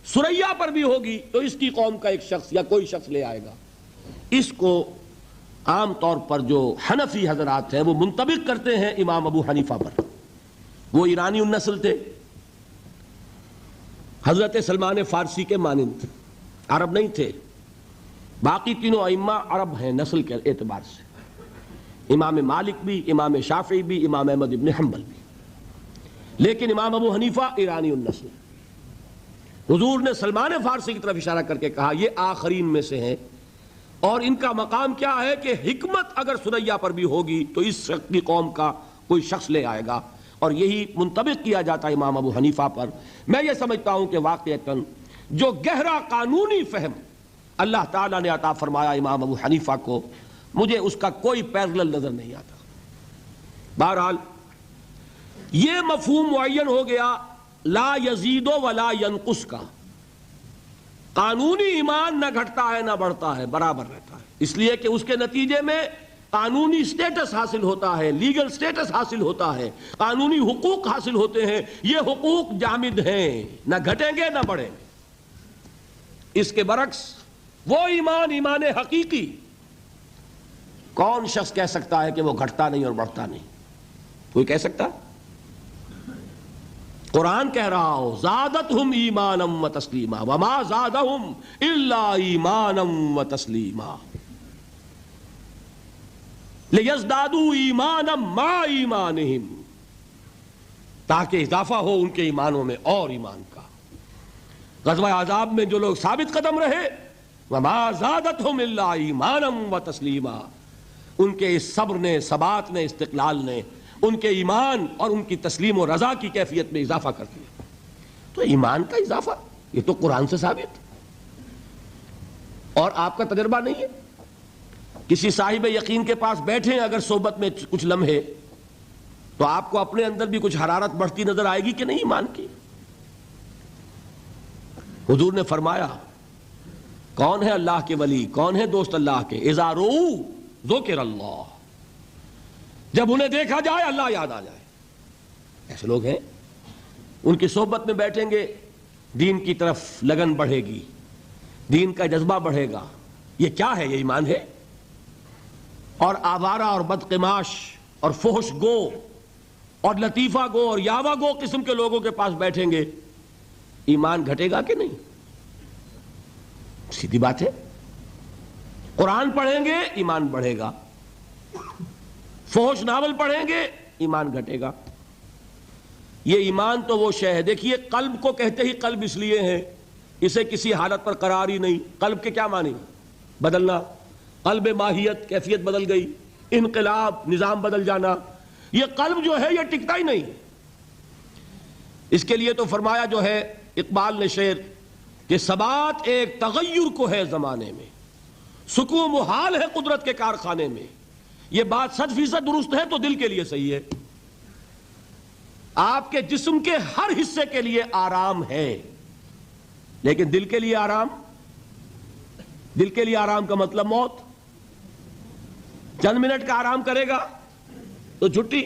ثریا پر بھی ہوگی تو اس کی قوم کا ایک شخص یا کوئی شخص لے آئے گا۔ اس کو عام طور پر جو حنفی حضرات ہیں وہ منطبق کرتے ہیں امام ابو حنیفہ پر۔ وہ ایرانی النسل تھے، حضرت سلمان فارسی کے مانند، عرب نہیں تھے۔ باقی تینوں ائمہ عرب ہیں نسل کے اعتبار سے، امام مالک بھی، امام شافعی بھی، امام احمد ابن حنبل بھی، لیکن امام ابو حنیفہ ایرانی النسل۔ حضور نے سلمان فارسی کی طرف اشارہ کر کے کہا یہ آخرین میں سے ہیں، اور ان کا مقام کیا ہے کہ حکمت اگر ثریا پر بھی ہوگی تو اس شخص کی قوم کا کوئی شخص لے آئے گا، اور یہی منطبق کیا جاتا ہے امام ابو حنیفہ پر۔ میں یہ سمجھتا ہوں کہ واقعتاً جو گہرا قانونی فہم اللہ تعالیٰ نے عطا فرمایا امام ابو حنیفہ کو، مجھے اس کا کوئی پیرلل نظر نہیں آتا۔ بہرحال یہ مفہوم معین ہو گیا لا یزید ولا ینقص کا، قانونی ایمان نہ گھٹتا ہے نہ بڑھتا ہے، برابر رہتا ہے، اس لیے کہ اس کے نتیجے میں قانونی سٹیٹس حاصل ہوتا ہے، لیگل سٹیٹس حاصل ہوتا ہے، قانونی حقوق حاصل ہوتے ہیں۔ یہ حقوق جامد ہیں، نہ گھٹیں گے نہ بڑھیں گے۔ اس کے برعکس وہ ایمان، ایمان حقیقی، کون شخص کہہ سکتا ہے کہ وہ گھٹتا نہیں اور بڑھتا نہیں؟ کوئی کہہ سکتا؟ قرآن کہہ رہا ہو زادتہم ایمانا و تسلیما وما زادہم الا ایمانا و تسلیما لیزدادوا ایمانا مع ایمانہم، تاکہ اضافہ ہو ان کے ایمانوں میں اور ایمان کا۔ غزوہ احزاب میں جو لوگ ثابت قدم رہے وما زادتہم الا ایمانا و تسلیما، ان کے اس صبر نے، ثبات نے، استقلال نے ان کے ایمان اور ان کی تسلیم و رضا کی کیفیت میں اضافہ کر دیا۔ تو ایمان کا اضافہ یہ تو قرآن سے ثابت، اور آپ کا تجربہ نہیں ہے؟ کسی صاحب یقین کے پاس بیٹھیں اگر صحبت میں کچھ لمحے تو آپ کو اپنے اندر بھی کچھ حرارت بڑھتی نظر آئے گی کہ نہیں ایمان کی؟ حضور نے فرمایا کون ہے اللہ کے ولی، کون ہے دوست اللہ کے؟ اذا رؤوا ذکر اللہ، جب انہیں دیکھا جائے اللہ یاد آ جائے۔ ایسے لوگ ہیں، ان کی صحبت میں بیٹھیں گے دین کی طرف لگن بڑھے گی، دین کا جذبہ بڑھے گا۔ یہ کیا ہے؟ یہ ایمان ہے۔ اور آوارہ اور بدقماش اور فحش گو اور لطیفہ گو اور یاوہ گو قسم کے لوگوں کے پاس بیٹھیں گے، ایمان گھٹے گا کہ نہیں؟ سیدھی بات ہے۔ قرآن پڑھیں گے ایمان بڑھے گا، فحش ناول پڑھیں گے ایمان گھٹے گا۔ یہ ایمان تو وہ شے ہے، دیکھیے قلب کو کہتے ہی قلب اس لیے ہے، اسے کسی حالت پر قرار ہی نہیں۔ قلب کے کیا معنی؟ بدلنا، قلب ماہیت، کیفیت بدل گئی، انقلاب، نظام بدل جانا۔ یہ قلب جو ہے یہ ٹکتا ہی نہیں۔ اس کے لیے تو فرمایا جو ہے اقبال نے شعر کہ ثبات ایک تغیر کو ہے زمانے میں، سکون محال ہے قدرت کے کارخانے میں۔ یہ بات 100% درست ہے تو دل کے لیے صحیح ہے۔ آپ کے جسم کے ہر حصے کے لیے آرام ہے، لیکن دل کے لیے آرام؟ دل کے لیے آرام کا مطلب موت۔ چند منٹ کا آرام کرے گا تو چھٹی۔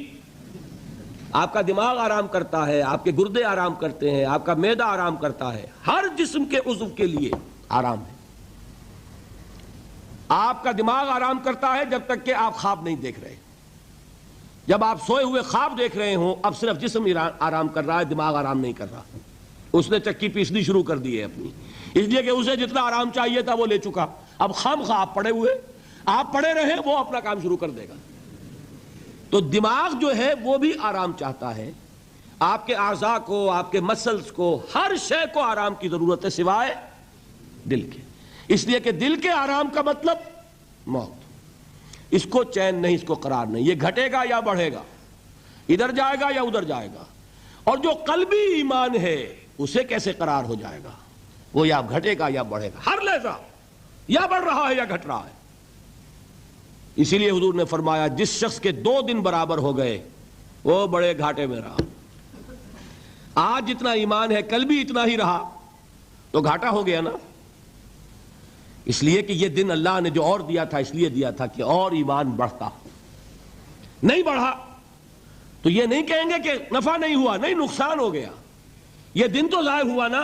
آپ کا دماغ آرام کرتا ہے، آپ کے گردے آرام کرتے ہیں، آپ کا معدہ آرام کرتا ہے، ہر جسم کے عضو کے لیے آرام ہے۔ آپ کا دماغ آرام کرتا ہے جب تک کہ آپ خواب نہیں دیکھ رہے۔ جب آپ سوئے ہوئے خواب دیکھ رہے ہوں اب صرف جسم آرام کر رہا ہے، دماغ آرام نہیں کر رہا۔ اس نے چکی پیسنی شروع کر دی ہے اپنی، اس لیے کہ اسے جتنا آرام چاہیے تھا وہ لے چکا۔ اب خام خواہ آپ پڑے ہوئے، آپ پڑے رہے، وہ اپنا کام شروع کر دے گا۔ تو دماغ جو ہے وہ بھی آرام چاہتا ہے، آپ کے اعضاء کو، آپ کے مسلز کو، ہر شے کو آرام کی ضرورت ہے سوائے دل کے۔ اس لیے کہ دل کے آرام کا مطلب موت۔ اس کو چین نہیں، اس کو قرار نہیں۔ یہ گھٹے گا یا بڑھے گا، ادھر جائے گا یا ادھر جائے گا۔ اور جو قلبی ایمان ہے اسے کیسے قرار ہو جائے گا؟ وہ یا گھٹے گا یا بڑھے گا، ہر لحظہ یا بڑھ رہا ہے یا گھٹ رہا ہے۔ اسی لیے حضور نے فرمایا جس شخص کے 2 دن برابر ہو گئے وہ بڑے گھاٹے میں رہا۔ آج جتنا ایمان ہے کل بھی اتنا ہی رہا تو گھاٹا ہو گیا نا۔ اس لیے کہ یہ دن اللہ نے جو اور دیا تھا اس لیے دیا تھا کہ اور ایمان بڑھتا۔ نہیں بڑھا تو یہ نہیں کہیں گے کہ نفع نہیں ہوا، نہیں نقصان ہو گیا۔ یہ دن تو ضائع ہوا نا،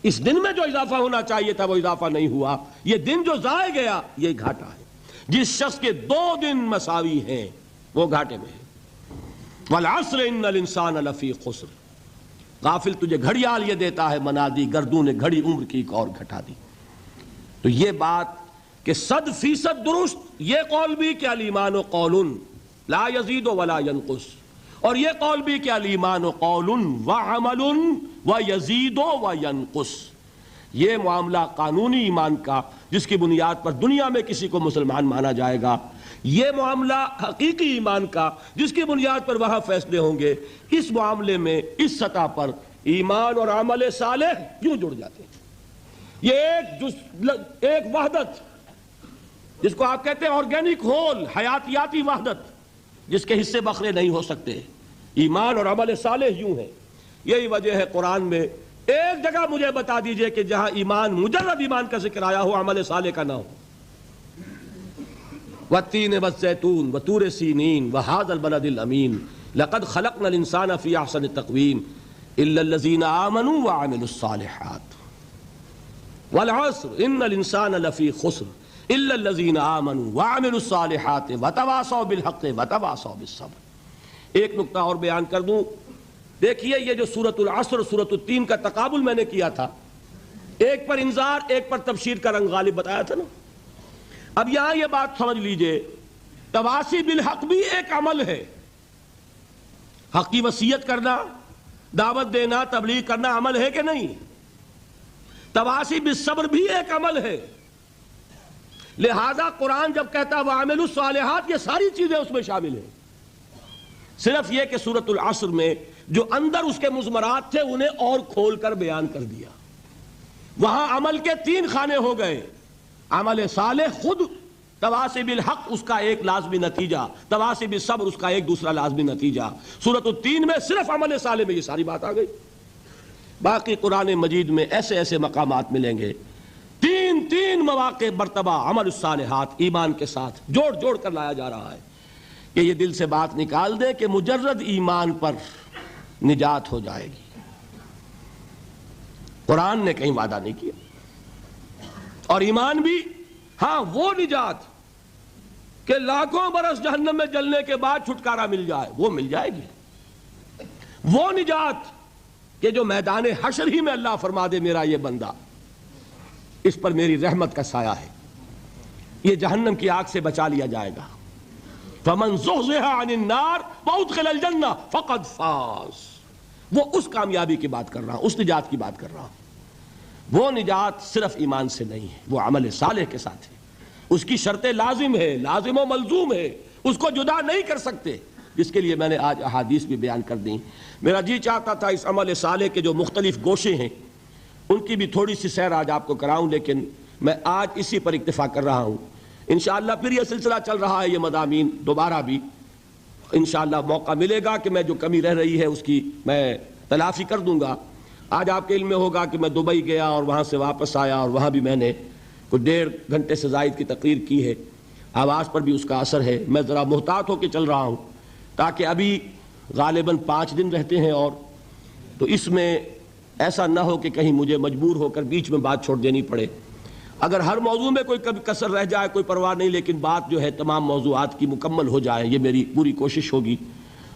اس دن میں جو اضافہ ہونا چاہیے تھا وہ اضافہ نہیں ہوا، یہ دن جو ضائع گیا یہ گھاٹا ہے۔ جس شخص کے 2 دن مساوی ہیں وہ گھاٹے میں ہے۔ والعصر ان الانسان لفی خسر، غافل تجھے گھڑیال یہ دیتا ہے منادی، گردوں نے گھڑی عمر کی ایک اور گھٹا دی۔ تو یہ بات کہ 100% درست یہ قول بھی کہ الایمان قول لا یزید ولا ینقص، اور یہ قول بھی کہ الایمان قول وعمل ویزید وینقص۔ یہ معاملہ قانونی ایمان کا جس کی بنیاد پر دنیا میں کسی کو مسلمان مانا جائے گا، یہ معاملہ حقیقی ایمان کا جس کی بنیاد پر وہاں فیصلے ہوں گے، اس معاملے میں اس سطح پر ایمان اور عمل صالح یوں جڑ جاتے ہیں۔ یہ ایک وحدت جس کو آپ کہتے ہیں آرگینک ہول، حیاتیاتی وحدت، جس کے حصے بکھرے نہیں ہو سکتے۔ ایمان اور عمل صالح یوں ہے۔ یہی وجہ ہے قرآن میں ایک جگہ مجھے بتا دیجئے کہ جہاں ایمان، مجرد ایمان کا ذکر آیا ہو، عمل صالح کا نہ ہو۔ والتین والزیتون وطور سینین وہذا البلد الامین لقد خلقنا الانسان فی احسن تقویم الا الذین آمنوا وعملوا الصالحات والعصر ان الانسان لفی خسر الا الذین آمنوا وعملوا الصالحات وتواصوا بالحق وتواصوا بالصبر۔ ایک نقطہ اور بیان کر دوں، دیکھیے یہ جو سورۃ العصر اور سورۃ التین کا تقابل میں نے کیا تھا، ایک پر انذار ایک پر تبشیر کا رنگ غالب بتایا تھا نا. اب یہاں یہ بات سمجھ لیجئے، تواصی بالحق بھی ایک عمل ہے. حق کی وصیت کرنا، دعوت دینا، تبلیغ کرنا عمل ہے کہ نہیں؟ تواصی بالصبر بھی ایک عمل ہے. لہذا قرآن جب کہتا ہے وَعَمِلُوا الصَّالِحَاتِ، یہ ساری چیزیں اس میں شامل ہیں. صرف یہ کہ سورۃ العصر میں جو اندر اس کے مضمرات تھے انہیں اور کھول کر بیان کر دیا. وہاں عمل کے 3 خانے ہو گئے. عمل صالح خود تواصی بالحق اس کا ایک لازمی نتیجہ، تواصی بالصبر اس کا ایک دوسرا لازمی نتیجہ. سورۃ التین میں صرف عمل صالح میں یہ ساری بات آ گئی. باقی قرآن مجید میں ایسے ایسے مقامات ملیں گے، 3 مواقع مرتبہ عمل الصالحات ایمان کے ساتھ جوڑ جوڑ کر لایا جا رہا ہے کہ یہ دل سے بات نکال دے کہ مجرد ایمان پر نجات ہو جائے گی. قرآن نے کہیں وعدہ نہیں کیا. اور ایمان بھی ہاں وہ نجات کہ لاکھوں برس جہنم میں جلنے کے بعد چھٹکارا مل جائے، وہ مل جائے گی. وہ نجات کہ جو میدان حشر ہی میں اللہ فرما دے میرا یہ بندہ اس پر میری رحمت کا سایہ ہے، یہ جہنم کی آگ سے بچا لیا جائے گا. فَمَنْ زُحْزِحَ عَنِ النَّارِ وَأُدْخِلَ الْجَنَّةَ فَقَدْ فَازَ. وہ اس کامیابی کی بات کر رہا ہوں، اس نجات کی بات کر رہا ہوں. وہ نجات صرف ایمان سے نہیں ہے، وہ عمل صالح کے ساتھ ہے. اس کی شرط لازم ہے، لازم و ملزوم ہے، اس کو جدا نہیں کر سکتے، جس کے لیے میں نے آج احادیث بھی بیان کر دیں. میرا جی چاہتا تھا اس عمل صالح کے جو مختلف گوشے ہیں ان کی بھی تھوڑی سی سیر آج آپ کو کراؤں، لیکن میں آج اسی پر اکتفا کر رہا ہوں. انشاءاللہ پھر یہ سلسلہ چل رہا ہے، یہ مضامین دوبارہ بھی انشاءاللہ موقع ملے گا کہ میں جو کمی رہ رہی ہے اس کی میں تلافی کر دوں گا. آج آپ کے علم میں ہوگا کہ میں دبئی گیا اور وہاں سے واپس آیا اور وہاں بھی میں نے کوئی 1.5 گھنٹے سے زائد کی تقریر کی ہے. آواز پر بھی اس کا اثر ہے. میں ذرا محتاط ہو کے چل رہا ہوں تاکہ ابھی غالباً 5 دن رہتے ہیں، اور تو اس میں ایسا نہ ہو کہ کہیں مجھے مجبور ہو کر بیچ میں بات چھوڑ دینی پڑے. اگر ہر موضوع میں کوئی کبھی کسر رہ جائے کوئی پرواہ نہیں، لیکن بات جو ہے تمام موضوعات کی مکمل ہو جائے، یہ میری پوری کوشش ہوگی.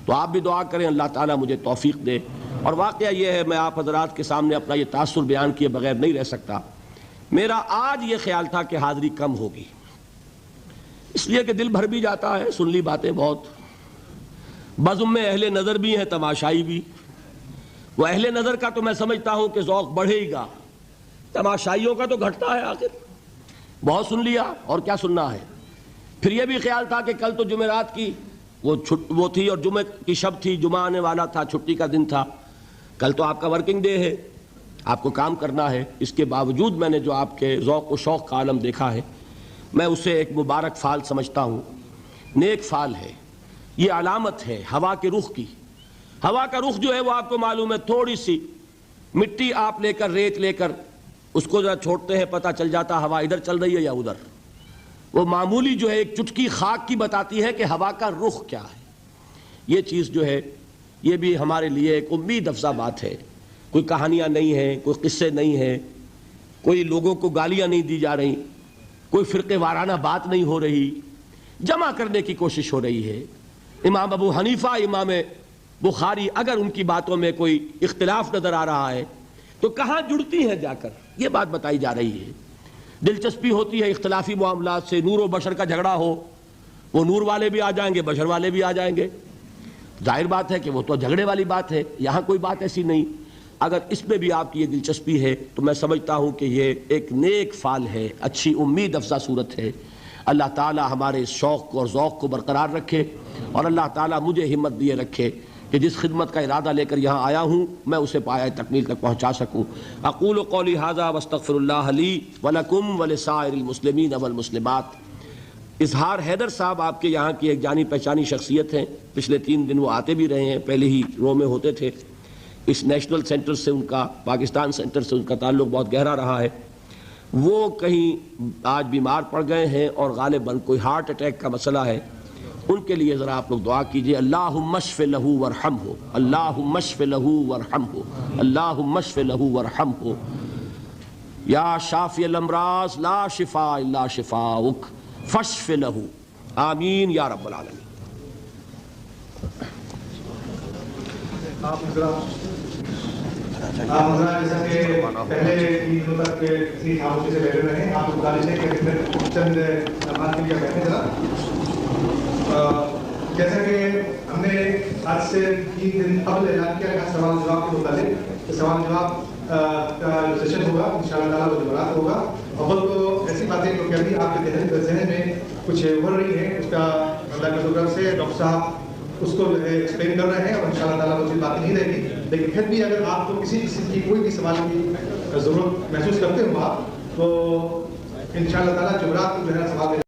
تو آپ بھی دعا کریں اللہ تعالیٰ مجھے توفیق دے. اور واقعہ یہ ہے، میں آپ حضرات کے سامنے اپنا یہ تاثر بیان کیے بغیر نہیں رہ سکتا. میرا آج یہ خیال تھا کہ حاضری کم ہوگی، اس لیے کہ دل بھر بھی جاتا ہے، سن لی باتیں بہت. بزم میں اہل نظر بھی ہیں، تماشائی بھی. وہ اہل نظر کا تو میں سمجھتا ہوں کہ ذوق بڑھے گا، تماشائیوں کا تو گھٹتا ہے. آخر بہت سن لیا اور کیا سننا ہے. پھر یہ بھی خیال تھا کہ کل تو جمعرات کی وہ تھی اور جمعہ کی شب تھی، جمعہ آنے والا تھا، چھٹی کا دن تھا. کل تو آپ کا ورکنگ ڈے ہے، آپ کو کام کرنا ہے. اس کے باوجود میں نے جو آپ کے ذوق و شوق کا عالم دیکھا ہے، میں اسے ایک مبارک فعال سمجھتا ہوں، نیک فعال ہے. یہ علامت ہے ہوا کے رخ کی. ہوا کا رخ جو ہے وہ آپ کو معلوم ہے، تھوڑی سی مٹی آپ لے کر، ریت لے کر اس کو ذرا چھوڑتے ہیں، پتہ چل جاتا ہوا ادھر چل رہی ہے یا ادھر. وہ معمولی جو ہے ایک چٹکی خاک کی بتاتی ہے کہ ہوا کا رخ کیا ہے. یہ چیز جو ہے یہ بھی ہمارے لیے ایک امید افزا بات ہے. کوئی کہانیاں نہیں ہیں، کوئی قصے نہیں ہیں، کوئی لوگوں کو گالیاں نہیں دی جا رہی، کوئی فرقے وارانہ بات نہیں ہو رہی، جمع کرنے کی کوشش ہو رہی ہے. امام ابو حنیفہ، امام بخاری، اگر ان کی باتوں میں کوئی اختلاف نظر آ رہا ہے تو کہاں جڑتی ہیں جا کر، یہ بات بتائی جا رہی ہے. دلچسپی ہوتی ہے اختلافی معاملات سے. نور و بشر کا جھگڑا ہو، وہ نور والے بھی آ جائیں گے، بشر والے بھی آ جائیں گے. ظاہر بات ہے کہ وہ تو جھگڑے والی بات ہے. یہاں کوئی بات ایسی نہیں. اگر اس میں بھی آپ کی یہ دلچسپی ہے تو میں سمجھتا ہوں کہ یہ ایک نیک فعل ہے، اچھی امید افزا صورت ہے. اللہ تعالی ہمارے اس شوق کو اور ذوق کو برقرار رکھے، اور اللہ تعالی مجھے ہمت دیے رکھے کہ جس خدمت کا ارادہ لے کر یہاں آیا ہوں میں اسے پایہ تکمیل تک پہنچا سکوں. اقول قولی ھذا واستغفر اللہ لی ولکم ولسائر المسلمین والمسلمات. اظہار حیدر صاحب آپ کے یہاں کی ایک جانی پہچانی شخصیت ہیں. پچھلے 3 دن وہ آتے بھی رہے ہیں، پہلے ہی رو میں ہوتے تھے. اس نیشنل سینٹر سے ان کا، پاکستان سینٹر سے ان کا تعلق بہت گہرا رہا ہے. وہ کہیں آج بیمار پڑ گئے ہیں اور غالباً کوئی ہارٹ اٹیک کا مسئلہ ہے. ان کے لیے ذرا آپ لوگ دعا کیجئے. اللہم اشف لہ ورحمہ، اللہم اشف لہ ورحمہ، اللہم اشف لہ ورحمہ. یا شافی الامراض لا شفاء الا شفاؤک فاشف لہ. آمین یا رب العالمین. آپ ذرا جیسا کہ پہلے 3 دنوں تک کسی خاموشی سے بیٹھے رہے ہیں، آپ کو گزارش ہے کہ چند لمحات کے لیے بیٹھیں ذرا. جیسا کہ ہم نے آج سے 3 دن قبل اعلان کیا تھا سوال جواب کے متعلق، سوال جواب کا جو سیشن ہوگا انشاءاللہ تعالیٰ وہ جمعرات ہوگا. اول تو ایسی باتیں جو کہ ابھی آپ کے ذہن میں کچھ ابھر رہی ہیں، اس کا اللہ کے شکر سے ڈاکٹر صاحب اس کو جو ہے ایکسپلین کر رہے ہیں اور انشاءاللہ تعالیٰ وہ چیز باقی نہیں رہے گی. لیکن پھر بھی اگر آپ کو کسی قسم کی کوئی بھی سوال کی ضرورت محسوس کرتے ہو آپ تو انشاءاللہ تعالیٰ جمعرات کو جو ہے سوال